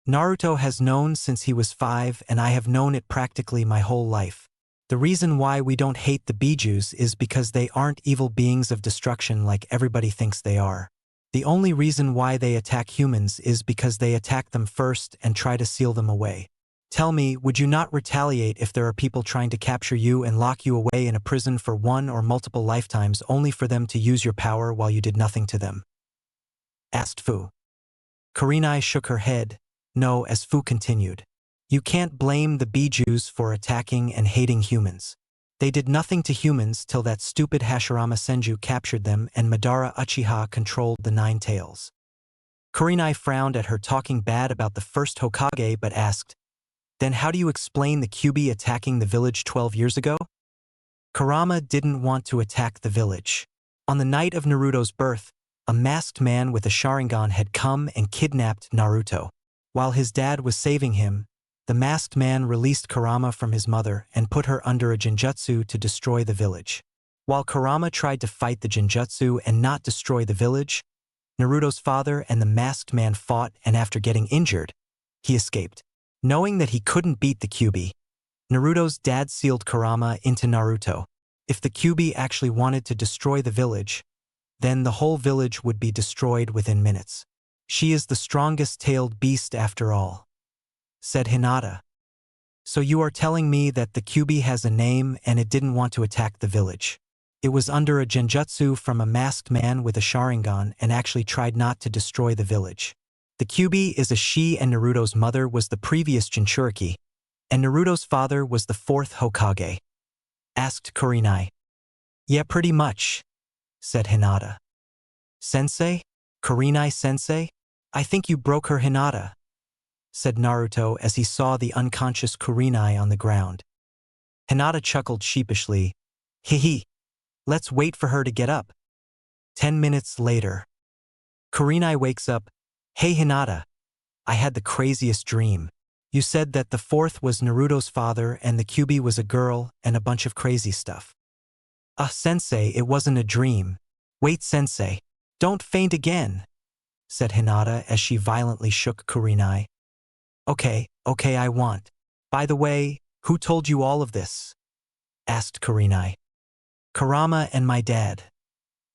Naruto has known since he was 5 and I have known it practically my whole life. The reason why we don't hate the Bijus is because they aren't evil beings of destruction like everybody thinks they are. The only reason why they attack humans is because they attack them first and try to seal them away. Tell me, would you not retaliate if there are people trying to capture you and lock you away in a prison for one or multiple lifetimes only for them to use your power while you did nothing to them? Asked Fu. Kurenai shook her head. No, as Fu continued. You can't blame the Bijus for attacking and hating humans. They did nothing to humans till that stupid Hashirama Senju captured them and Madara Uchiha controlled the Nine Tails. Kurenai frowned at her talking bad about the first Hokage but asked, then how do you explain the Kyuubi attacking the village 12 years ago? Kurama didn't want to attack the village. On the night of Naruto's birth, a masked man with a Sharingan had come and kidnapped Naruto. While his dad was saving him, the masked man released Kurama from his mother and put her under a genjutsu to destroy the village. While Kurama tried to fight the genjutsu and not destroy the village, Naruto's father and the masked man fought, and after getting injured, he escaped. Knowing that he couldn't beat the Kyuubi, Naruto's dad sealed Kurama into Naruto. If the Kyuubi actually wanted to destroy the village, then the whole village would be destroyed within minutes. She is the strongest tailed beast after all, said Hinata. So you are telling me that the Kyuubi has a name and it didn't want to attack the village. It was under a genjutsu from a masked man with a Sharingan and actually tried not to destroy the village. The Kyuubi is a she and Naruto's mother was the previous Jinchuriki, And Naruto's father was the fourth Hokage? Asked Kurenai. Yeah, pretty much, said Hinata. Sensei? Kurenai-sensei? I think you broke her, Hinata, said Naruto as he saw the unconscious Kurenai on the ground. Hinata chuckled sheepishly. Hee. Let's wait for her to get up. 10 minutes later. Kurenai wakes up. Hey Hinata, I had the craziest dream. You said that the fourth was Naruto's father and the Kyuubi was a girl and a bunch of crazy stuff. Sensei, it wasn't a dream. Wait, Sensei. Don't faint again, said Hinata as she violently shook Kurenai. Okay, I won't. By the way, who told you all of this? Asked Kurenai. Kurama and my dad,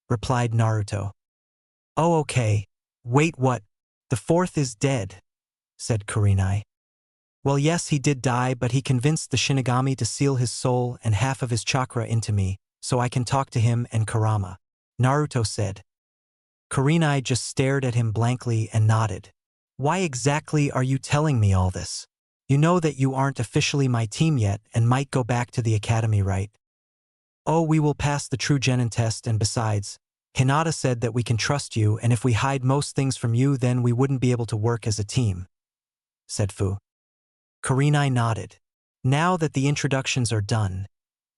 replied Naruto. Oh, okay. Wait, what? The fourth is dead, said Kurenai. Well, yes, he did die, but he convinced the Shinigami to seal his soul and half of his chakra into me, so I can talk to him and Kurama, Naruto said. Kurenai just stared at him blankly and nodded. Why exactly are you telling me all this? You know that you aren't officially my team yet and might go back to the academy, right? Oh, we will pass the true Genin test, and besides, Hinata said that we can trust you, and if we hide most things from you then we wouldn't be able to work as a team, said Fu. Kurenai nodded. Now that the introductions are done,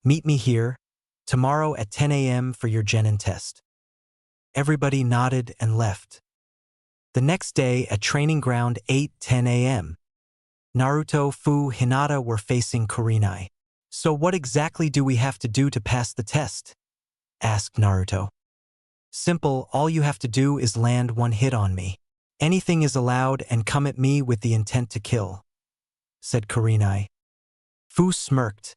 meet me here, tomorrow at 10 a.m. for your Genin test. Everybody nodded and left. The next day at training ground 8:10 a.m. Naruto, Fu, Hinata were facing Kurenai. So what exactly do we have to do to pass the test? Asked Naruto. Simple, all you have to do is land one hit on me. Anything is allowed and come at me with the intent to kill, said Kurenai. Fu smirked.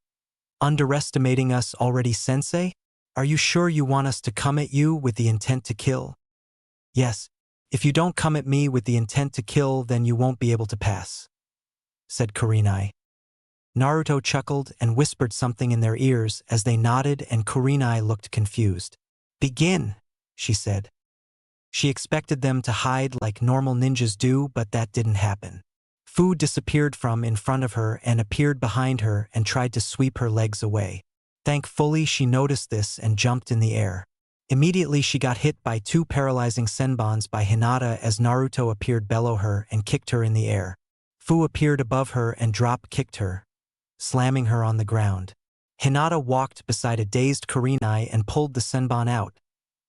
Underestimating us already, Sensei? Are you sure you want us to come at you with the intent to kill? Yes, if you don't come at me with the intent to kill then you won't be able to pass, said Kurenai. Naruto chuckled and whispered something in their ears as they nodded and Kurenai looked confused. Begin, she said. She expected them to hide like normal ninjas do, but that didn't happen. Fu disappeared from in front of her and appeared behind her and tried to sweep her legs away. Thankfully, she noticed this and jumped in the air. Immediately, she got hit by two paralyzing senbons by Hinata as Naruto appeared below her and kicked her in the air. Fu appeared above her and drop-kicked her, slamming her on the ground. Hinata walked beside a dazed Kurenai and pulled the senbon out,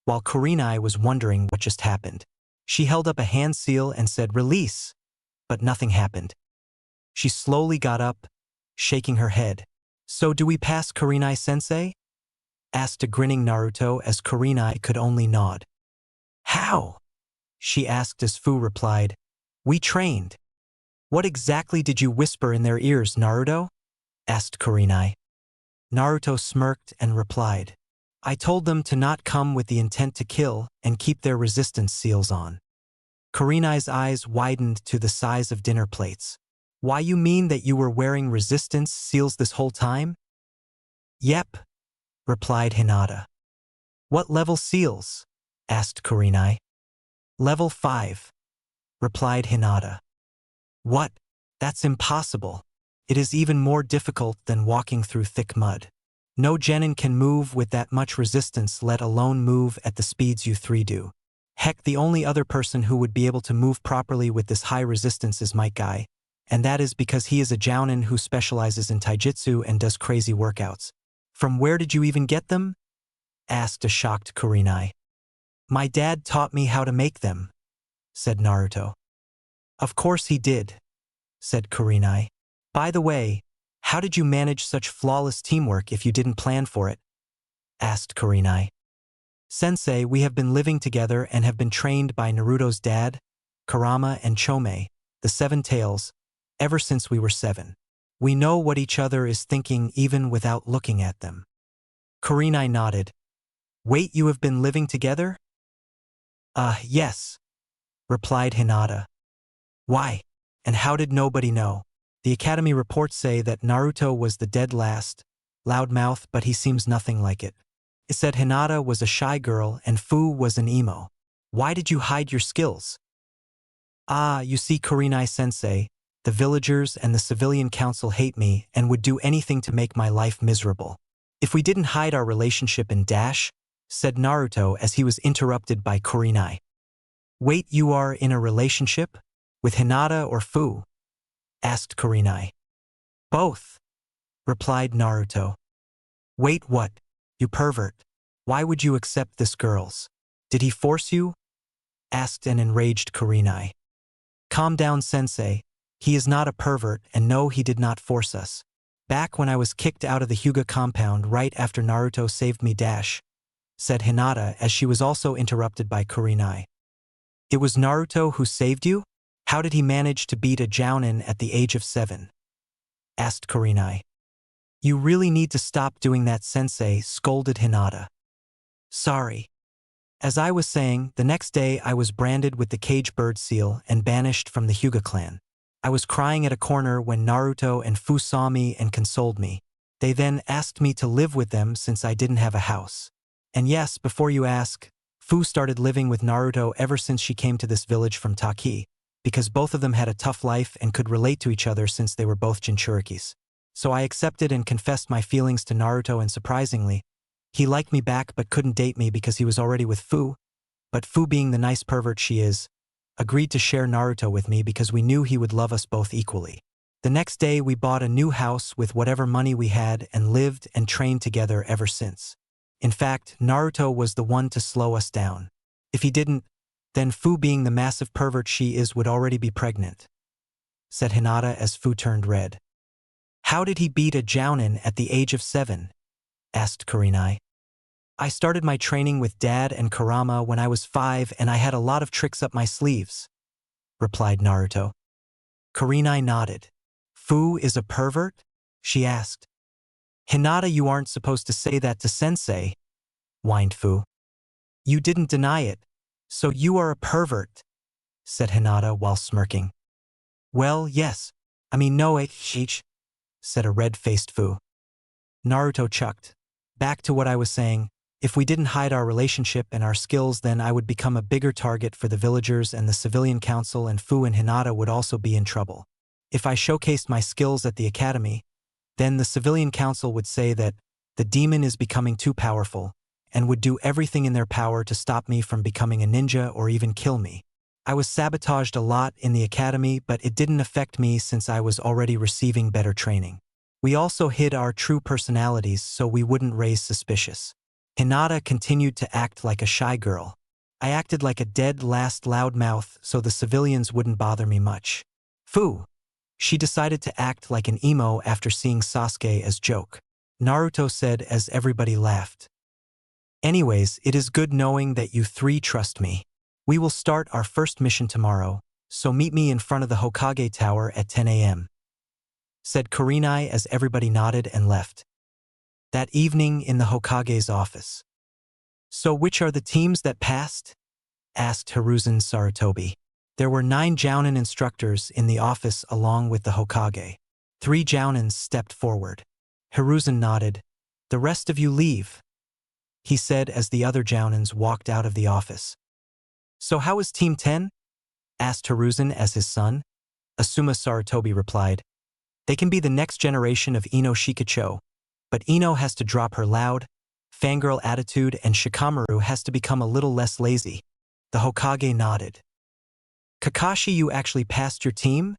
while Kurenai was wondering what just happened. She held up a hand seal and said, "Release," but nothing happened. She slowly got up, shaking her head. So do we pass, Kurenai-sensei? Asked a grinning Naruto as Kurenai could only nod. How? She asked as Fu replied, We trained. What exactly did you whisper in their ears, Naruto? Asked Kurenai. Naruto smirked and replied, I told them to not come with the intent to kill and keep their resistance seals on. Kurenai's eyes widened to the size of dinner plates. Why, you mean that you were wearing resistance seals this whole time? Yep, replied Hinata. What level seals? Asked Kurenai. Level 5, replied Hinata. What? That's impossible. It is even more difficult than walking through thick mud. No genin can move with that much resistance, let alone move at the speeds you three do. Heck, the only other person who would be able to move properly with this high resistance is my guy, and that is because he is a jounin who specializes in taijutsu and does crazy workouts. From where did you even get them? Asked a shocked Kurenai. My dad taught me how to make them, said Naruto. Of course he did, said Kurenai. By the way, how did you manage such flawless teamwork if you didn't plan for it? Asked Kurenai. Sensei, we have been living together and have been trained by Naruto's dad, Kurama and Chome, the Seven Tails, ever since we were 7. We know what each other is thinking even without looking at them. Kurenai nodded. Wait, you have been living together? Yes, replied Hinata. Why? And how did nobody know? The academy reports say that Naruto was the dead last, loudmouth, but he seems nothing like it. It said Hinata was a shy girl and Fu was an emo. Why did you hide your skills? You see, Kurenai-sensei, The villagers and the civilian council hate me and would do anything to make my life miserable. If we didn't hide our relationship in dash, said Naruto as he was interrupted by Kurenai. Wait, you are in a relationship? With Hinata or Fu? Asked Kurenai. Both, replied Naruto. Wait, what? You pervert. Why would you accept this girl's? Did he force you? Asked an enraged Kurenai. Calm down, sensei. He is not a pervert, and no, he did not force us. Back when I was kicked out of the Hyuga compound right after Naruto saved me dash, said Hinata as she was also interrupted by Kurenai. It was Naruto who saved you? How did he manage to beat a jounin at the age of 7? Asked Kurenai. You really need to stop doing that, sensei, scolded Hinata. Sorry. As I was saying, the next day I was branded with the cage bird seal and banished from the Hyuga clan. I was crying at a corner when Naruto and Fu saw me and consoled me. They then asked me to live with them since I didn't have a house. And yes, before you ask, Fu started living with Naruto ever since she came to this village from Taki, because both of them had a tough life and could relate to each other since they were both Jinchurikis. So I accepted and confessed my feelings to Naruto, and surprisingly, he liked me back but couldn't date me because he was already with Fu. But Fu, being the nice pervert she is, agreed to share Naruto with me because we knew he would love us both equally. The next day we bought a new house with whatever money we had and lived and trained together ever since. In fact, Naruto was the one to slow us down. If he didn't, then Fu, being the massive pervert she is, would already be pregnant, said Hinata as Fu turned red. How did he beat a jounin at the age of 7? Asked Kurenai. I started my training with Dad and Kurama when I was 5 and I had a lot of tricks up my sleeves, replied Naruto. Kurenai nodded. Fu is a pervert? She asked. Hinata, you aren't supposed to say that to sensei, whined Fu. You didn't deny it, so you are a pervert, said Hinata while smirking. Well, yes. I mean, no, said a red-faced Fu. Naruto chucked. Back to what I was saying. If we didn't hide our relationship and our skills, then I would become a bigger target for the villagers and the civilian council, and Fu and Hinata would also be in trouble. If I showcased my skills at the academy, then the civilian council would say that the demon is becoming too powerful and would do everything in their power to stop me from becoming a ninja or even kill me. I was sabotaged a lot in the academy, but it didn't affect me since I was already receiving better training. We also hid our true personalities so we wouldn't raise suspicion. Hinata continued to act like a shy girl. I acted like a dead last loudmouth so the civilians wouldn't bother me much. Fu. She decided to act like an emo after seeing Sasuke as joke, Naruto said as everybody laughed. Anyways, it is good knowing that you three trust me. We will start our first mission tomorrow, so meet me in front of the Hokage Tower at 10 a.m. said Kurenai as everybody nodded and left. That evening in the Hokage's office. So which are the teams that passed? Asked Hiruzen Sarutobi. There were 9 jounin instructors in the office along with the Hokage. 3 jounins stepped forward. Hiruzen nodded. The rest of you leave, he said as the other jounins walked out of the office. So how is Team 10? Asked Hiruzen as his son. Asuma Sarutobi replied. They can be the next generation of Ino Shikacho, but Ino has to drop her loud, fangirl attitude and Shikamaru has to become a little less lazy. The Hokage nodded. Kakashi, you actually passed your team?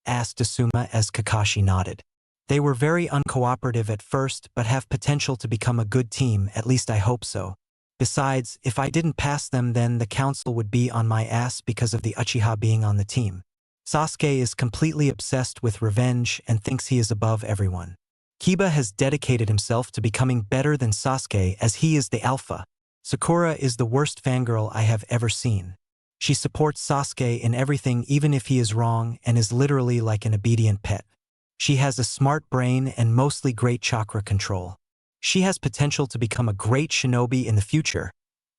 Asked Asuma as Kakashi nodded. They were very uncooperative at first but have potential to become a good team, at least I hope so. Besides, if I didn't pass them then the council would be on my ass because of the Uchiha being on the team. Sasuke is completely obsessed with revenge and thinks he is above everyone. Kiba has dedicated himself to becoming better than Sasuke as he is the alpha. Sakura is the worst fangirl I have ever seen. She supports Sasuke in everything even if he is wrong and is literally like an obedient pet. She has a smart brain and mostly great chakra control. She has potential to become a great shinobi in the future,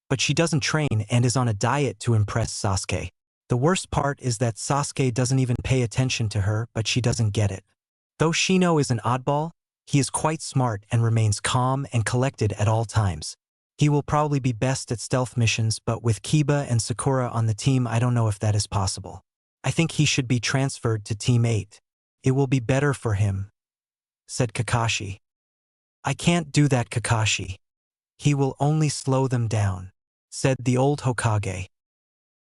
but she doesn't train and is on a diet to impress Sasuke. The worst part is that Sasuke doesn't even pay attention to her, but she doesn't get it. Though Shino is an oddball, he is quite smart and remains calm and collected at all times. He will probably be best at stealth missions, but with Kiba and Sakura on the team I don't know if that is possible. I think he should be transferred to Team 8. It will be better for him, said Kakashi. I can't do that, Kakashi. He will only slow them down, said the old Hokage.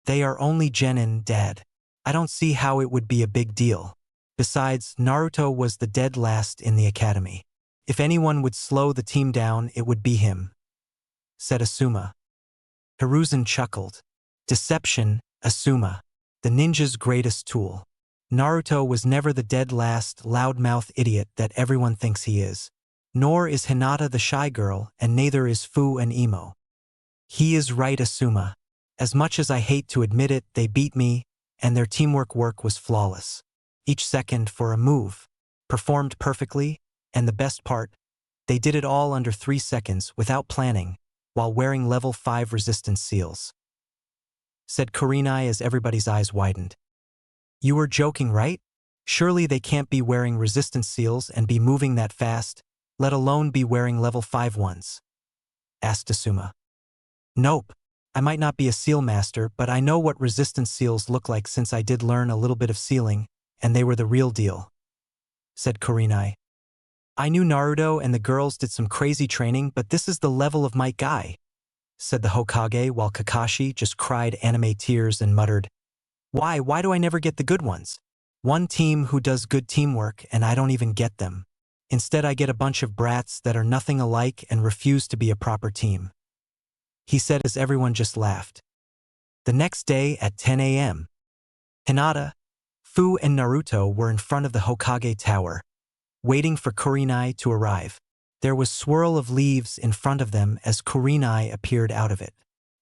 They are only genin, Dad. I don't see how it would be a big deal. Besides, Naruto was the dead last in the academy. If anyone would slow the team down, it would be him, said Asuma. Hiruzen chuckled. Deception, Asuma. The ninja's greatest tool. Naruto was never the dead last, loudmouth idiot that everyone thinks he is. Nor is Hinata the shy girl, and neither is Fu and Emo. He is right, Asuma. As much as I hate to admit it, they beat me, and their teamwork work was flawless. Each second for a move, performed perfectly, and the best part, they did it all under 3 seconds without planning, while wearing level 5 resistance seals, said Kurenai as everybody's eyes widened. You were joking, right? Surely they can't be wearing resistance seals and be moving that fast, let alone be wearing level 5 ones, asked Asuma. Nope. I might not be a seal master, but I know what resistance seals look like since I did learn a little bit of sealing, and they were the real deal, said Kurenai. I knew Naruto and the girls did some crazy training, but this is the level of my guy, said the Hokage while Kakashi just cried anime tears and muttered, Why do I never get the good ones? One team who does good teamwork and I don't even get them. Instead I get a bunch of brats that are nothing alike and refuse to be a proper team, he said as everyone just laughed. The next day at 10 a.m., Hinata, Fu and Naruto were in front of the Hokage Tower, waiting for Kurenai to arrive. There was swirl of leaves in front of them as Kurenai appeared out of it.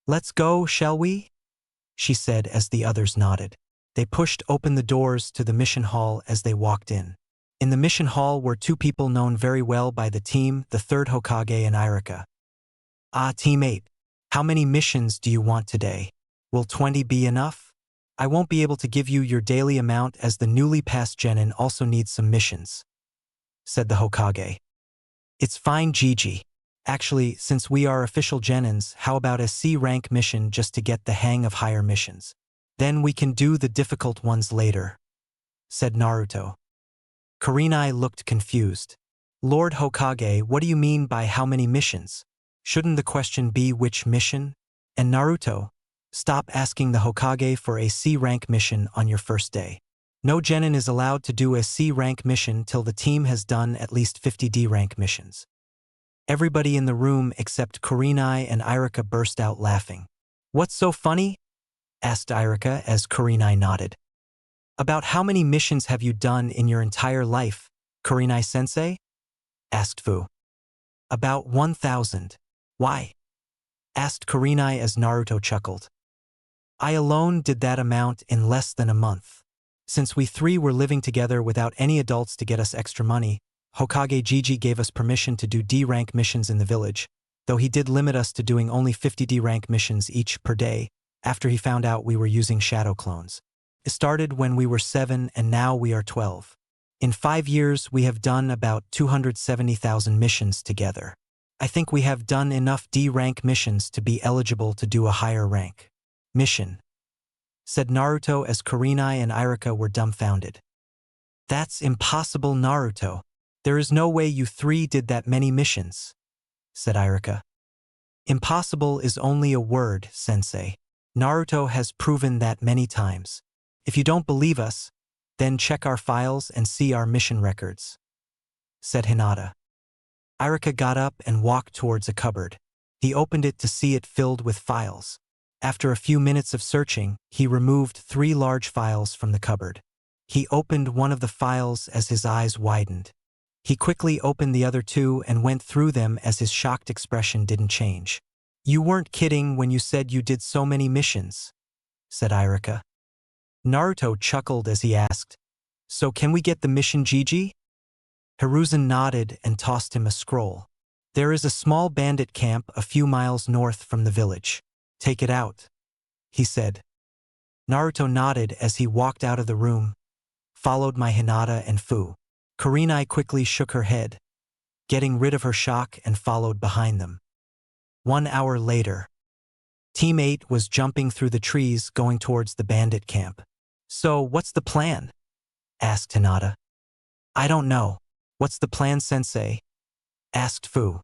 Let's go, shall we? She said as the others nodded. They pushed open the doors to the mission hall as they walked in. In the mission hall were 2 people known very well by the team, the 3rd Hokage and Irika. Team 8. How many missions do you want today? Will 20 be enough? I won't be able to give you your daily amount as the newly passed genin also needs some missions, said the Hokage. It's fine, Gigi. Actually, since we are official genins, how about a C rank mission just to get the hang of higher missions? Then we can do the difficult ones later, said Naruto. Kurenai looked confused. Lord Hokage, what do you mean by how many missions? Shouldn't the question be which mission? And Naruto, stop asking the Hokage for a C rank mission on your first day. No genin is allowed to do a C rank mission till the team has done at least 50 D rank missions. Everybody in the room except Kurenai and Irika burst out laughing. What's so funny? Asked Irika as Kurenai nodded. About how many missions have you done in your entire life, Kurenai-sensei? Asked Fu. About 1,000. Why? Asked Kurenai as Naruto chuckled. I alone did that amount in less than a month. Since we 3 were living together without any adults to get us extra money, Hokage Gigi gave us permission to do D-rank missions in the village, though he did limit us to doing only 50 D-rank missions each per day after he found out we were using shadow clones. It started when we were 7 and now we are 12. In 5 years we have done about 270,000 missions together. I think we have done enough D-rank missions to be eligible to do a higher rank mission, said Naruto as Kurenai and Irika were dumbfounded. That's impossible, Naruto. There is no way you 3 did that many missions, said Irika. Impossible is only a word, sensei. Naruto has proven that many times. If you don't believe us, then check our files and see our mission records, said Hinata. Irika got up and walked towards a cupboard. He opened it to see it filled with files. After a few minutes of searching, he removed 3 large files from the cupboard. He opened one of the files as his eyes widened. He quickly opened the other 2 and went through them as his shocked expression didn't change. You weren't kidding when you said you did so many missions, said Irika. Naruto chuckled as he asked, So can we get the mission, Gigi? Hiruzen nodded and tossed him a scroll. There is a small bandit camp a few miles north from the village. Take it out, he said. Naruto nodded as he walked out of the room, followed by Hinata and Fu. Kurenai quickly shook her head, getting rid of her shock, and followed behind them. 1 hour later, Team 8 was jumping through the trees going towards the bandit camp. So, what's the plan? Asked Hinata. I don't know. What's the plan, sensei? Asked Fu.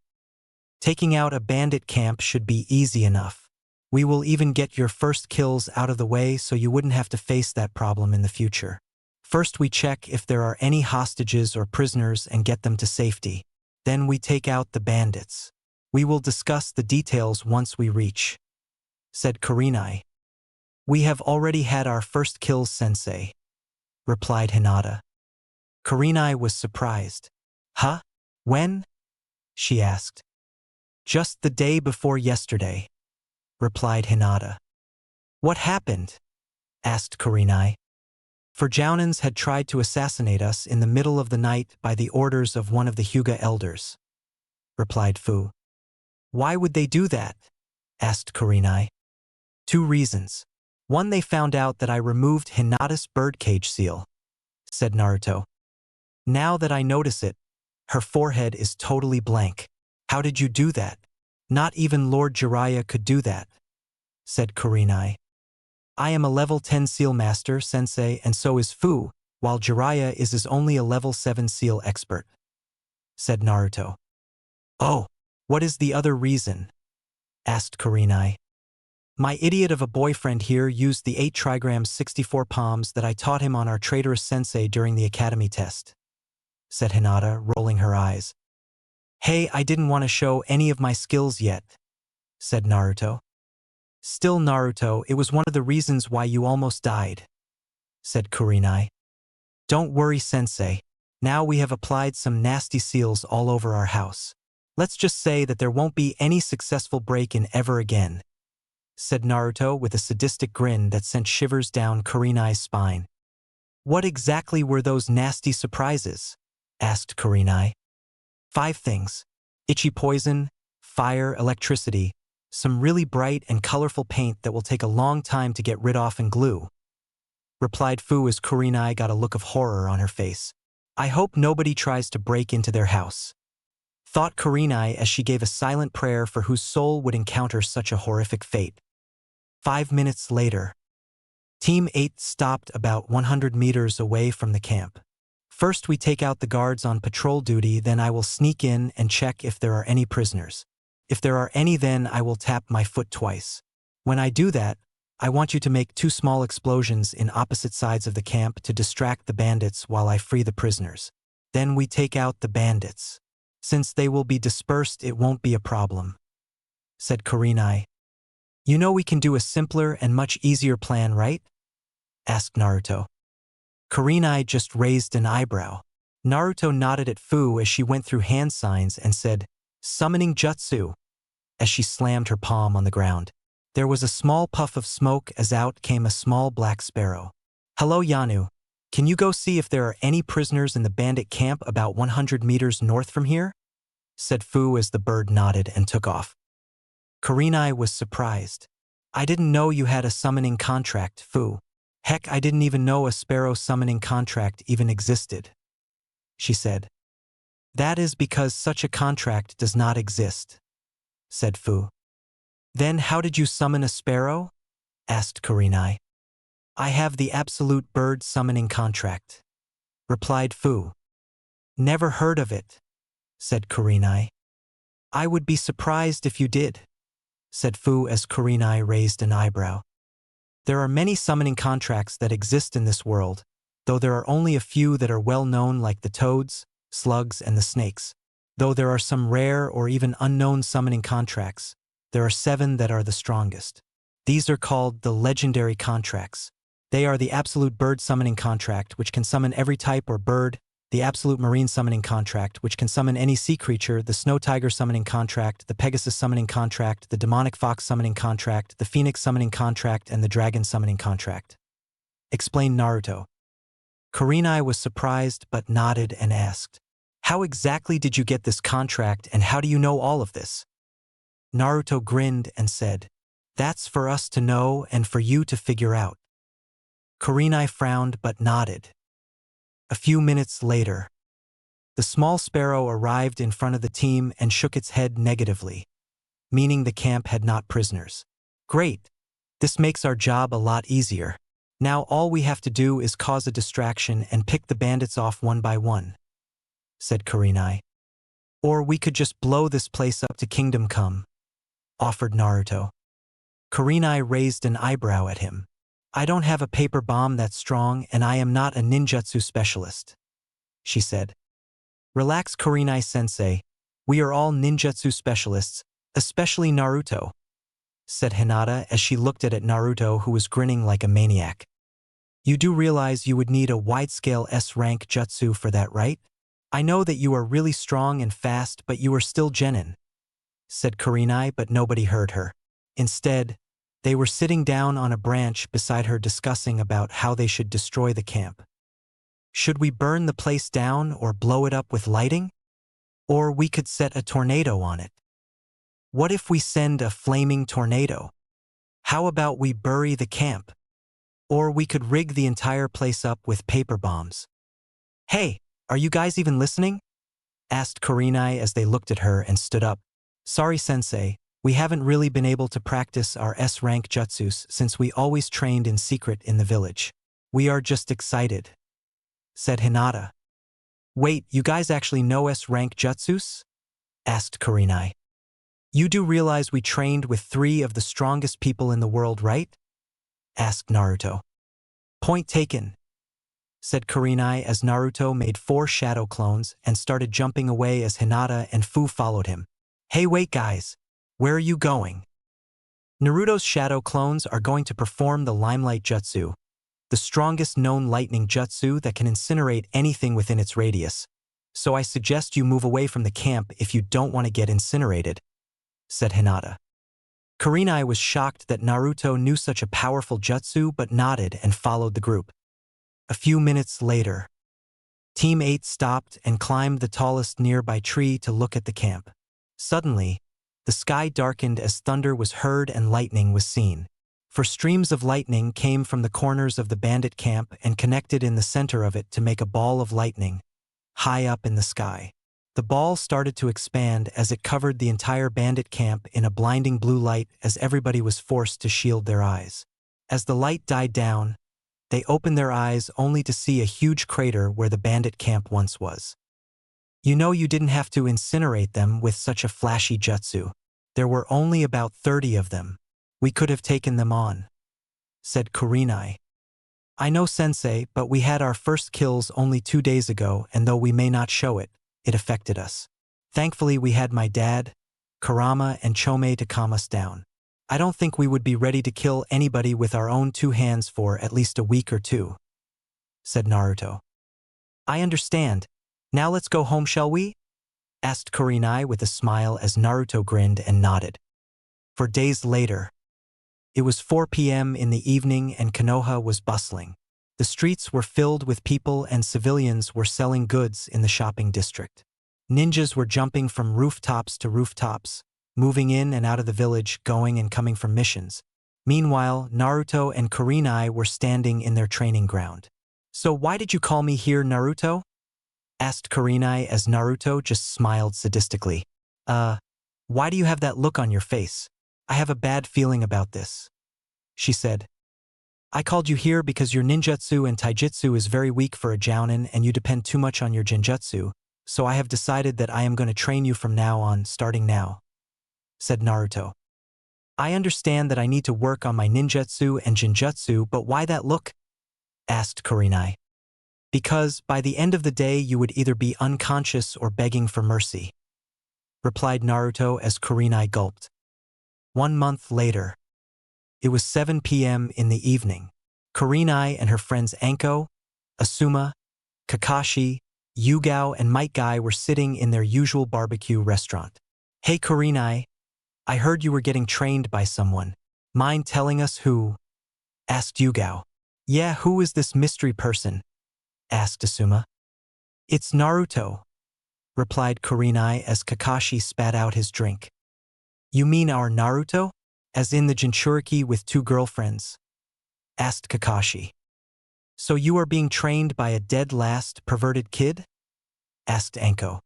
Taking out a bandit camp should be easy enough. We will even get your first kills out of the way so you wouldn't have to face that problem in the future. First we check if there are any hostages or prisoners and get them to safety. Then we take out the bandits. We will discuss the details once we reach, said Kurenai. We have already had our first kills, sensei, replied Hinata. Kurenai was surprised. Huh? When? She asked. Just the day before yesterday, replied Hinata. What happened? Asked Kurenai. For Jounins had tried to assassinate us in the middle of the night by the orders of one of the Hyuga elders, replied Fu. Why would they do that? Asked Kurenai. 2 reasons. One, they found out that I removed Hinata's birdcage seal, said Naruto. Now that I notice it, her forehead is totally blank. How did you do that? Not even Lord Jiraiya could do that, said Kurenai. I am a level 10 seal master, sensei, and so is Fu, while Jiraiya is only a level 7 seal expert, said Naruto. Oh, what is the other reason? Asked Kurenai. My idiot of a boyfriend here used the 8 trigrams 64 palms that I taught him on our traitorous sensei during the academy test, said Hinata, rolling her eyes. Hey, I didn't want to show any of my skills yet, said Naruto. Still, Naruto, it was one of the reasons why you almost died, said Kurenai. Don't worry, sensei. Now we have applied some nasty seals all over our house. Let's just say that there won't be any successful break-in ever again, said Naruto with a sadistic grin that sent shivers down Kurenai's spine. What exactly were those nasty surprises? Asked Kurenai. 5 things. Itchy poison, fire, electricity, some really bright and colorful paint that will take a long time to get rid of and glue, replied Fu as Kurenai got a look of horror on her face. I hope nobody tries to break into their house, thought Kurenai as she gave a silent prayer for whose soul would encounter such a horrific fate. 5 minutes later, Team 8 stopped about 100 meters away from the camp. First we take out the guards on patrol duty, then I will sneak in and check if there are any prisoners. If there are any, then I will tap my foot twice. When I do that, I want you to make 2 small explosions in opposite sides of the camp to distract the bandits while I free the prisoners. Then we take out the bandits. Since they will be dispersed, it won't be a problem, said Kurenai. You know we can do a simpler and much easier plan, right? Asked Naruto. Kurenai just raised an eyebrow. Naruto nodded at Fu as she went through hand signs and said, Summoning Jutsu, as she slammed her palm on the ground. There was a small puff of smoke as out came a small black sparrow. Hello, Yanu. Can you go see if there are any prisoners in the bandit camp about 100 meters north from here? Said Fu as the bird nodded and took off. Kurenai was surprised. I didn't know you had a summoning contract, Fu. Heck, I didn't even know a sparrow summoning contract even existed, she said. That is because such a contract does not exist, said Fu. Then how did you summon a sparrow? Asked Kurenai. I have the absolute bird summoning contract, replied Fu. Never heard of it, said Kurenai. I would be surprised if you did, said Fu as Kurenai raised an eyebrow. There are many summoning contracts that exist in this world, though there are only a few that are well known, like the toads, slugs, and the snakes. Though there are some rare or even unknown summoning contracts, there are 7 that are the strongest. These are called the legendary contracts. They are the absolute bird summoning contract, which can summon every type or bird, the absolute marine summoning contract, which can summon any sea creature, the snow tiger summoning contract, the Pegasus summoning contract, the demonic fox summoning contract, the phoenix summoning contract, and the dragon summoning contract, explained Naruto. Kurenai was surprised but nodded and asked, How exactly did you get this contract and how do you know all of this? Naruto grinned and said, That's for us to know and for you to figure out. Kurenai frowned but nodded. A few minutes later, the small sparrow arrived in front of the team and shook its head negatively, meaning the camp had not prisoners. Great. This makes our job a lot easier, Now all we have to do is cause a distraction and pick the bandits off one by one, said Kurenai. Or we could just blow this place up to Kingdom Come, offered Naruto. Kurenai raised an eyebrow at him. I don't have a paper bomb that strong and I am not a ninjutsu specialist, she said. Relax, Kurenai-sensei. We are all ninjutsu specialists, especially Naruto, said Hinata as she looked at Naruto, who was grinning like a maniac. You do realize you would need a wide-scale S-rank jutsu for that, right? I know that you are really strong and fast, but you are still genin, said Kurenai, but nobody heard her. Instead, they were sitting down on a branch beside her discussing about how they should destroy the camp. Should we burn the place down or blow it up with lighting? Or we could set a tornado on it. What if we send a flaming tornado? How about we bury the camp? Or we could rig the entire place up with paper bombs. Hey, are you guys even listening? Asked Kurenai as they looked at her and stood up. Sorry, sensei, we haven't really been able to practice our S-rank jutsus since we always trained in secret in the village. We are just excited, said Hinata. Wait, you guys actually know S-rank jutsus? Asked Kurenai. You do realize we trained with 3 of the strongest people in the world, right? Asked Naruto. Point taken, said Kurenai as Naruto made 4 shadow clones and started jumping away as Hinata and Fu followed him. Hey, wait guys, where are you going? Naruto's shadow clones are going to perform the Limelight Jutsu, the strongest known lightning jutsu that can incinerate anything within its radius. So I suggest you move away from the camp if you don't want to get incinerated, said Hinata. Kurenai was shocked that Naruto knew such a powerful jutsu but nodded and followed the group. A few minutes later, Team 8 stopped and climbed the tallest nearby tree to look at the camp. Suddenly, the sky darkened as thunder was heard and lightning was seen. For streams of lightning came from the corners of the bandit camp and connected in the center of it to make a ball of lightning, high up in the sky. The ball started to expand as it covered the entire bandit camp in a blinding blue light as everybody was forced to shield their eyes. As the light died down, they opened their eyes only to see a huge crater where the bandit camp once was. You know, you didn't have to incinerate them with such a flashy jutsu. There were only about 30 of them. We could have taken them on, said Kurenai. I know, sensei, but we had our first kills only 2 days ago, and though we may not show it, it affected us. Thankfully, we had my dad, Kurama, and Chome to calm us down. I don't think we would be ready to kill anybody with our own 2 hands for at least a week or 2, said Naruto. I understand. Now let's go home, shall we? Asked Kurenai with a smile as Naruto grinned and nodded. For days later, it was 4 p.m. in the evening and Konoha was bustling. The streets were filled with people and civilians were selling goods in the shopping district. Ninjas were jumping from rooftops to rooftops, moving in and out of the village, going and coming from missions. Meanwhile, Naruto and Kurenai were standing in their training ground. So why did you call me here, Naruto? Asked Kurenai as Naruto just smiled sadistically. Why do you have that look on your face? I have a bad feeling about this, she said. I called you here because your ninjutsu and taijutsu is very weak for a jounin and you depend too much on your genjutsu, so I have decided that I am going to train you from now on, starting now, said Naruto. I understand that I need to work on my ninjutsu and genjutsu, but why that look? Asked Kurenai. Because by the end of the day you would either be unconscious or begging for mercy, replied Naruto as Kurenai gulped. 1 month later, it was 7 p.m. in the evening. Kurenai and her friends Anko, Asuma, Kakashi, Yugao, and Might Guy were sitting in their usual barbecue restaurant. Hey Kurenai, I heard you were getting trained by someone. Mind telling us who? Asked Yugao. Yeah, who is this mystery person? Asked Asuma. It's Naruto, replied Kurenai as Kakashi spat out his drink. You mean our Naruto? As in the Jinchuriki with 2 girlfriends? Asked Kakashi. So you are being trained by a dead last perverted kid? Asked Anko.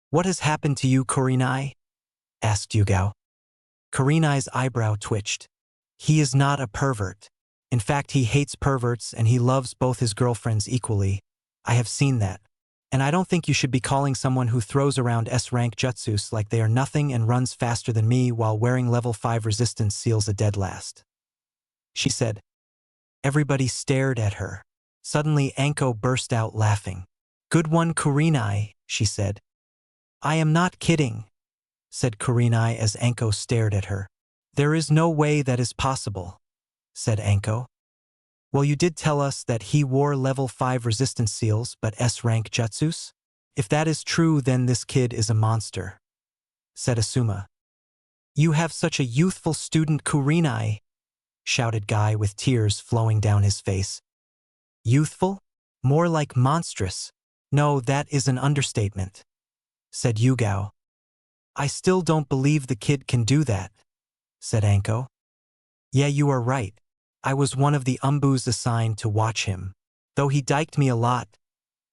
What has happened to you, Kurenai? Asked Yugao. Kurenai's eyebrow twitched. He is not a pervert, In fact, he hates perverts and he loves both his girlfriends equally. I have seen that. And I don't think you should be calling someone who throws around S-rank jutsus like they are nothing and runs faster than me while wearing level 5 resistance seals a dead last. She said. Everybody stared at her. Suddenly Anko burst out laughing. Good one, Kurenai, she said. I am not kidding, said Kurenai as Anko stared at her. There is no way that is possible, said Anko. Well, you did tell us that he wore level 5 resistance seals but S-rank jutsus? If that is true, then this kid is a monster, said Asuma. You have such a youthful student, Kurenai, shouted Guy with tears flowing down his face. Youthful? More like monstrous. No, that is an understatement, said Yugao. I still don't believe the kid can do that, said Anko. Yeah, you are right. I was one of the umbus assigned to watch him. Though he diked me a lot,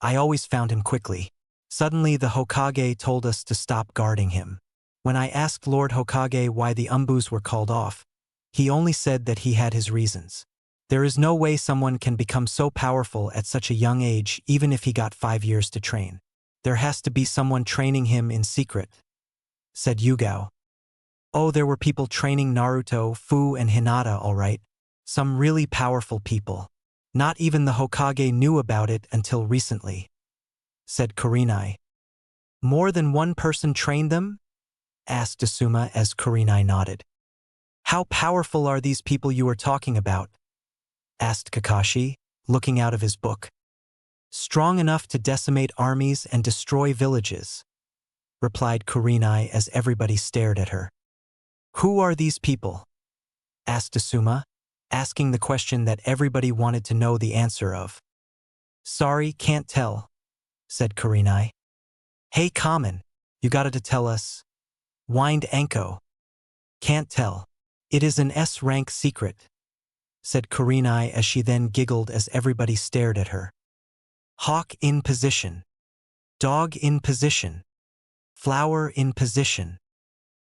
I always found him quickly. Suddenly the Hokage told us to stop guarding him. When I asked Lord Hokage why the umbus were called off, he only said that he had his reasons. There is no way someone can become so powerful at such a young age even if he got 5 years to train. There has to be someone training him in secret, said Yugao. Oh, there were people training Naruto, Fu, and Hinata, all right. Some really powerful people. Not even the Hokage knew about it until recently, said Kurenai. More than one person trained them? Asked Asuma as Kurenai nodded. How powerful are these people you are talking about? Asked Kakashi, looking out of his book. Strong enough to decimate armies and destroy villages, replied Kurenai as everybody stared at her. Who are these people? Asked Asuma, asking the question that everybody wanted to know the answer of. Sorry, can't tell, said Kurenai. Hey, Kamen, you gotta to tell us, whined Anko. Can't tell. It is an S-rank secret, said Kurenai as she then giggled as everybody stared at her. Hawk in position. Dog in position. Flower in position.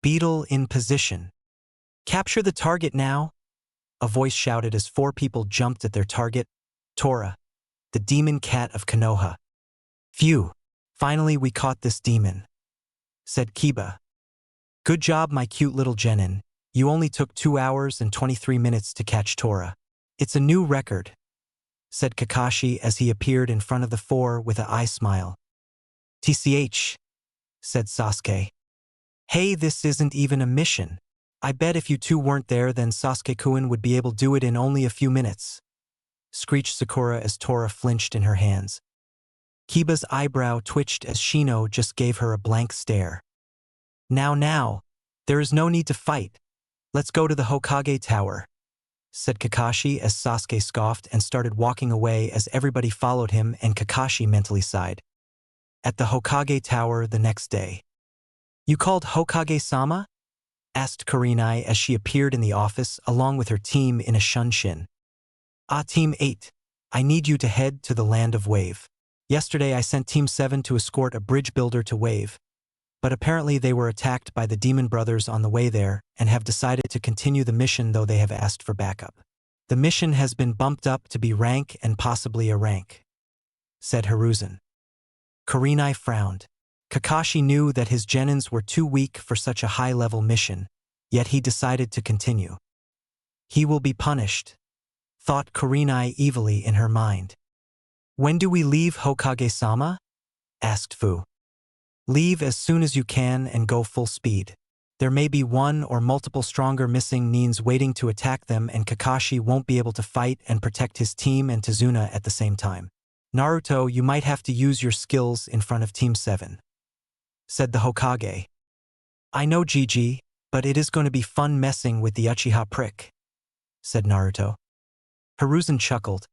Beetle in position. Capture the target now, a voice shouted as 4 people jumped at their target, Tora, the demon cat of Konoha. Phew, finally we caught this demon, said Kiba. Good job, my cute little genin. You only took 2 hours and 23 minutes to catch Tora. It's a new record, said Kakashi as he appeared in front of the 4 with an eye smile. TCH, said Sasuke. Hey, this isn't even a mission. I bet if you two weren't there, then Sasuke-kun would be able to do it in only a few minutes, screeched Sakura as Tora flinched in her hands. Kiba's eyebrow twitched as Shino just gave her a blank stare. Now, there is no need to fight. Let's go to the Hokage Tower, said Kakashi as Sasuke scoffed and started walking away as everybody followed him and Kakashi mentally sighed. At the Hokage Tower the next day. You called Hokage-sama? Asked Kurenai as she appeared in the office along with her team in a shunshin. Team 8, I need you to head to the land of Wave. Yesterday I sent Team 7 to escort a bridge builder to Wave, but apparently they were attacked by the Demon Brothers on the way there and have decided to continue the mission though they have asked for backup. The mission has been bumped up to be rank and possibly a rank, said Hiruzen. Kurenai frowned. Kakashi knew that his genins were too weak for such a high-level mission, yet he decided to continue. He will be punished, thought Kurenai evilly in her mind. When do we leave Hokage-sama? Asked Fu. Leave as soon as you can and go full speed. There may be one or multiple stronger missing Nins waiting to attack them and Kakashi won't be able to fight and protect his team and Tazuna at the same time. Naruto, you might have to use your skills in front of Team 7, said the Hokage. I know, Gigi, but it is going to be fun messing with the Uchiha prick, said Naruto. Hiruzen chuckled.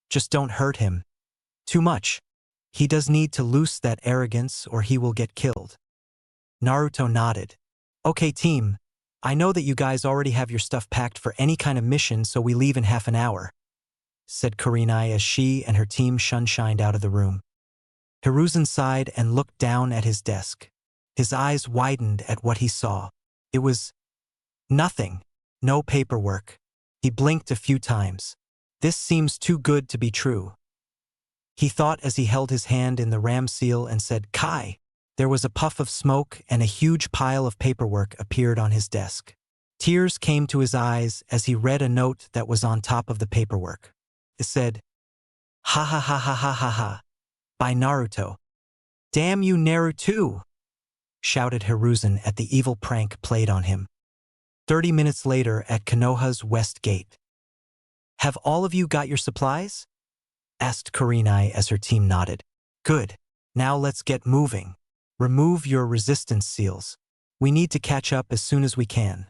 Just don't hurt him too much. He does need to loose that arrogance or he will get killed. Naruto nodded. Okay, team, I know that you guys already have your stuff packed for any kind of mission, so we leave in half an hour, said Kurenai as she and her team shunshined out of the room. Hiruzen sighed and looked down at his desk. His eyes widened at what he saw. It was nothing, no paperwork, He blinked a few times. This seems too good to be true, he thought as he held his hand in the ram seal and said, Kai. There was a puff of smoke and a huge pile of paperwork appeared on his desk. Tears came to his eyes as he read a note that was on top of the paperwork. It said, Ha ha ha ha ha ha ha, by Naruto. Damn you Naruto, shouted Hiruzen at the evil prank played on him. 30 minutes later at Konoha's west gate. Have all of you got your supplies? Asked Kurenai as her team nodded. Good. Now let's get moving. Remove your resistance seals. We need to catch up as soon as we can,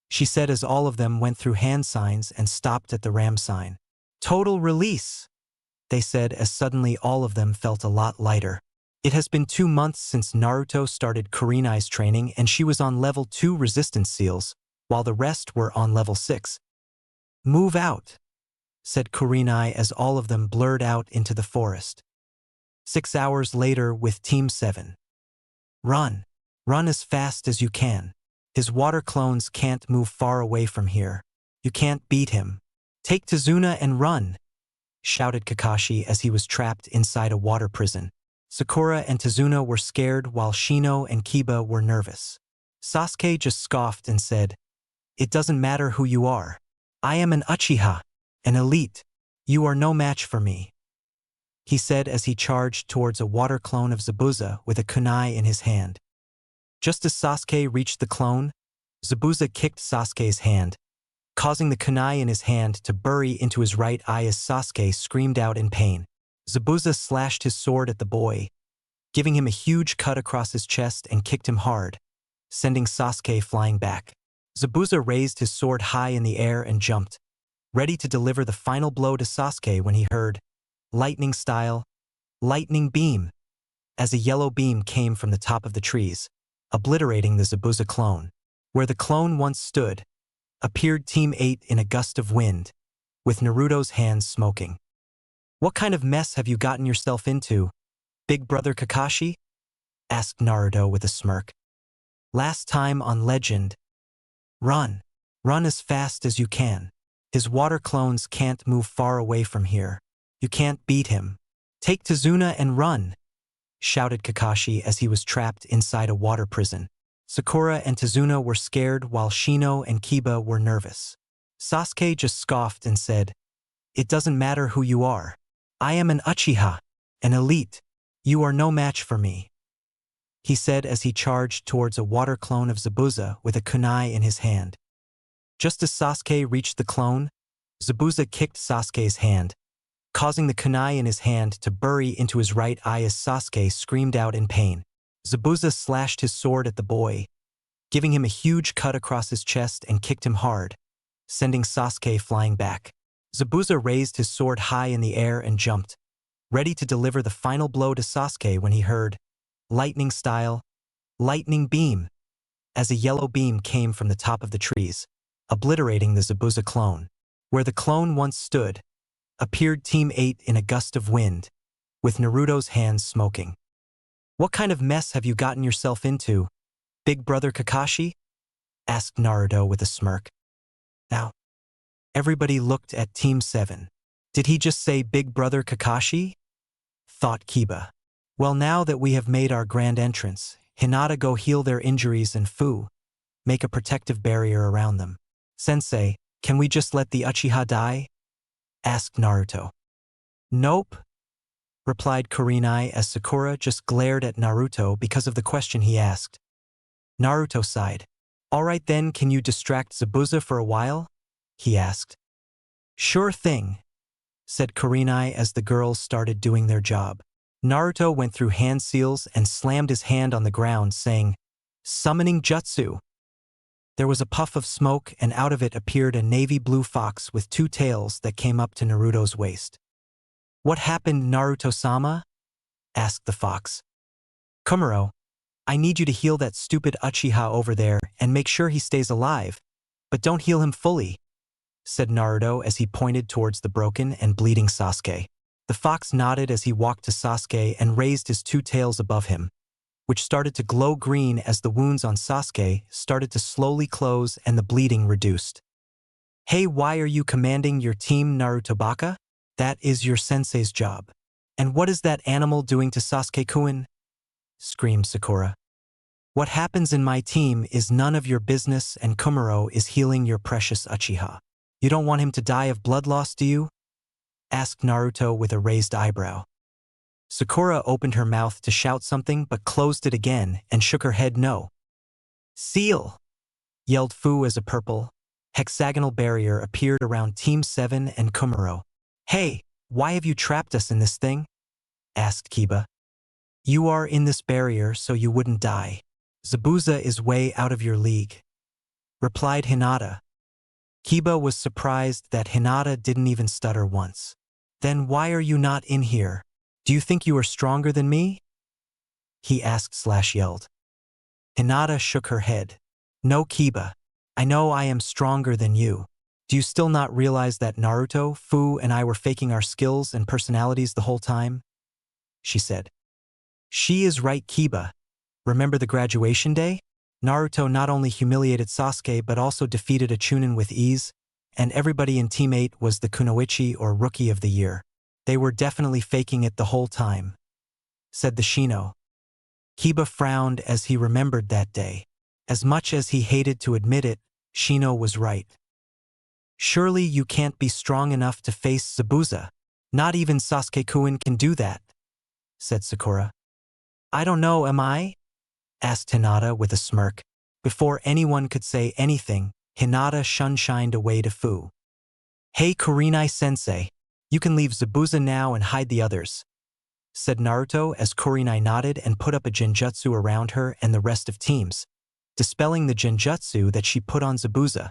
she said as all of them went through hand signs and stopped at the ram sign. Total release, they said as suddenly all of them felt a lot lighter. It has been 2 months since Naruto started Kurenai's training and she was on level 2 resistance seals, while the rest were on level 6. Move out, said Kurenai as all of them blurred out into the forest. 6 hours later with Team 7. Run. Run as fast as you can. His water clones can't move far away from here. You can't beat him. Take Tazuna and run, shouted Kakashi as he was trapped inside a water prison. Sakura and Tazuna were scared while Shino and Kiba were nervous. Sasuke just scoffed and said, It doesn't matter who you are. I am an Uchiha, an elite. You are no match for me, he said as he charged towards a water clone of Zabuza with a kunai in his hand. Just as Sasuke reached the clone, Zabuza kicked Sasuke's hand, causing the kunai in his hand to bury into his right eye as Sasuke screamed out in pain. Zabuza slashed his sword at the boy, giving him a huge cut across his chest and kicked him hard, sending Sasuke flying back. Zabuza raised his sword high in the air and jumped, ready to deliver the final blow to Sasuke when he heard, lightning style, lightning beam, as a yellow beam came from the top of the trees, obliterating the Zabuza clone. Where the clone once stood, appeared Team 8 in a gust of wind, with Naruto's hands smoking. What kind of mess have you gotten yourself into, big brother Kakashi? Asked Naruto with a smirk. Last time on Legend. Run. Run as fast as you can. His water clones can't move far away from here. You can't beat him. Take Tazuna and run, shouted Kakashi as he was trapped inside a water prison. Sakura and Tazuna were scared while Shino and Kiba were nervous. Sasuke just scoffed and said, It doesn't matter who you are. I am an Uchiha, an elite. You are no match for me, he said as he charged towards a water clone of Zabuza with a kunai in his hand. Just as Sasuke reached the clone, Zabuza kicked Sasuke's hand, causing the kunai in his hand to bury into his right eye as Sasuke screamed out in pain. Zabuza slashed his sword at the boy, giving him a huge cut across his chest and kicked him hard, sending Sasuke flying back. Zabuza raised his sword high in the air and jumped, ready to deliver the final blow to Sasuke when he heard, lightning style, lightning beam, as a yellow beam came from the top of the trees, obliterating the Zabuza clone. Where the clone once stood, appeared Team 8 in a gust of wind, with Naruto's hands smoking. What kind of mess have you gotten yourself into, big brother Kakashi? Asked Naruto with a smirk. Now, everybody looked at Team 7. Did he just say big brother Kakashi? Thought Kiba. Well, now that we have made our grand entrance, Hinata go heal their injuries and make a protective barrier around them. Sensei, can we just let the Uchiha die? Asked Naruto. Nope, replied Kurenai as Sakura just glared at Naruto because of the question he asked. Naruto sighed. All right then, can you distract Zabuza for a while? He asked. Sure thing, said Kurenai as the girls started doing their job. Naruto went through hand seals and slammed his hand on the ground, saying, Summoning Jutsu. There was a puff of smoke and out of it appeared a navy blue fox with 2 tails that came up to Naruto's waist. What happened, Naruto-sama? Asked the fox. Kumaro, I need you to heal that stupid Uchiha over there and make sure he stays alive, but don't heal him fully, said Naruto as he pointed towards the broken and bleeding Sasuke. The fox nodded as he walked to Sasuke and raised his 2 tails above him, which started to glow green as the wounds on Sasuke started to slowly close and the bleeding reduced. Hey, why are you commanding your team, Naruto Baka? That is your sensei's job. And what is that animal doing to Sasuke-kun? Screamed Sakura. What happens in my team is none of your business, and Kumaro is healing your precious Uchiha. You don't want him to die of blood loss, do you? Asked Naruto with a raised eyebrow. Sakura opened her mouth to shout something but closed it again and shook her head no. Seal! Yelled Fu as a purple, hexagonal barrier appeared around Team 7 and Kumaro. Hey, why have you trapped us in this thing? Asked Kiba. You are in this barrier so you wouldn't die. Zabuza is way out of your league, replied Hinata. Kiba was surprised that Hinata didn't even stutter once. Then why are you not in here? Do you think you are stronger than me? He asked/yelled. Hinata shook her head. No, Kiba. I know I am stronger than you. Do you still not realize that Naruto, Fu, and I were faking our skills and personalities the whole time? She said. She is right, Kiba. Remember the graduation day? Naruto not only humiliated Sasuke but also defeated a Chunin with ease, and everybody in Team 8 was the Kunoichi or Rookie of the Year. They were definitely faking it the whole time, said the Shino. Kiba frowned as he remembered that day. As much as he hated to admit it, Shino was right. Surely you can't be strong enough to face Zabuza. Not even Sasuke-kun can do that, said Sakura. I don't know, am I? Asked Hinata with a smirk. Before anyone could say anything, Hinata shunshined away to Fu. Hey Kurenai-sensei, you can leave Zabuza now and hide the others, said Naruto as Kurenai nodded and put up a genjutsu around her and the rest of teams, dispelling the genjutsu that she put on Zabuza.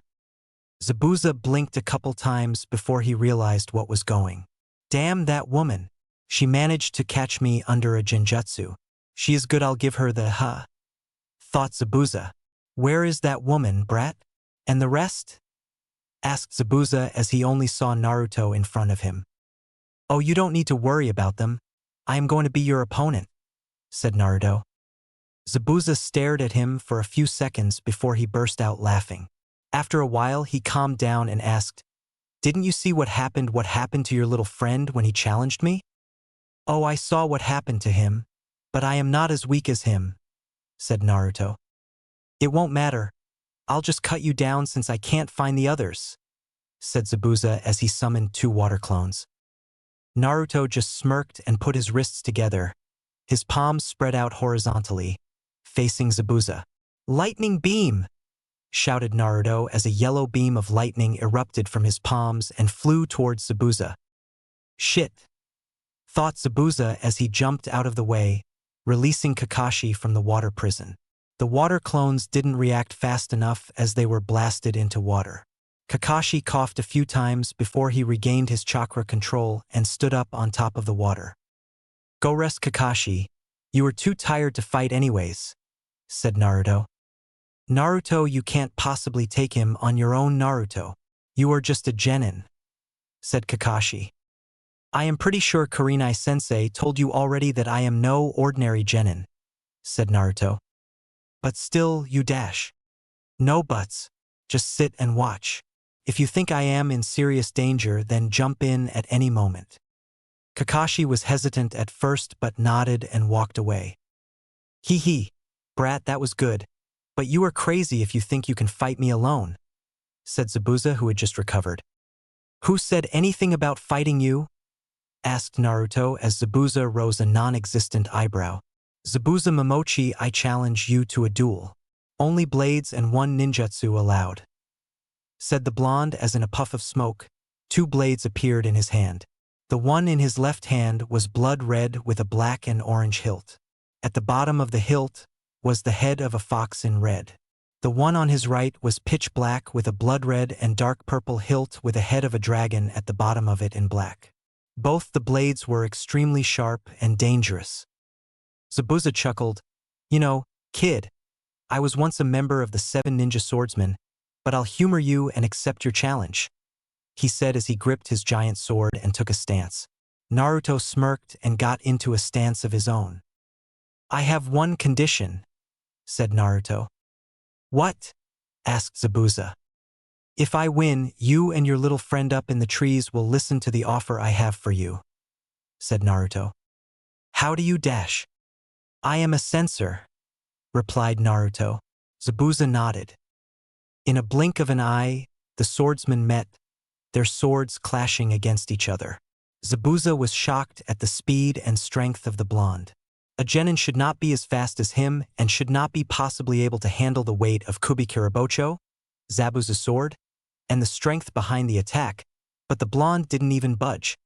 Zabuza blinked a couple times before he realized what was going. Damn that woman. She managed to catch me under a genjutsu. She is good, I'll give her the thought Zabuza. Where is that woman, brat? And the rest? Asked Zabuza as he only saw Naruto in front of him. Oh, you don't need to worry about them. I am going to be your opponent, said Naruto. Zabuza stared at him for a few seconds before he burst out laughing. After a while, he calmed down and asked, Didn't you see what happened to your little friend when he challenged me? Oh, I saw what happened to him, but I am not as weak as him, said Naruto. It won't matter. I'll just cut you down since I can't find the others, said Zabuza as he summoned 2 water clones. Naruto just smirked and put his wrists together, his palms spread out horizontally, facing Zabuza. Lightning beam! Shouted Naruto as a yellow beam of lightning erupted from his palms and flew towards Zabuza. Shit! Thought Zabuza as he jumped out of the way, releasing Kakashi from the water prison. The water clones didn't react fast enough as they were blasted into water. Kakashi coughed a few times before he regained his chakra control and stood up on top of the water. Go rest, Kakashi. You were too tired to fight anyways, said Naruto. Naruto, you can't possibly take him on your own, Naruto. You are just a genin, said Kakashi. I am pretty sure Kurenai-sensei told you already that I am no ordinary genin, said Naruto. But still, you dash. No buts. Just sit and watch. If you think I am in serious danger, then jump in at any moment. Kakashi was hesitant at first but nodded and walked away. Hee, brat, that was good. But you are crazy if you think you can fight me alone, said Zabuza, who had just recovered. Who said anything about fighting you? Asked Naruto as Zabuza rose a non-existent eyebrow. Zabuza Momochi, I challenge you to a duel. Only blades and 1 ninjutsu allowed, said the blonde as in a puff of smoke, 2 blades appeared in his hand. The one in his left hand was blood red with a black and orange hilt. At the bottom of the hilt was the head of a fox in red. The one on his right was pitch black with a blood red and dark purple hilt with a head of a dragon at the bottom of it in black. Both the blades were extremely sharp and dangerous. Zabuza chuckled. You know, kid, I was once a member of the 7 ninja swordsmen, but I'll humor you and accept your challenge, he said as he gripped his giant sword and took a stance. Naruto smirked and got into a stance of his own. I have one condition, said Naruto. What? Asked Zabuza. If I win, you and your little friend up in the trees will listen to the offer I have for you, said Naruto. How do you dash? I am a censor, replied Naruto. Zabuza nodded. In a blink of an eye, the swordsmen met, their swords clashing against each other. Zabuza was shocked at the speed and strength of the blonde. A genin should not be as fast as him and should not be possibly able to handle the weight of Kubi Kirabocho, Zabuza's sword, and the strength behind the attack, but the blonde didn't even budge.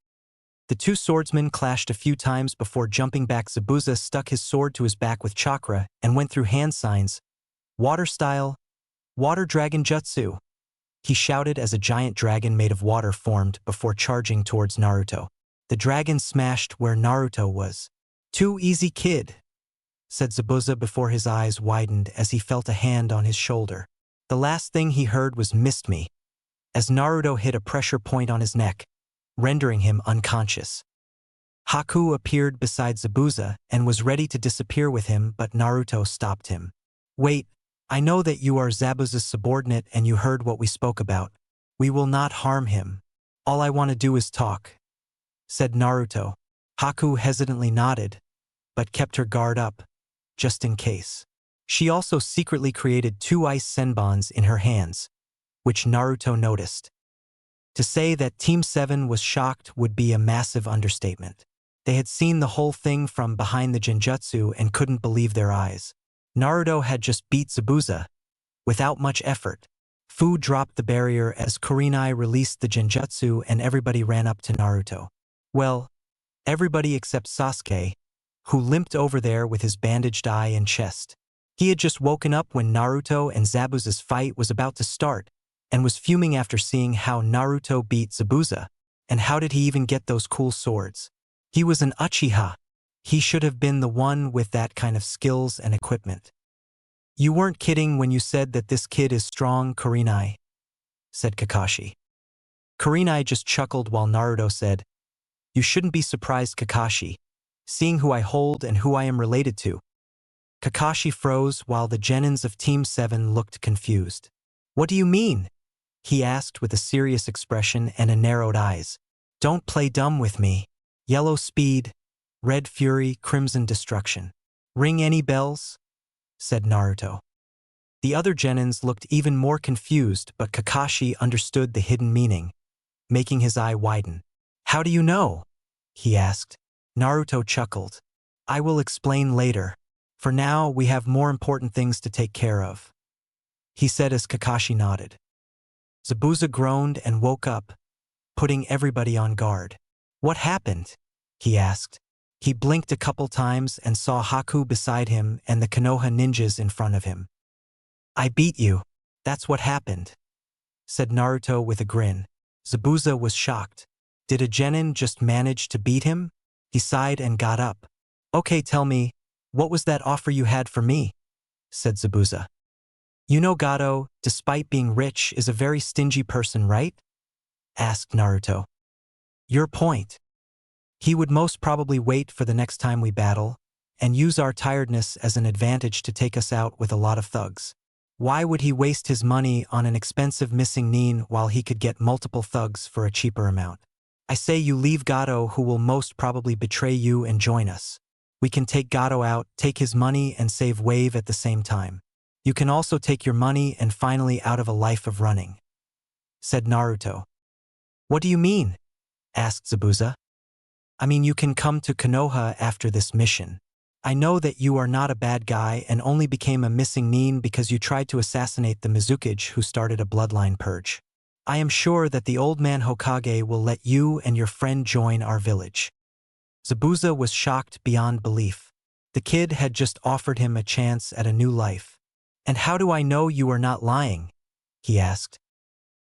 The two swordsmen clashed a few times before jumping back. Zabuza stuck his sword to his back with chakra and went through hand signs. Water style, water dragon jutsu, he shouted as a giant dragon made of water formed before charging towards Naruto. The dragon smashed where Naruto was. Too easy, kid, said Zabuza before his eyes widened as he felt a hand on his shoulder. The last thing he heard was "missed me," as Naruto hit a pressure point on his neck, rendering him unconscious. Haku appeared beside Zabuza and was ready to disappear with him, but Naruto stopped him. Wait, I know that you are Zabuza's subordinate and you heard what we spoke about. We will not harm him. All I want to do is talk, said Naruto. Haku hesitantly nodded, but kept her guard up, just in case. She also secretly created 2 ice senbons in her hands, which Naruto noticed. To say that Team 7 was shocked would be a massive understatement. They had seen the whole thing from behind the genjutsu and couldn't believe their eyes. Naruto had just beat Zabuza, without much effort. Fu dropped the barrier as Kurenai released the genjutsu and everybody ran up to Naruto. Well, everybody except Sasuke, who limped over there with his bandaged eye and chest. He had just woken up when Naruto and Zabuza's fight was about to start, and was fuming after seeing how Naruto beat Zabuza, and how did he even get those cool swords? He was an Uchiha. He should have been the one with that kind of skills and equipment. You weren't kidding when you said that this kid is strong, Kurenai, said Kakashi. Kurenai just chuckled while Naruto said, You shouldn't be surprised, Kakashi, seeing who I hold and who I am related to. Kakashi froze while the genins of Team 7 looked confused. What do you mean? He asked with a serious expression and a narrowed eyes. Don't play dumb with me. Yellow speed, red fury, crimson destruction. Ring any bells? Said Naruto. The other genins looked even more confused, but Kakashi understood the hidden meaning, making his eye widen. How do you know? He asked. Naruto chuckled. I will explain later. For now, we have more important things to take care of, he said as Kakashi nodded. Zabuza groaned and woke up, putting everybody on guard. What happened? He asked. He blinked a couple times and saw Haku beside him and the Konoha ninjas in front of him. I beat you. That's what happened, said Naruto with a grin. Zabuza was shocked. Did a genin just manage to beat him? He sighed and got up. Okay, tell me, what was that offer you had for me? Said Zabuza. You know Gato, despite being rich, is a very stingy person, right? Asked Naruto. Your point. He would most probably wait for the next time we battle, and use our tiredness as an advantage to take us out with a lot of thugs. Why would he waste his money on an expensive missing nin while he could get multiple thugs for a cheaper amount? I say you leave Gato, who will most probably betray you, and join us. We can take Gato out, take his money, and save Wave at the same time. You can also take your money and finally out of a life of running, said Naruto. What do you mean? Asked Zabuza. I mean, you can come to Konoha after this mission. I know that you are not a bad guy and only became a missing nin because you tried to assassinate the Mizukage who started a bloodline purge. I am sure that the old man Hokage will let you and your friend join our village. Zabuza was shocked beyond belief. The kid had just offered him a chance at a new life. And how do I know you are not lying? He asked.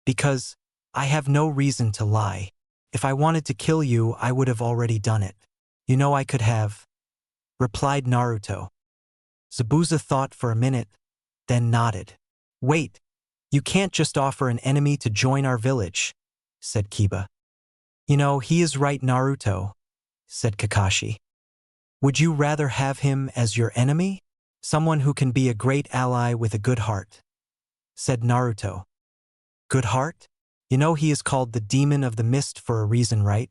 Because I have no reason to lie. If I wanted to kill you, I would have already done it. You know I could have, replied Naruto. Zabuza thought for a minute, then nodded. Wait, you can't just offer an enemy to join our village, said Kiba. You know, he is right, Naruto, said Kakashi. Would you rather have him as your enemy? Someone who can be a great ally with a good heart, said Naruto. Good heart? You know he is called the demon of the mist for a reason, right?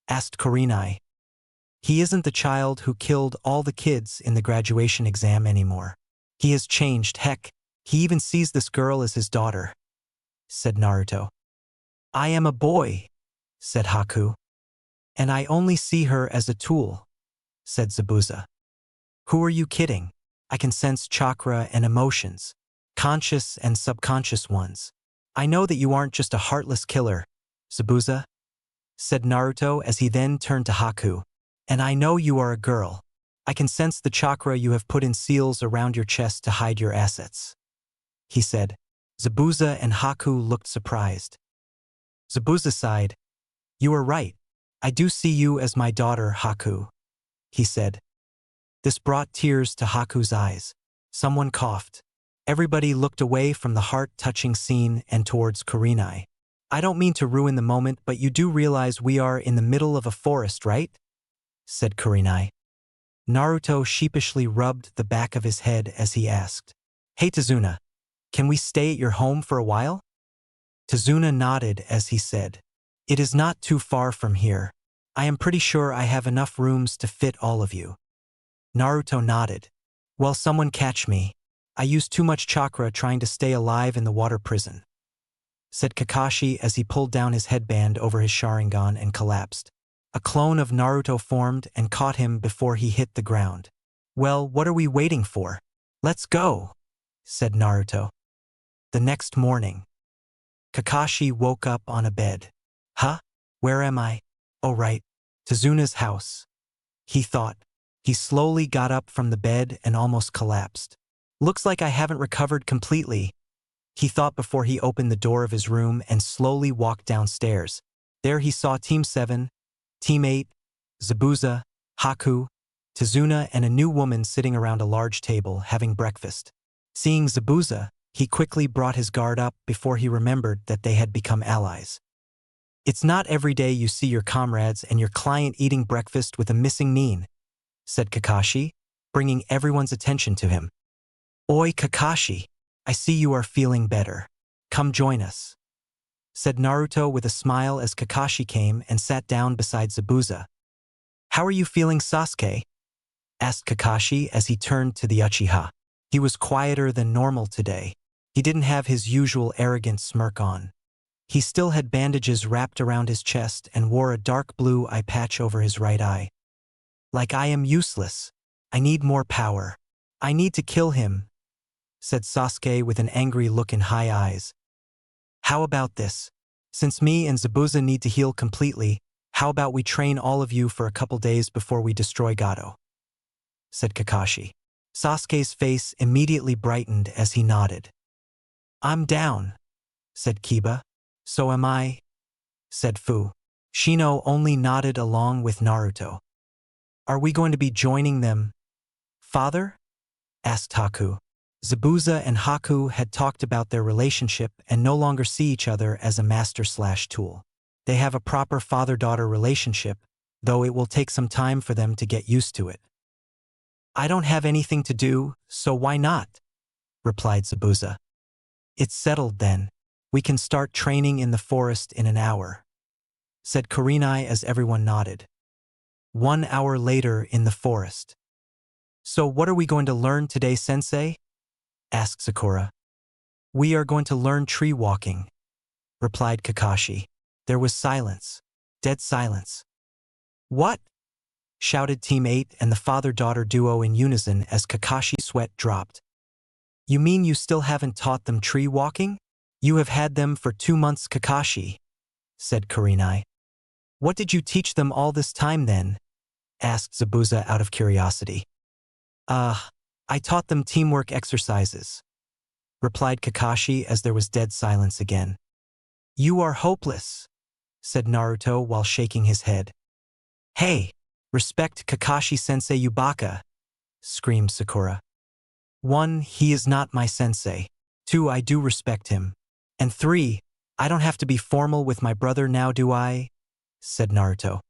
Asked Kurenai. He isn't the child who killed all the kids in the graduation exam anymore. He has changed, heck, he even sees this girl as his daughter, said Naruto. I am a boy, said Haku. And I only see her as a tool, said Zabuza. Who are you kidding? I can sense chakra and emotions, conscious and subconscious ones. I know that you aren't just a heartless killer, Zabuza, said Naruto as he then turned to Haku. And I know you are a girl. I can sense the chakra you have put in seals around your chest to hide your assets, he said. Zabuza and Haku looked surprised. Zabuza sighed. You are right. I do see you as my daughter, Haku, he said. This brought tears to Haku's eyes. Someone coughed. Everybody looked away from the heart-touching scene and towards Kurenai. I don't mean to ruin the moment, but you do realize we are in the middle of a forest, right? Said Kurenai. Naruto sheepishly rubbed the back of his head as he asked, Hey Tazuna, can we stay at your home for a while? Tazuna nodded as he said, It is not too far from here. I am pretty sure I have enough rooms to fit all of you. Naruto nodded. Well, someone catch me. I used too much chakra trying to stay alive in the water prison, said Kakashi as he pulled down his headband over his Sharingan and collapsed. A clone of Naruto formed and caught him before he hit the ground. Well, what are we waiting for? Let's go, said Naruto. The next morning, Kakashi woke up on a bed. Huh? Where am I? Oh right, Tazuna's house, he thought. He slowly got up from the bed and almost collapsed. Looks like I haven't recovered completely, he thought before he opened the door of his room and slowly walked downstairs. There he saw Team 7, Team 8, Zabuza, Haku, Tazuna, and a new woman sitting around a large table having breakfast. Seeing Zabuza, he quickly brought his guard up before he remembered that they had become allies. It's not every day you see your comrades and your client eating breakfast with a missing mien, said Kakashi, bringing everyone's attention to him. Oi, Kakashi, I see you are feeling better. Come join us, said Naruto with a smile as Kakashi came and sat down beside Zabuza. How are you feeling, Sasuke? Asked Kakashi as he turned to the Uchiha. He was quieter than normal today. He didn't have his usual arrogant smirk on. He still had bandages wrapped around his chest and wore a dark blue eye patch over his right eye. Like I am useless. I need more power. I need to kill him, said Sasuke with an angry look in high eyes. How about this? Since me and Zabuza need to heal completely, how about we train all of you for a couple days before we destroy Gato? Said Kakashi. Sasuke's face immediately brightened as he nodded. I'm down, said Kiba. So am I, said Fu. Shino only nodded along with Naruto. Are we going to be joining them, father? Asked Haku. Zabuza and Haku had talked about their relationship and no longer see each other as a master/tool. They have a proper father-daughter relationship, though it will take some time for them to get used to it. I don't have anything to do, so why not? Replied Zabuza. It's settled then. We can start training in the forest in an hour, said Kurenai as everyone nodded. 1 hour later in the forest. So what are we going to learn today, sensei? Asked Sakura. We are going to learn tree walking, replied Kakashi. There was silence. Dead silence. What? Shouted Team 8 and the father-daughter duo in unison as Kakashi's sweat dropped. You mean you still haven't taught them tree walking? You have had them for 2 months, Kakashi, said Kurenai. What did you teach them all this time then? Asked Zabuza out of curiosity. I taught them teamwork exercises, replied Kakashi as there was dead silence again. You are hopeless, said Naruto while shaking his head. Hey, respect Kakashi-sensei Yubaka, screamed Sakura. 1, he is not my sensei. 2, I do respect him. And 3, I don't have to be formal with my brother now, do I? Said Naruto.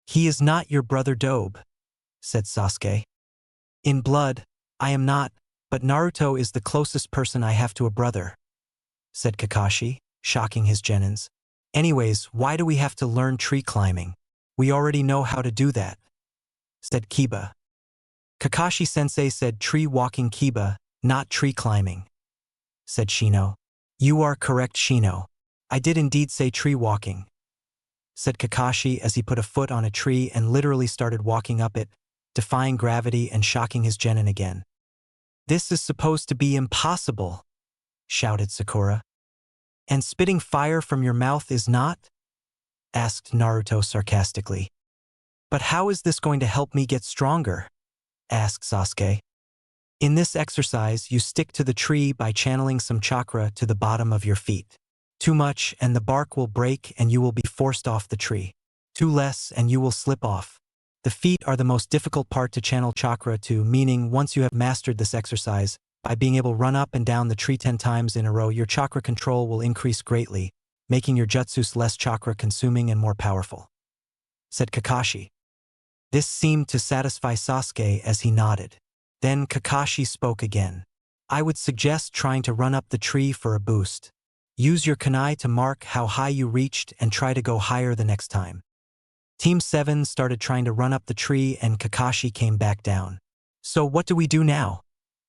He is not your brother Dobe, said Sasuke. In blood, I am not, but Naruto is the closest person I have to a brother, said Kakashi, shocking his genins. Anyways, why do we have to learn tree climbing? We already know how to do that, said Kiba. Kakashi-sensei said tree walking, Kiba, not tree climbing, said Shino. You are correct, Shino. I did indeed say tree walking, said Kakashi as he put a foot on a tree and literally started walking up it, defying gravity and shocking his genin again. This is supposed to be impossible, shouted Sakura. And spitting fire from your mouth is not? Asked Naruto sarcastically. But how is this going to help me get stronger? Asked Sasuke. In this exercise, you stick to the tree by channeling some chakra to the bottom of your feet. Too much and the bark will break and you will be forced off the tree. Too less and you will slip off. The feet are the most difficult part to channel chakra to, meaning once you have mastered this exercise, by being able to run up and down the tree 10 times in a row, your chakra control will increase greatly, making your jutsus less chakra consuming and more powerful, said Kakashi. This seemed to satisfy Sasuke as he nodded. Then Kakashi spoke again. I would suggest trying to run up the tree for a boost. Use your kunai to mark how high you reached and try to go higher the next time. Team 7 started trying to run up the tree and Kakashi came back down. So what do we do now?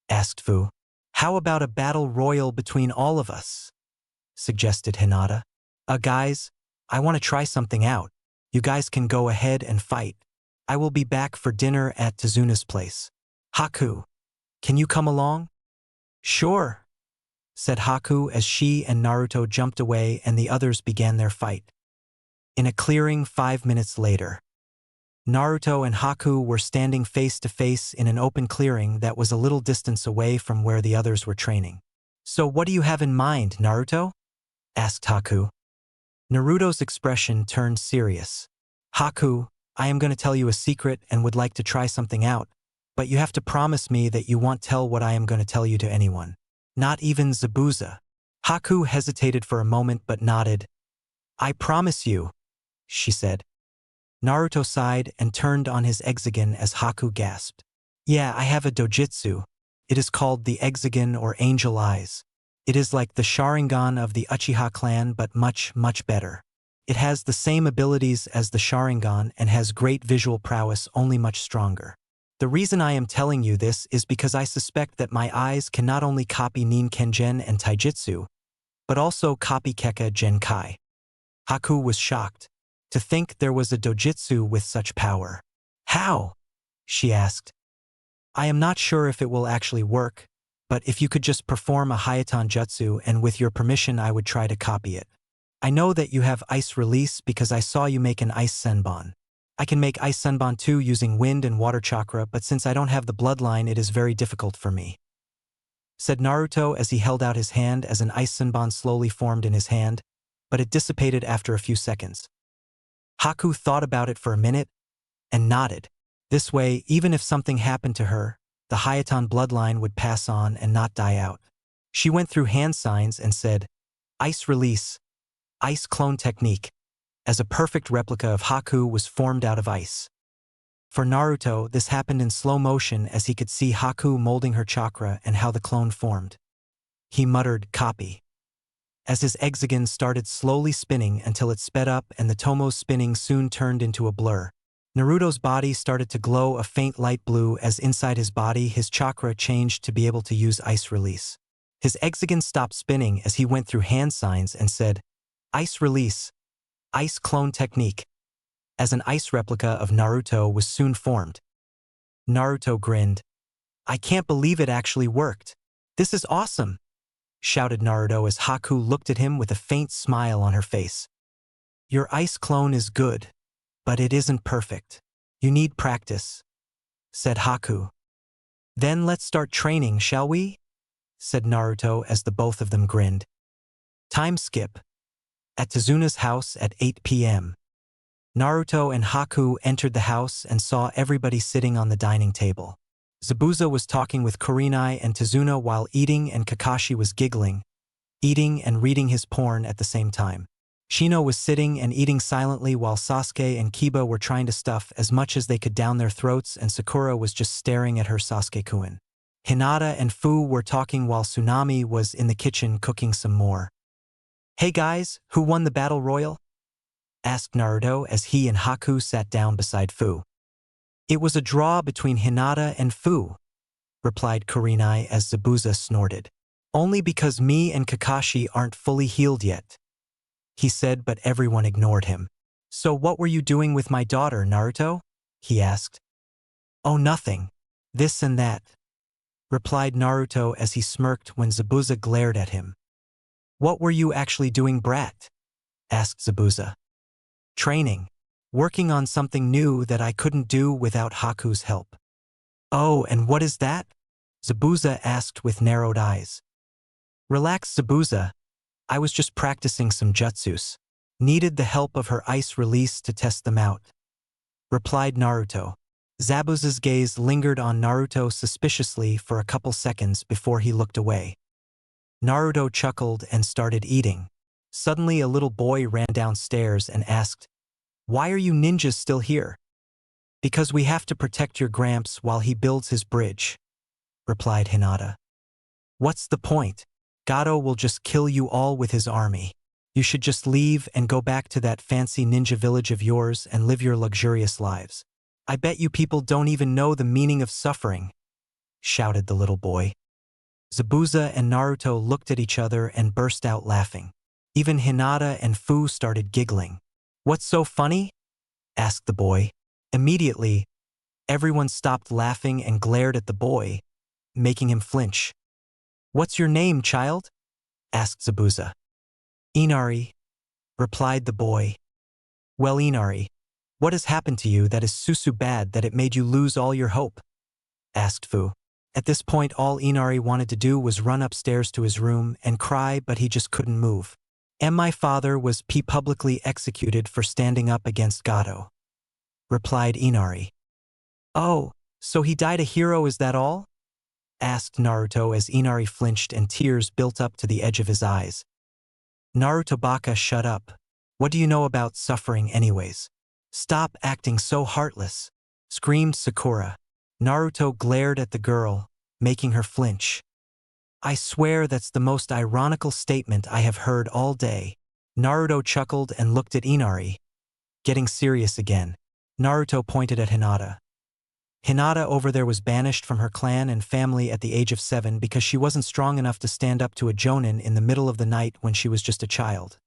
Asked Fu. How about a battle royal between all of us? Suggested Hinata. Guys, I want to try something out. You guys can go ahead and fight. I will be back for dinner at Tazuna's place. Haku, can you come along? Sure, said Haku as she and Naruto jumped away and the others began their fight. In a clearing 5 minutes later, Naruto and Haku were standing face to face in an open clearing that was a little distance away from where the others were training. So what do you have in mind, Naruto? Asked Haku. Naruto's expression turned serious. Haku, I am going to tell you a secret and would like to try something out, but you have to promise me that you won't tell what I am going to tell you to anyone. Not even Zabuza. Haku hesitated for a moment but nodded. I promise you, she said. Naruto sighed and turned on his Exagon as Haku gasped. Yeah, I have a dojutsu. It is called the Exagon or Angel Eyes. It is like the Sharingan of the Uchiha clan but much, much better. It has the same abilities as the Sharingan and has great visual prowess, only much stronger. The reason I am telling you this is because I suspect that my eyes can not only copy Nin Kenjen and Taijutsu, but also copy Kekka Genkai. Haku was shocked to think there was a dojutsu with such power. How? She asked. I am not sure if it will actually work, but if you could just perform a Hayaton Jutsu and with your permission I would try to copy it. I know that you have ice release because I saw you make an ice senbon. I can make ice senbon too using wind and water chakra, but since I don't have the bloodline it is very difficult for me, said Naruto as he held out his hand as an ice senbon slowly formed in his hand, but it dissipated after a few seconds. Haku thought about it for a minute and nodded. This way, even if something happened to her, the Hayaton bloodline would pass on and not die out. She went through hand signs and said, Ice release, ice clone technique, as a perfect replica of Haku was formed out of ice. For Naruto, this happened in slow motion as he could see Haku molding her chakra and how the clone formed. He muttered, copy, as his Exagon started slowly spinning until it sped up and the Tomo's spinning soon turned into a blur. Naruto's body started to glow a faint light blue as inside his body his chakra changed to be able to use ice release. His Exagon stopped spinning as he went through hand signs and said, Ice release, ice clone technique, as an ice replica of Naruto was soon formed. Naruto grinned. I can't believe it actually worked. This is awesome, shouted Naruto as Haku looked at him with a faint smile on her face. Your ice clone is good, but it isn't perfect. You need practice, said Haku. Then let's start training, shall we? Said Naruto as the both of them grinned. Time skip. At Tazuna's house at 8 p.m. Naruto and Haku entered the house and saw everybody sitting on the dining table. Zabuza was talking with Kurenai and Tazuna while eating, and Kakashi was giggling, eating and reading his porn at the same time. Shino was sitting and eating silently while Sasuke and Kiba were trying to stuff as much as they could down their throats, and Sakura was just staring at her Sasuke-kun. Hinata and Fu were talking while Tsunami was in the kitchen cooking some more Hey guys, who won the battle royal? Asked Naruto as he and Haku sat down beside Fu. It was a draw between Hinata and Fu, replied Kurenai as Zabuza snorted. Only because me and Kakashi aren't fully healed yet, he said, but everyone ignored him. So what were you doing with my daughter, Naruto? He asked. Oh, nothing. This and that, replied Naruto as he smirked when Zabuza glared at him. What were you actually doing, brat? Asked Zabuza. Training. Working on something new that I couldn't do without Haku's help. Oh, and what is that? Zabuza asked with narrowed eyes. Relax, Zabuza. I was just practicing some jutsus. Needed the help of her ice release to test them out, replied Naruto. Zabuza's gaze lingered on Naruto suspiciously for a couple seconds before he looked away. Naruto chuckled and started eating. Suddenly a little boy ran downstairs and asked, "Why are you ninjas still here?" "Because we have to protect your Gramps while he builds his bridge," replied Hinata. "What's the point? Gato will just kill you all with his army. You should just leave and go back to that fancy ninja village of yours and live your luxurious lives. I bet you people don't even know the meaning of suffering," shouted the little boy. Zabuza and Naruto looked at each other and burst out laughing. Even Hinata and Fu started giggling. "What's so funny?" asked the boy. Immediately, everyone stopped laughing and glared at the boy, making him flinch. "What's your name, child?" asked Zabuza. "Inari," replied the boy. "Well, Inari, what has happened to you that is so bad that it made you lose all your hope?" asked Fu. At this point, all Inari wanted to do was run upstairs to his room and cry, but he just couldn't move. "My father was publicly executed for standing up against Gato," replied Inari. "Oh, so he died a hero, is that all?" asked Naruto as Inari flinched and tears built up to the edge of his eyes. "Naruto Baka, shut up. What do you know about suffering anyways? Stop acting so heartless," screamed Sakura. Naruto glared at the girl, making her flinch. "I swear that's the most ironical statement I have heard all day." Naruto chuckled and looked at Inari. Getting serious again, Naruto pointed at Hinata. Hinata over there was banished from her clan and family at the age of 7 because she wasn't strong enough to stand up to a jonin in the middle of the night when she was just a child.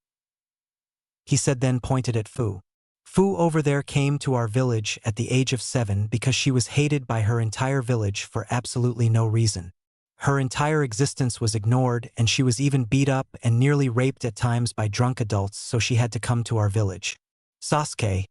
He said, then pointed at Fu. "Fu over there came to our village at the age of 7 because she was hated by her entire village for absolutely no reason. Her entire existence was ignored, and she was even beat up and nearly raped at times by drunk adults, so she had to come to our village. Sasuke,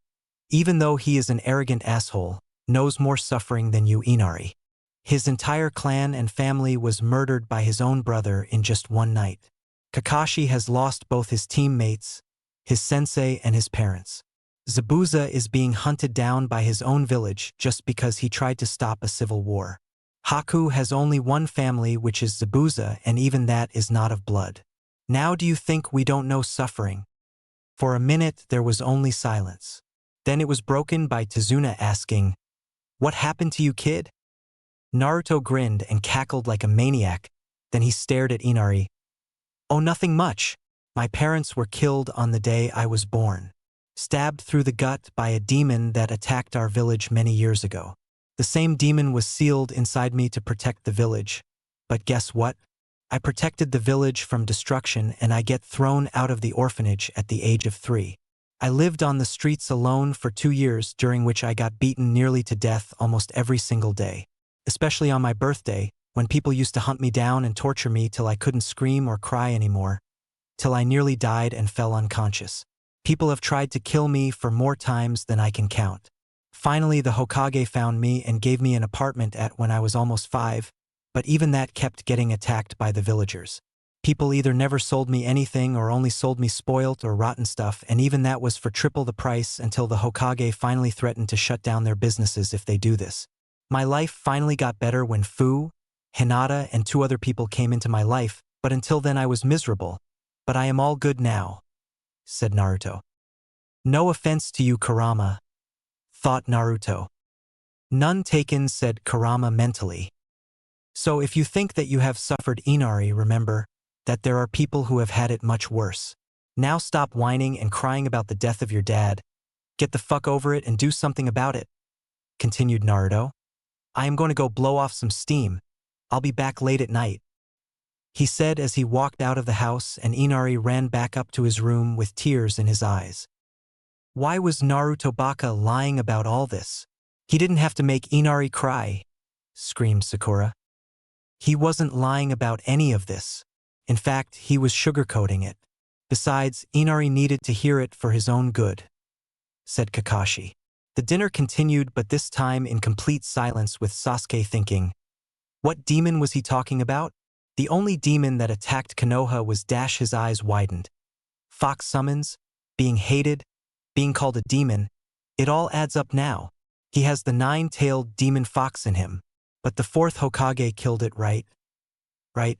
even though he is an arrogant asshole, knows more suffering than you, Inari. His entire clan and family was murdered by his own brother in just one night. Kakashi has lost both his teammates, his sensei, and his parents. Zabuza is being hunted down by his own village just because he tried to stop a civil war. Haku has only one family, which is Zabuza, and even that is not of blood. Now do you think we don't know suffering?" For a minute there was only silence. Then it was broken by Tazuna asking, "What happened to you, kid?" Naruto grinned and cackled like a maniac. Then he stared at Inari. "Oh, nothing much. My parents were killed on the day I was born. Stabbed through the gut by a demon that attacked our village many years ago. The same demon was sealed inside me to protect the village. But guess what? I protected the village from destruction, and I get thrown out of the orphanage at the age of 3. I lived on the streets alone for 2 years, during which I got beaten nearly to death almost every single day. Especially on my birthday, when people used to hunt me down and torture me till I couldn't scream or cry anymore, till I nearly died and fell unconscious. People have tried to kill me for more times than I can count. Finally, the Hokage found me and gave me an apartment at when I was almost 5, but even that kept getting attacked by the villagers. People either never sold me anything or only sold me spoilt or rotten stuff, and even that was for triple the price, until the Hokage finally threatened to shut down their businesses if they do this. My life finally got better when Fu, Hinata, and 2 other people came into my life, but until then I was miserable. But I am all good now," said Naruto. "No offense to you, Kurama," thought Naruto. "None taken," said Kurama mentally. "So if you think that you have suffered, Inari, remember that there are people who have had it much worse. Now stop whining and crying about the death of your dad. Get the fuck over it and do something about it," continued Naruto. "I am going to go blow off some steam. I'll be back late at night," he said as he walked out of the house, and Inari ran back up to his room with tears in his eyes. Why was Naruto Baka lying about all this? He didn't have to make Inari cry, screamed Sakura. He wasn't lying about any of this. In fact, he was sugarcoating it. Besides, Inari needed to hear it for his own good, said Kakashi. The dinner continued, but this time in complete silence, with Sasuke thinking, what demon was he talking about? The only demon that attacked Konoha was his eyes widened. Fox summons, being hated, being called a demon, it all adds up now. He has the 9-tailed demon fox in him, but the 4th Hokage killed it, right? Right?